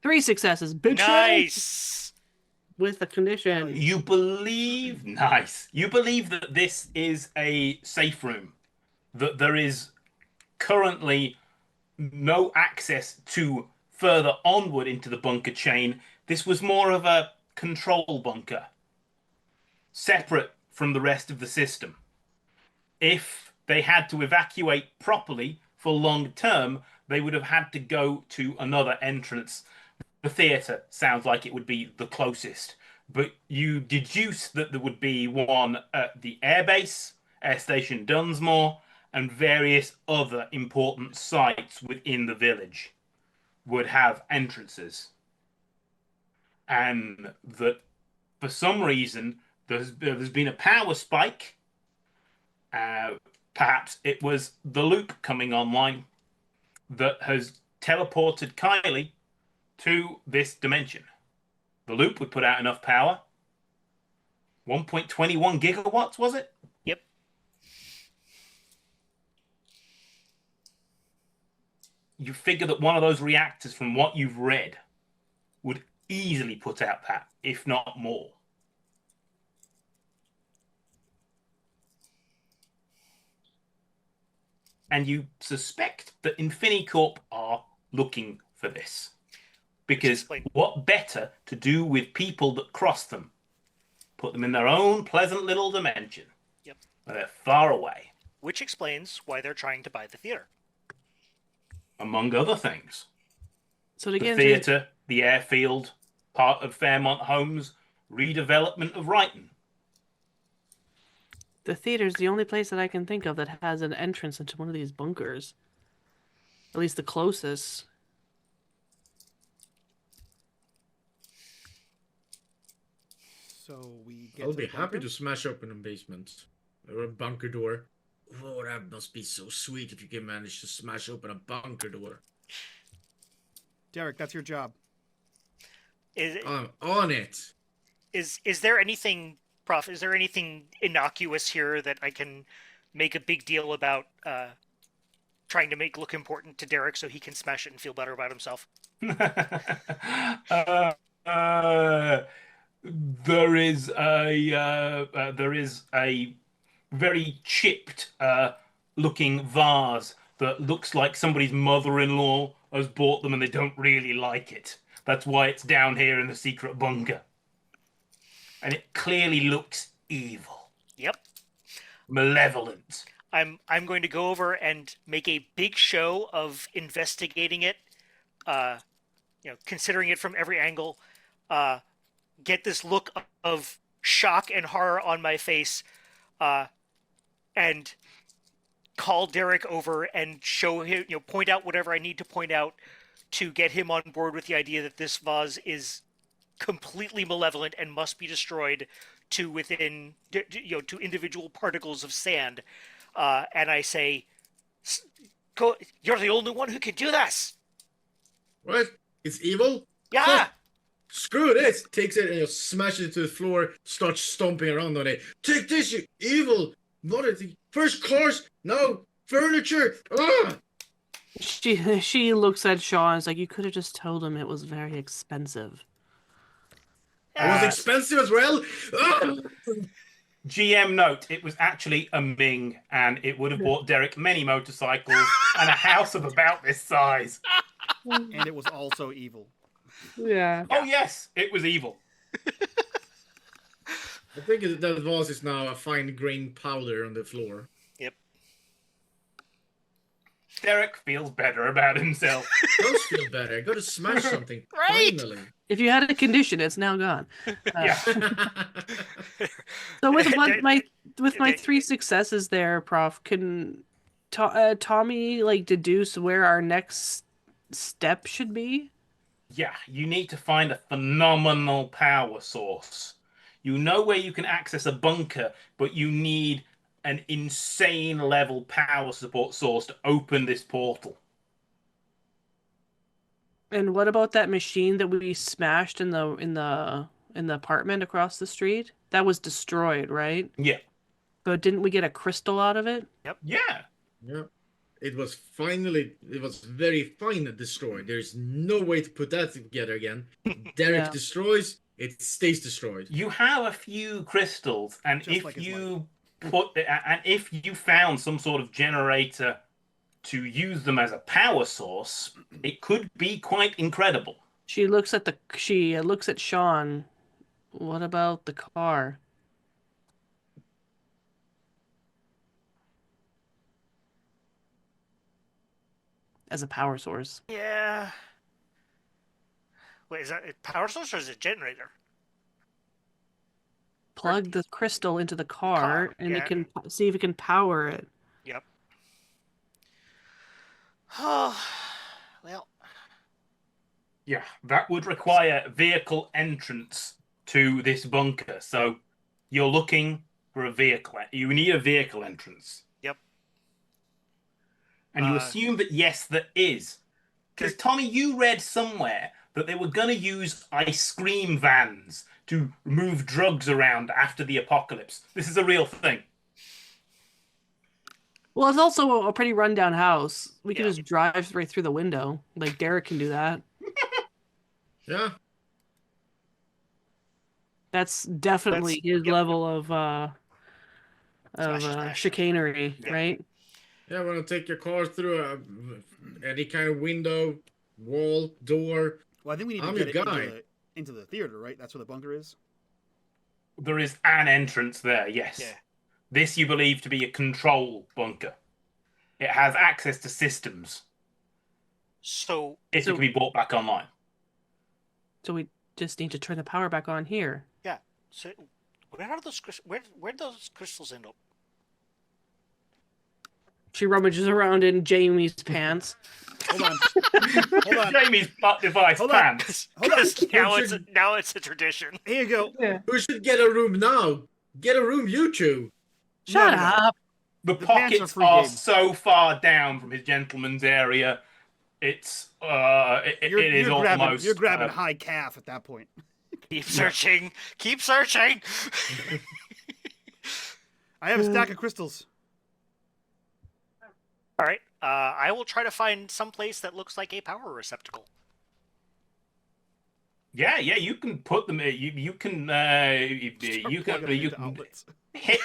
Speaker 3: 3 successes. Big
Speaker 4: nice.
Speaker 3: With a condition.
Speaker 2: You believe that this is a safe room. That there is currently no access to further onward into the bunker chain. This was more of a control bunker, separate from the rest of the system. If they had to evacuate properly for long term, they would have had to go to another entrance. The theatre sounds like it would be the closest, but you deduce that there would be one at the airbase, Air Station Dunsmore, and various other important sites within the village would have entrances. And that for some reason there's been a power spike. Perhaps it was the loop coming online that has teleported Kylie to this dimension. The loop would put out enough power. 1.21 gigawatts, was it?
Speaker 4: Yep.
Speaker 2: You figure that one of those reactors, from what you've read, would easily put out that, if not more. And you suspect that Infini-corp are looking for this. Because what better to do with people that cross them? Put them in their own pleasant little dimension.
Speaker 4: Yep.
Speaker 2: Where they're far away.
Speaker 4: Which explains why they're trying to buy the theater.
Speaker 2: Among other things.
Speaker 3: So again,
Speaker 2: the theatre, the airfield, part of Fairmont Homes, redevelopment of Brighton.
Speaker 3: The theater's the only place that I can think of that has an entrance into one of these bunkers. At least the closest.
Speaker 1: So we get.
Speaker 5: I'll be happy to smash open a basement or a bunker door. Oh, that must be so sweet if you can manage to smash open a bunker door.
Speaker 1: Derek, that's your job.
Speaker 5: I'm on it.
Speaker 4: Is there anything, Prof? Is there anything innocuous here that I can make a big deal about? Trying to make look important to Derek so he can smash it and feel better about himself.
Speaker 2: There is a very chipped looking vase that looks like somebody's mother-in-law has bought them and they don't really like it. That's why it's down here in the secret bunker. And it clearly looks evil.
Speaker 4: Yep.
Speaker 2: Malevolent.
Speaker 4: I'm going to go over and make a big show of investigating it, considering it from every angle, get this look of shock and horror on my face, and call Derek over and show him, point out whatever I need to point out to get him on board with the idea that this vase is completely malevolent and must be destroyed to within, to individual particles of sand. and I say, "Go! You're the only one who can do this."
Speaker 5: What? It's evil?
Speaker 4: Yeah.
Speaker 5: Huh. Screw this! Takes it and just smashes it to the floor, starts stomping around on it. Take this, you evil! What is the first course? No! Furniture! Ugh!
Speaker 3: She looks at Shaw and is like, you could have just told him it was very expensive.
Speaker 5: It was expensive as well! Ugh!
Speaker 2: GM note, it was actually a Ming, and it would have bought Derek many motorcycles and a house of about this size.
Speaker 1: And it was also evil.
Speaker 3: Yeah.
Speaker 2: Oh yes, it was evil.
Speaker 5: I think that vase is now a fine grained powder on the floor.
Speaker 4: Yep.
Speaker 2: Derek feels better about himself.
Speaker 5: Does feel better. Gotta smash something.
Speaker 4: Right?
Speaker 5: Finally.
Speaker 3: If you had a condition, it's now gone.
Speaker 2: Yeah.
Speaker 3: So with my 3 successes there, Prof, can Tommy like deduce where our next step should be?
Speaker 2: Yeah, you need to find a phenomenal power source. You know where you can access a bunker, but you need an insane level power support source to open this portal.
Speaker 3: And what about that machine that we smashed in the apartment across the street? That was destroyed, right?
Speaker 2: Yeah.
Speaker 3: But didn't we get a crystal out of it?
Speaker 2: Yeah.
Speaker 5: Yeah. It was very fine destroyed. There's no way to put that together again. Derek
Speaker 3: Yeah.
Speaker 5: destroys, it stays destroyed.
Speaker 2: You have a few crystals, and
Speaker 1: Just
Speaker 2: if
Speaker 1: like his
Speaker 2: you if you found some sort of generator to use them as a power source, it could be quite incredible.
Speaker 3: She looks at Sean. What about the car? As a power source.
Speaker 4: Yeah. Wait, is that a power source or is it a generator?
Speaker 3: Plug the crystal into the car, and
Speaker 4: yeah.
Speaker 3: it can see if it can power it.
Speaker 4: Yep. Oh, well.
Speaker 2: Yeah, that would require vehicle entrance to this bunker. So you're looking for a vehicle. You need a vehicle entrance.
Speaker 4: Yep.
Speaker 2: And you assume that, yes, there is. Because, Tommy, you read somewhere that they were going to use ice cream vans to move drugs around after the apocalypse. This is a real thing.
Speaker 3: Well, it's also a pretty rundown house. We can
Speaker 4: Yeah.
Speaker 3: just drive right through the window. Like Derek can do that.
Speaker 5: Yeah.
Speaker 3: That's definitely his
Speaker 4: yep.
Speaker 3: level of
Speaker 4: Smash.
Speaker 3: chicanery,
Speaker 4: Yep.
Speaker 3: right?
Speaker 5: Yeah, want to take your car through any kind of window, wall, door.
Speaker 1: Well, I think we need
Speaker 5: I'm
Speaker 1: to get
Speaker 5: your
Speaker 1: it
Speaker 5: guy.
Speaker 1: into the theater, right? That's where the bunker is.
Speaker 2: There is an entrance there, yes.
Speaker 4: Yeah.
Speaker 2: This you believe to be a control bunker. It has access to systems.
Speaker 4: So,
Speaker 2: It can be brought back online.
Speaker 3: So we just need to turn the power back on here.
Speaker 4: yeah. So, where are those where those crystals end up?
Speaker 3: She rummages around in Jamie's pants.
Speaker 1: Hold on. Hold on.
Speaker 2: Jamie's butt device
Speaker 1: Hold on.
Speaker 2: pants.
Speaker 1: Hold on.
Speaker 4: Because now it's a tradition.
Speaker 1: Here you go.
Speaker 5: Who should get a room now? Get a room, you two.
Speaker 3: Shut
Speaker 1: No, no.
Speaker 3: up!
Speaker 2: The
Speaker 1: The pants
Speaker 2: pockets
Speaker 1: are free
Speaker 2: are
Speaker 1: game.
Speaker 2: so far down from his gentleman's area. It's it is almost
Speaker 1: You're grabbing high calf at that point.
Speaker 4: Keep searching. Keep searching.
Speaker 1: I have a stack of crystals.
Speaker 4: All right. I will try to find some place that looks like a power receptacle.
Speaker 2: Yeah, you can put them. You can
Speaker 1: Plug 'em into
Speaker 2: can
Speaker 1: outlets.
Speaker 2: hit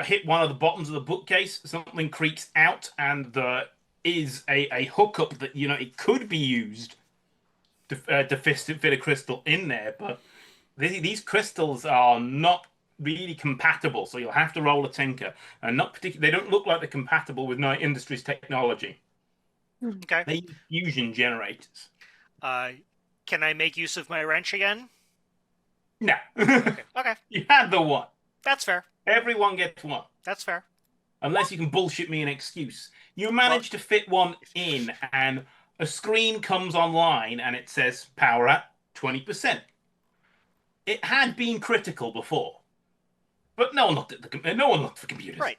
Speaker 2: hit one of the bottoms of the bookcase. Something creaks out, and there is a hookup that it could be used to fit a crystal in there. But these crystals are not really compatible, so you'll have to roll a tinker. And they don't look like they're compatible with Night Industries technology.
Speaker 4: Okay.
Speaker 2: They use fusion generators.
Speaker 4: Can I make use of my wrench again?
Speaker 2: No.
Speaker 4: Okay.
Speaker 2: You had the one.
Speaker 4: That's fair.
Speaker 2: Everyone gets one.
Speaker 4: That's fair.
Speaker 2: Unless you can bullshit me an excuse. You manage to fit one in, and a screen comes online and it says power at 20%. It had been critical before. But no one looked at no one looked for computers.
Speaker 4: Right.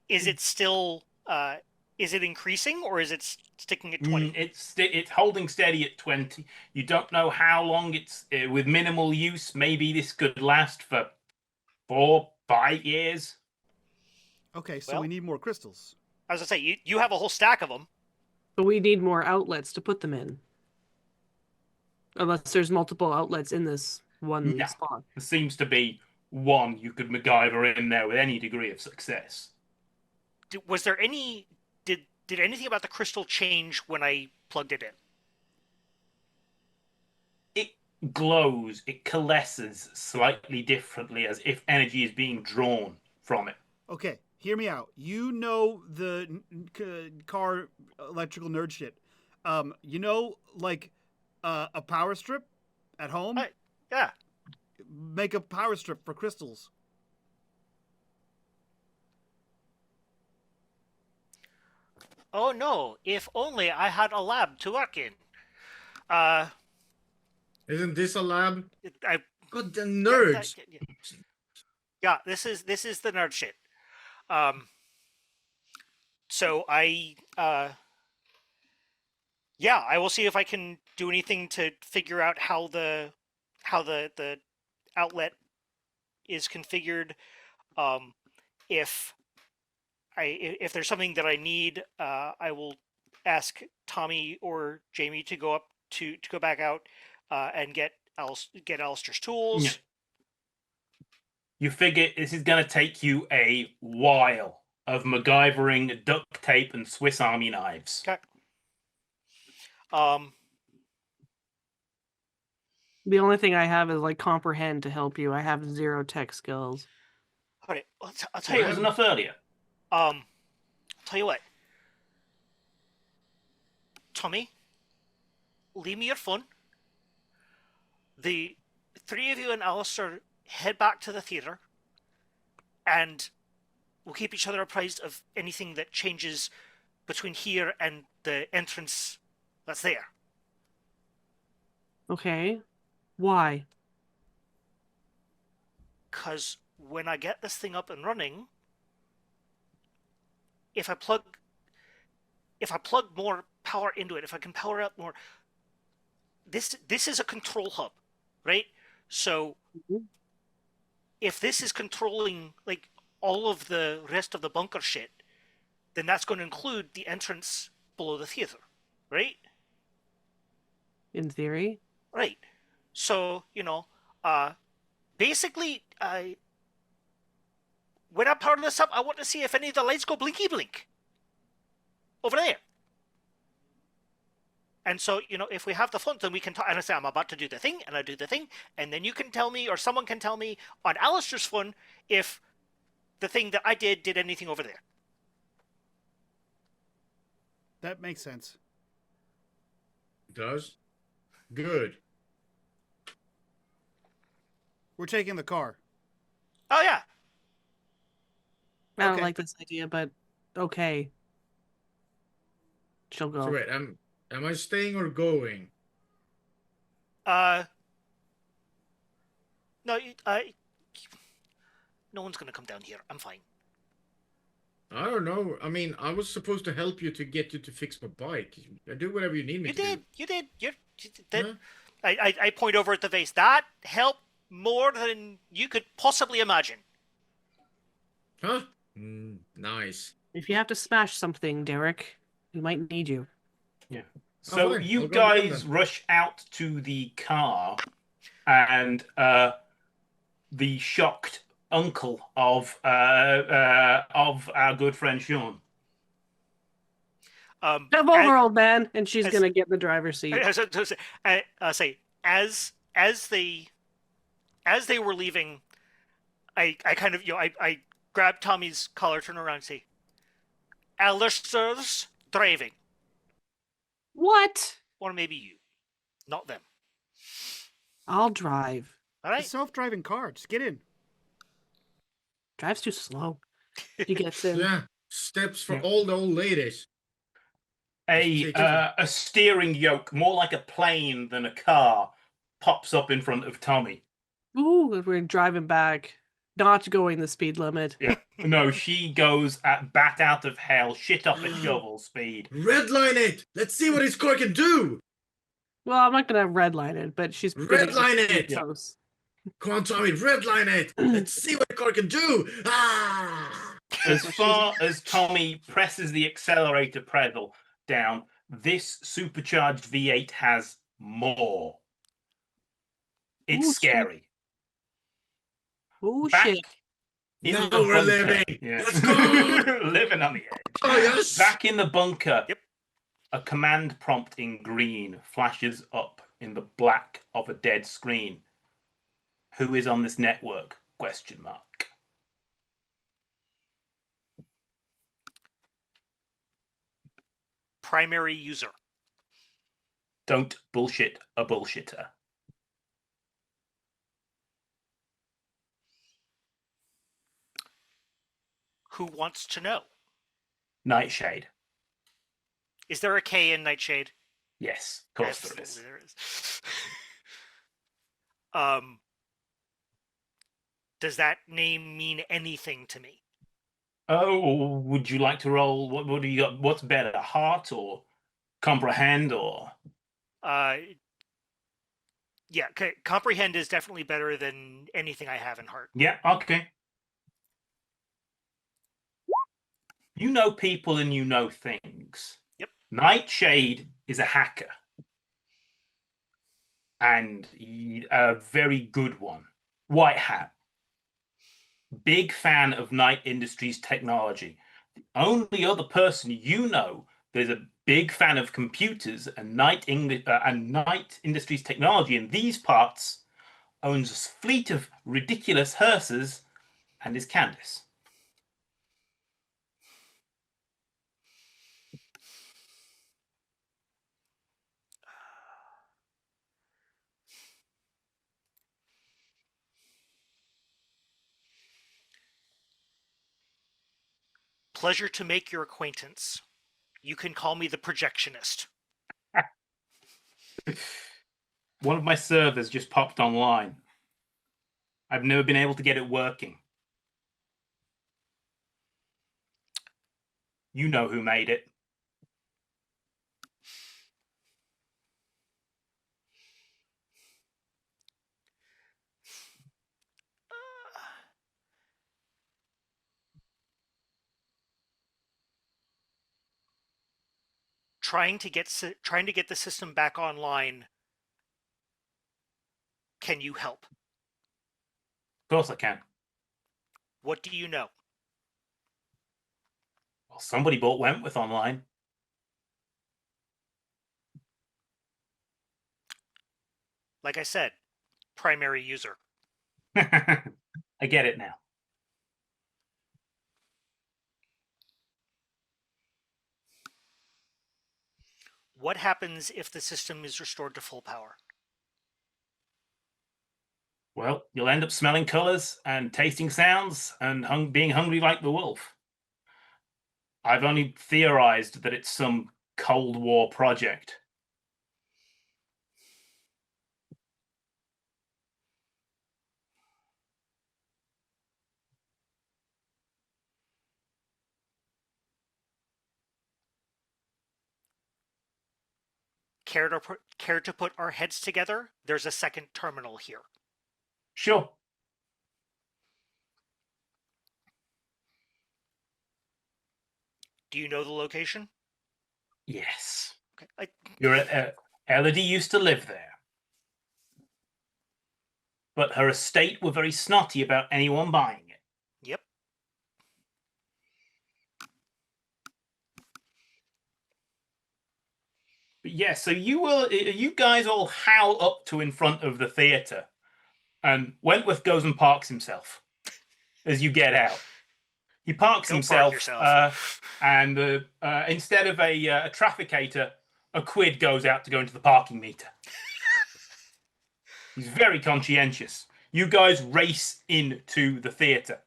Speaker 4: Is it still? Is it increasing or is it sticking at 20?
Speaker 2: It's holding steady at 20. You don't know how long it's with minimal use. Maybe this could last for 4, 5 years.
Speaker 1: Okay, so
Speaker 4: Well-
Speaker 1: we need more crystals.
Speaker 4: As I say, you have a whole stack of them.
Speaker 3: But we need more outlets to put them in. Unless there's multiple outlets in this one
Speaker 2: No.
Speaker 3: spot.
Speaker 2: There seems to be one you could MacGyver in there with any degree of success.
Speaker 4: Was there any? Did anything about the crystal change when I plugged it in?
Speaker 2: It glows, it coalesces slightly differently as if energy is being drawn from it.
Speaker 1: Okay, hear me out. You know the car electrical nerd shit. You know, like a power strip at home?
Speaker 4: Yeah.
Speaker 1: Make a power strip for crystals.
Speaker 4: Oh no! If only I had a lab to work in.
Speaker 5: Isn't this a lab?
Speaker 4: I
Speaker 5: God, the nerds.
Speaker 4: Yeah, this is the nerd shit. So I will see if I can do anything to figure out how the outlet is configured. If there's something that I need, I will ask Tommy or Jamie to go back out and get Alistair's tools.
Speaker 2: Yeah. You figure this is going to take you a while of MacGyvering duct tape and Swiss Army knives.
Speaker 4: Okay.
Speaker 3: The only thing I have is like comprehend to help you. I have 0 tech skills.
Speaker 4: All right. I'll tell
Speaker 2: Hey,
Speaker 4: you.
Speaker 2: it was enough earlier.
Speaker 4: I'll tell you what. Tommy, leave me your phone. The 3 of you and Alistair head back to the theatre, and we'll keep each other apprised of anything that changes between here and the entrance that's there.
Speaker 3: Okay. Why?
Speaker 4: Because when I get this thing up and running, if I plug more power into it, if I can power up more, this is a control hub, right? So if this is controlling like all of the rest of the bunker shit, then that's going to include the entrance below the theater, right?
Speaker 3: In theory?
Speaker 4: Right. So, basically, when I power this up, I want to see if any of the lights go blinky blink over there. And so, if we have the phone, then we can talk. And I say, I'm about to do the thing, and I do the thing, and then you can tell me, or someone can tell me on Alistair's phone if the thing that I did anything over there.
Speaker 1: That makes sense.
Speaker 5: Does? Good.
Speaker 1: We're taking the car.
Speaker 4: Oh, yeah.
Speaker 3: I don't
Speaker 1: Okay.
Speaker 3: like this idea, but okay. She'll go.
Speaker 5: So wait, am I staying or going?
Speaker 4: No, no one's going to come down here. I'm fine.
Speaker 5: I don't know. I mean, I was supposed to help you to get you to fix my bike. I do whatever you need me
Speaker 4: You
Speaker 5: to
Speaker 4: did.
Speaker 5: do.
Speaker 4: You did.
Speaker 5: Huh?
Speaker 4: I point over at the vase. That helped more than you could possibly imagine.
Speaker 5: Huh? Nice.
Speaker 3: If you have to smash something, Derek, we might need you.
Speaker 2: So
Speaker 5: fine.
Speaker 2: you
Speaker 5: I'll go with
Speaker 2: guys
Speaker 5: them.
Speaker 2: rush out to the car, and the shocked uncle of our good friend Sean.
Speaker 3: Jump over, old man, and she's
Speaker 4: as-
Speaker 3: gonna get in the driver's seat.
Speaker 4: As they were leaving, I kind of I grabbed Tommy's collar, turn around, and say, "Alistair's driving,
Speaker 3: What?
Speaker 4: or maybe you, not them."
Speaker 3: I'll drive.
Speaker 4: All
Speaker 1: It's
Speaker 4: right.
Speaker 1: a self-driving car. Just get in.
Speaker 3: Drive's too slow. He gets in.
Speaker 5: Yeah. Steps for
Speaker 2: Yeah.
Speaker 5: all the old ladies.
Speaker 2: A steering yoke, more like a plane than a car, pops up in front of Tommy.
Speaker 3: Ooh, we're driving back, not going the speed limit.
Speaker 2: Yeah. No, she goes at bat out of hell, shit off a shovel speed.
Speaker 5: Redline it! Let's see what his car can do!
Speaker 3: Well, I'm not gonna redline it, but she's gonna
Speaker 5: Redline
Speaker 3: get
Speaker 5: it!
Speaker 3: close.
Speaker 5: Come on, Tommy, redline it! Let's see what the car can do! Ah!
Speaker 2: As far as Tommy presses the accelerator pedal down, this supercharged V8 has more. It's
Speaker 3: Ooh,
Speaker 2: scary.
Speaker 3: Oh
Speaker 2: Back
Speaker 3: shit!
Speaker 2: in
Speaker 5: Now
Speaker 2: the
Speaker 5: we're
Speaker 2: bunker.
Speaker 5: living!
Speaker 2: Yeah.
Speaker 5: Let's go!
Speaker 2: Living on the edge.
Speaker 5: Oh, yes!
Speaker 2: Back in the bunker,
Speaker 4: Yep.
Speaker 2: a command prompt in green flashes up in the black of a dead screen. Who is on this network? Question mark.
Speaker 4: Primary user.
Speaker 2: Don't bullshit a bullshitter.
Speaker 4: Who wants to know?
Speaker 2: Nightshade.
Speaker 4: Is there a K in Nightshade?
Speaker 2: Yes, of course there is.
Speaker 4: Absolutely there is. Does that name mean anything to me?
Speaker 2: Oh, would you like to roll? What do you got? What's better, heart or comprehend or?
Speaker 4: Yeah, comprehend is definitely better than anything I have in heart.
Speaker 2: Yeah, okay. You know people and you know things.
Speaker 4: Yep.
Speaker 2: Nightshade is a hacker. And a very good one. White hat. Big fan of Night Industries technology. The only other person you know there's a big fan of computers and Night Industries technology in these parts owns a fleet of ridiculous hearses and is Candace.
Speaker 4: Pleasure to make your acquaintance. You can call me the projectionist.
Speaker 2: One of my servers just popped online. I've never been able to get it working. You know who made it.
Speaker 4: Trying to get the system back online. Can you help?
Speaker 2: Of course I can.
Speaker 4: What do you know?
Speaker 2: Well, somebody bought Wentworth online.
Speaker 4: Like I said, primary user.
Speaker 2: I get it now.
Speaker 4: What happens if the system is restored to full power?
Speaker 2: Well, you'll end up smelling colors and tasting sounds and being hungry like the wolf. I've only theorized that it's some Cold War project.
Speaker 4: Care to put our heads together? There's a second terminal here.
Speaker 2: Sure.
Speaker 4: Do you know the location?
Speaker 2: Yes.
Speaker 4: Okay.
Speaker 2: Elodie used to live there. But her estate were very snotty about anyone buying it.
Speaker 4: Yep.
Speaker 2: But yeah, so you guys all howl up to in front of the theatre, and Wentworth goes and parks himself as you get out. He parks himself, and instead of a trafficator, a quid goes out to go into the parking meter. He's very conscientious. You guys race into the theatre.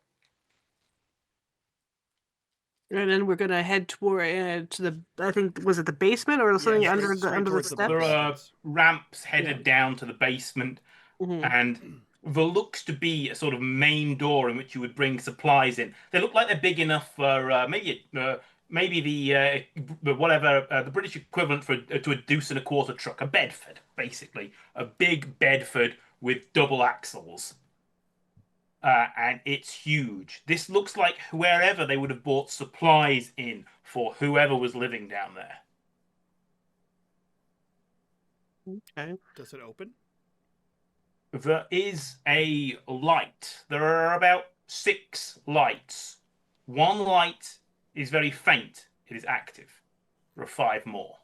Speaker 3: And then we're gonna head toward to the. I think was it the basement or something under the
Speaker 1: straight
Speaker 3: under the
Speaker 1: towards the
Speaker 3: steps.
Speaker 2: There are ramps headed down to the basement,
Speaker 3: Mhm.
Speaker 2: and there looks to be a sort of main door in which you would bring supplies in. They look like they're big enough for maybe the British equivalent for to a deuce and a quarter truck, a Bedford, basically, a big Bedford with double axles. And it's huge. This looks like wherever they would have bought supplies in for whoever was living down there.
Speaker 3: Okay.
Speaker 1: Does it open?
Speaker 2: There is a light. There are about 6 lights. One light is very faint. It is active. There are 5 more.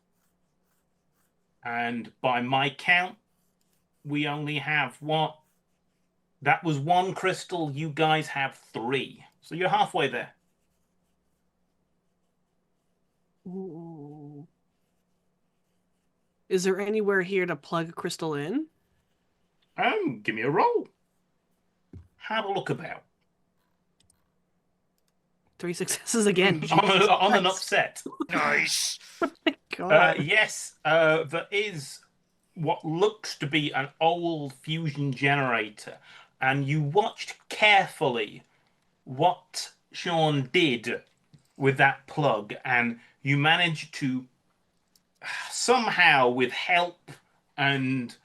Speaker 2: And by my count, we only have one. That was 1 crystal. You guys have 3. So you're halfway there.
Speaker 3: Ooh. Is there anywhere here to plug a crystal in?
Speaker 2: Give me a roll. Have a look about.
Speaker 3: 3 successes again.
Speaker 2: on an upset.
Speaker 4: Nice.
Speaker 3: Oh my God.
Speaker 2: Yes, there is what looks to be an old fusion generator, and you watched carefully what Sean did with that plug, and you managed to somehow, with help and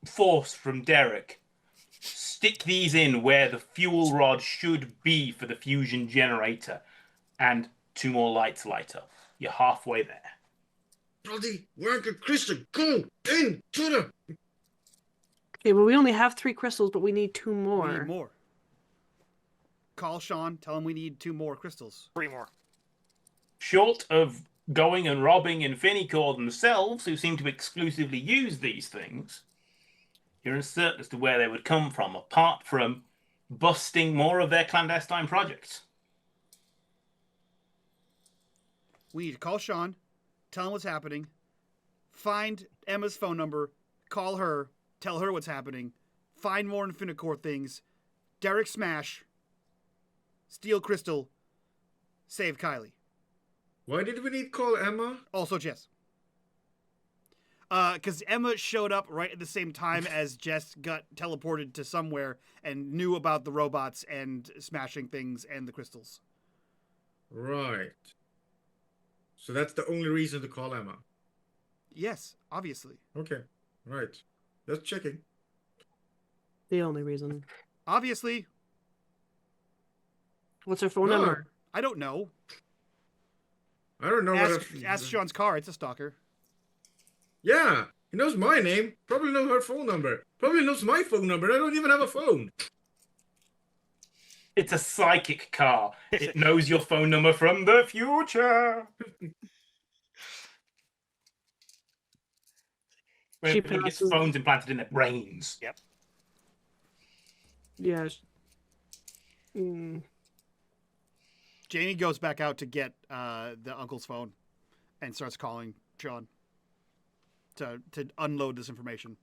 Speaker 2: force from Derek, stick these in where the fuel rod should be for the fusion generator, and 2 more lights light up. You're halfway there.
Speaker 5: Bloody work of crystal, go into them.
Speaker 3: Okay, well, we only have 3 crystals, but we need 2 more.
Speaker 1: We need more. Call Sean. Tell him we need 2 more crystals.
Speaker 4: 3 more.
Speaker 2: Short of going and robbing Infini-corp themselves, who seem to exclusively use these things, you're uncertain as to where they would come from, apart from busting more of their clandestine projects.
Speaker 1: We need to call Sean, tell him what's happening, find Emma's phone number, call her, tell her what's happening, find more Infini-corp things, Derek smash, steal crystal, save Kylie.
Speaker 5: Why did we need to call Emma?
Speaker 1: Also Jess. Because Emma showed up right at the same time as Jess got teleported to somewhere and knew about the robots and smashing things and the crystals.
Speaker 5: Right. So that's the only reason to call Emma.
Speaker 1: Yes, obviously.
Speaker 5: Okay. Right. Just checking.
Speaker 3: The only reason.
Speaker 1: Obviously.
Speaker 3: What's her phone
Speaker 5: No.
Speaker 3: number?
Speaker 1: I don't know.
Speaker 5: I don't know
Speaker 1: Ask Sean's car. It's a stalker.
Speaker 5: Yeah, he knows my name. Probably knows her phone number. Probably knows my phone number. I don't even have a phone.
Speaker 2: It's a psychic car. It knows your phone number from the future.
Speaker 3: She
Speaker 2: When it gets
Speaker 3: passes-
Speaker 2: phones implanted in their brains.
Speaker 4: Yep.
Speaker 3: Yeah.
Speaker 1: Jamie goes back out to get the uncle's phone and starts calling Sean to unload this information.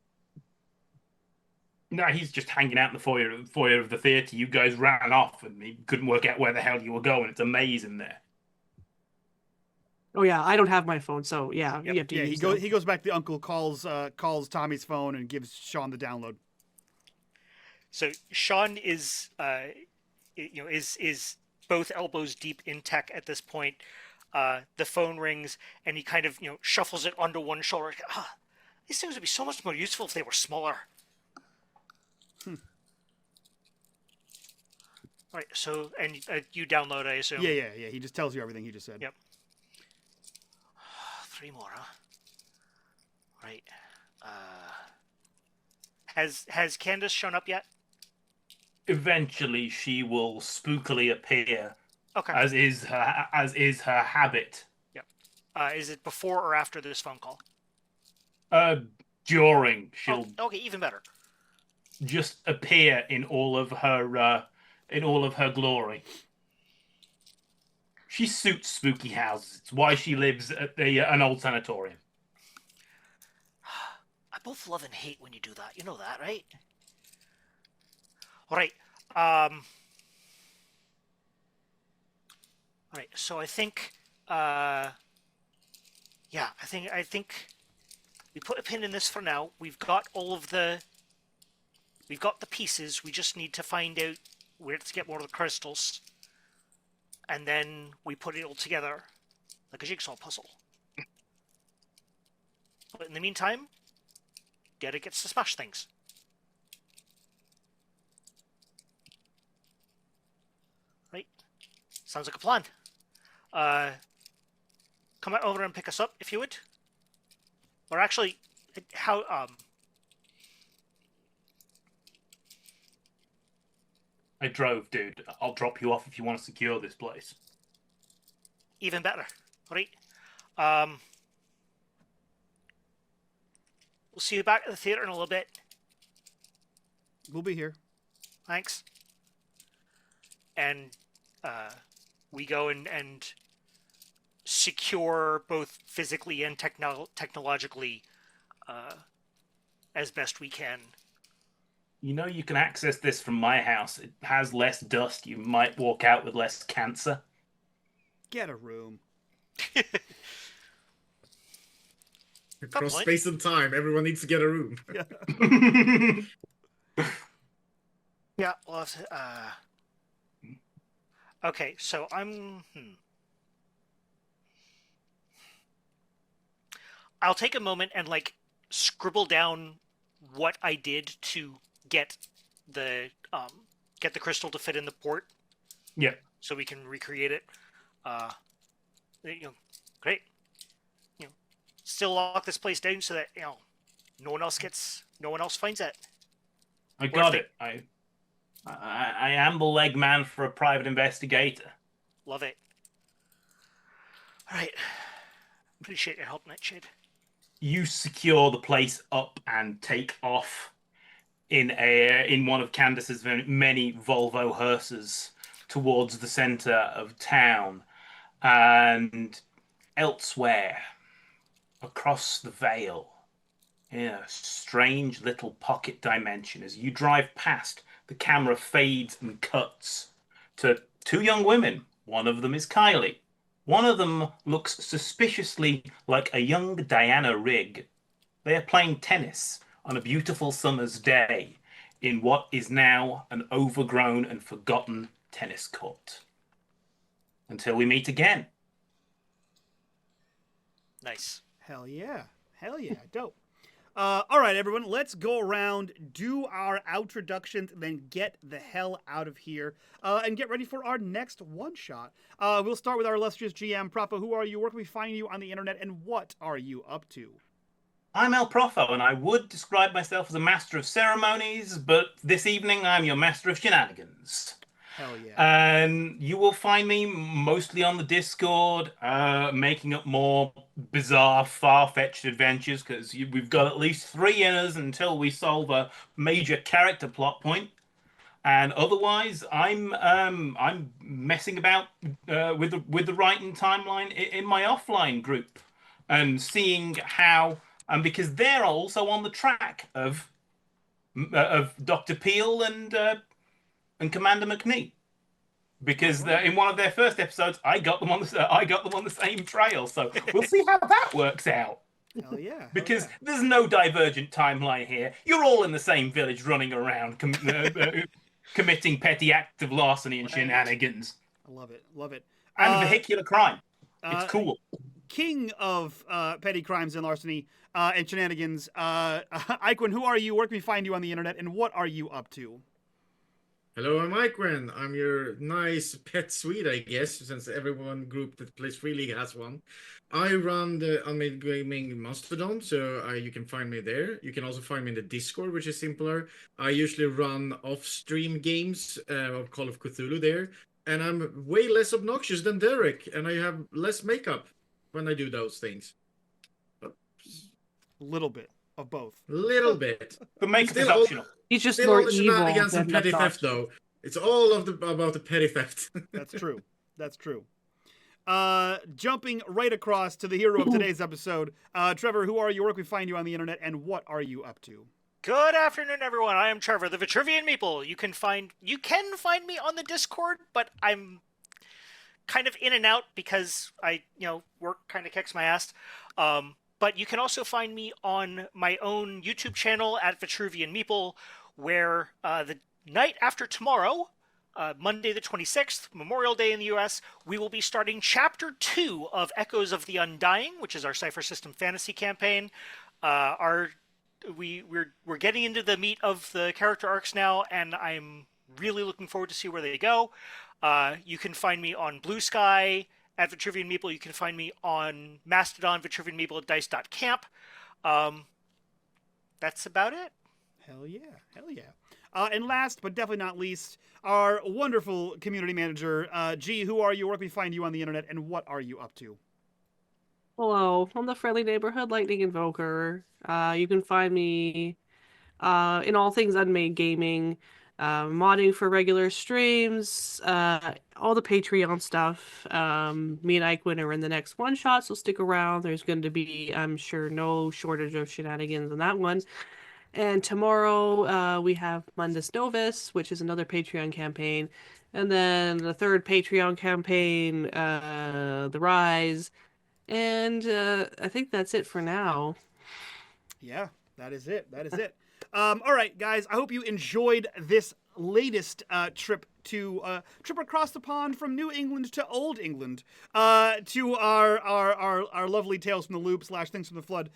Speaker 2: No, he's just hanging out in the foyer of the theatre. You guys ran off and he couldn't work out where the hell you were going. It's a maze in there.
Speaker 3: Oh yeah, I don't have my phone, so yeah, you have to
Speaker 1: Yeah,
Speaker 3: use
Speaker 1: he goes back. The uncle calls Tommy's phone and gives Sean the download.
Speaker 4: So Sean is is both elbows deep in tech at this point. The phone rings and he kind of shuffles it onto one shoulder. These things would be so much more useful if they were smaller. All right, so and you download, I assume.
Speaker 1: Yeah. He just tells you everything he just said.
Speaker 4: Yep. 3 more, huh? Right. Has Candace shown up yet?
Speaker 2: Eventually, she will spookily appear,
Speaker 4: Okay.
Speaker 2: as is her habit.
Speaker 4: Yep. Is it before or after this phone call?
Speaker 2: During, she'll
Speaker 4: Okay, even better.
Speaker 2: just appear in all of her glory. She suits spooky houses. It's why she lives at an old sanatorium.
Speaker 4: I both love and hate when you do that. You know that, right? All right. All right. So I think, I think we put a pin in this for now. We've got all of the We've got the pieces. We just need to find out where to get more of the crystals. And then we put it all together like a jigsaw puzzle. But in the meantime, Derek gets to smash things. Right? Sounds like a plan. Come over and pick us up, if you would. Or actually, how,
Speaker 2: I drove, dude. I'll drop you off if you want to secure this place.
Speaker 4: even better. Right? We'll see you back at the theatre in a little bit.
Speaker 1: We'll be here.
Speaker 4: Thanks. And we go and secure both physically and technologically as best we can.
Speaker 2: You know you can access this from my house. It has less dust. You might walk out with less cancer.
Speaker 1: Get a room.
Speaker 5: Across
Speaker 4: point.
Speaker 5: space and time, everyone needs to get a room.
Speaker 4: Yeah, well, okay, so I'll take a moment and scribble down what I did to get the crystal to fit in the port.
Speaker 2: Yeah.
Speaker 4: So we can recreate it. Great. Still lock this place down so that no one else finds it.
Speaker 2: I got it. I am the leg man for a private investigator.
Speaker 4: Love it. All right. Appreciate your help, Nightshade.
Speaker 2: You secure the place up and take off in one of Candace's many Volvo hearses towards the center of town. And elsewhere, across the Vale, in a strange little pocket dimension, as you drive past, the camera fades and cuts to two young women. One of them is Kylie. One of them looks suspiciously like a young Diana Rigg. They are playing tennis on a beautiful summer's day in what is now an overgrown and forgotten tennis court. Until we meet again.
Speaker 4: Nice.
Speaker 1: Hell yeah. Hell yeah. Dope. All right, everyone, let's go around, do our outroductions, and then get the hell out of here and get ready for our next one-shot. We'll start with our illustrious GM, Propo. Who are you? Where can we find you on the internet, and what are you up to?
Speaker 2: I'm El Profo, and I would describe myself as a master of ceremonies, but this evening I'm your master of shenanigans.
Speaker 1: Hell yeah.
Speaker 2: And you will find me mostly on the Discord, making up more bizarre, far-fetched adventures, because we've got at least 3 in us until we solve a major character plot point. And otherwise, I'm messing about with the writing timeline in my offline group, and seeing how, and because they're also on the track of Dr. Peel and Commander McNee, because in one of their first episodes, I got them on the same trail. So we'll see how that works out.
Speaker 1: Hell yeah.
Speaker 2: Because there's no divergent timeline here. You're all in the same village, running around, committing petty acts of larceny and shenanigans.
Speaker 1: I love it. Love it.
Speaker 2: And vehicular crime. It's cool.
Speaker 1: King of petty crimes and larceny and shenanigans, Iquin, who are you? Where can we find you on the internet, and what are you up to?
Speaker 5: Hello, I'm Iquin. I'm your nice pet Swede, I guess, since everyone group that plays Free League has one. I run the unMadeGaming Mastodon, so you can find me there. You can also find me in the Discord, which is simpler. I usually run off-stream games of Call of Cthulhu there, and I'm way less obnoxious than Derek, and I have less makeup when I do those things. But
Speaker 1: Little bit of both.
Speaker 5: little bit.
Speaker 2: The makeup is
Speaker 5: Still-
Speaker 2: optional.
Speaker 3: He's just
Speaker 5: Still
Speaker 3: more
Speaker 5: all the
Speaker 3: evil
Speaker 5: shenanigans
Speaker 3: than
Speaker 5: and petty
Speaker 3: obnoxious.
Speaker 5: theft, though. It's all about the petty theft.
Speaker 1: That's true. That's true. Jumping right across to the hero of today's episode, Trevor, who are you? Where can we find you on the internet, and what are you up to?
Speaker 4: Good afternoon, everyone. I am Trevor, the Vitruvian Meeple. You can find me on the Discord, but I'm kind of in and out because I, work kind of kicks my ass. But you can also find me on my own YouTube channel at Vitruvian Meeple, where the night after tomorrow, Monday the 26th, Memorial Day in the US, we will be starting Chapter 2 of Echoes of the Undying, which is our Cypher System fantasy campaign. We're getting into the meat of the character arcs now, and I'm really looking forward to see where they go. You can find me on Blue Sky at Vitruvian Meeple. You can find me on Mastodon, Vitruvian Meeple at dice.camp. That's about it.
Speaker 1: Hell yeah. Hell yeah. And last but definitely not least, our wonderful community manager, G, who are you? Where can we find you on the internet, and what are you up to?
Speaker 3: Hello, I'm the friendly neighborhood lightning invoker. You can find me in all things unMadeGaming, modding for regular streams, all the Patreon stuff. Me and Iquin are in the next one shot, so stick around. There's going to be, I'm sure, no shortage of shenanigans in that one. And tomorrow we have Mundus Novus, which is another Patreon campaign. And then the third Patreon campaign, The Rise. And I think that's it for now.
Speaker 1: Yeah, that is it. That is it. All right, guys, I hope you enjoyed this latest trip across the pond from New England to Old England, to our lovely Tales from the Loop / Things from the Flood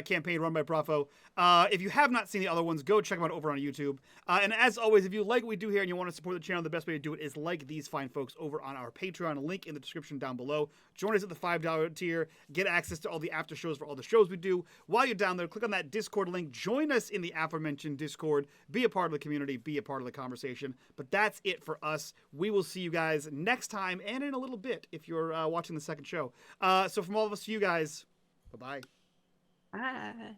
Speaker 1: campaign run by Bravo. If you have not seen the other ones, go check them out over on YouTube. And as always, if you like what we do here and you want to support the channel, the best way to do it is like these fine folks over on our Patreon. Link in the description down below. Join us at the $5 tier. Get access to all the after shows for all the shows we do. While you're down there, click on that Discord link. Join us in the aforementioned Discord. Be a part of the community. Be a part of the conversation. But that's it for us. We will see you guys next time and in a little bit if you're watching the second show. So from all of us to you guys, bye-bye.
Speaker 3: Bye.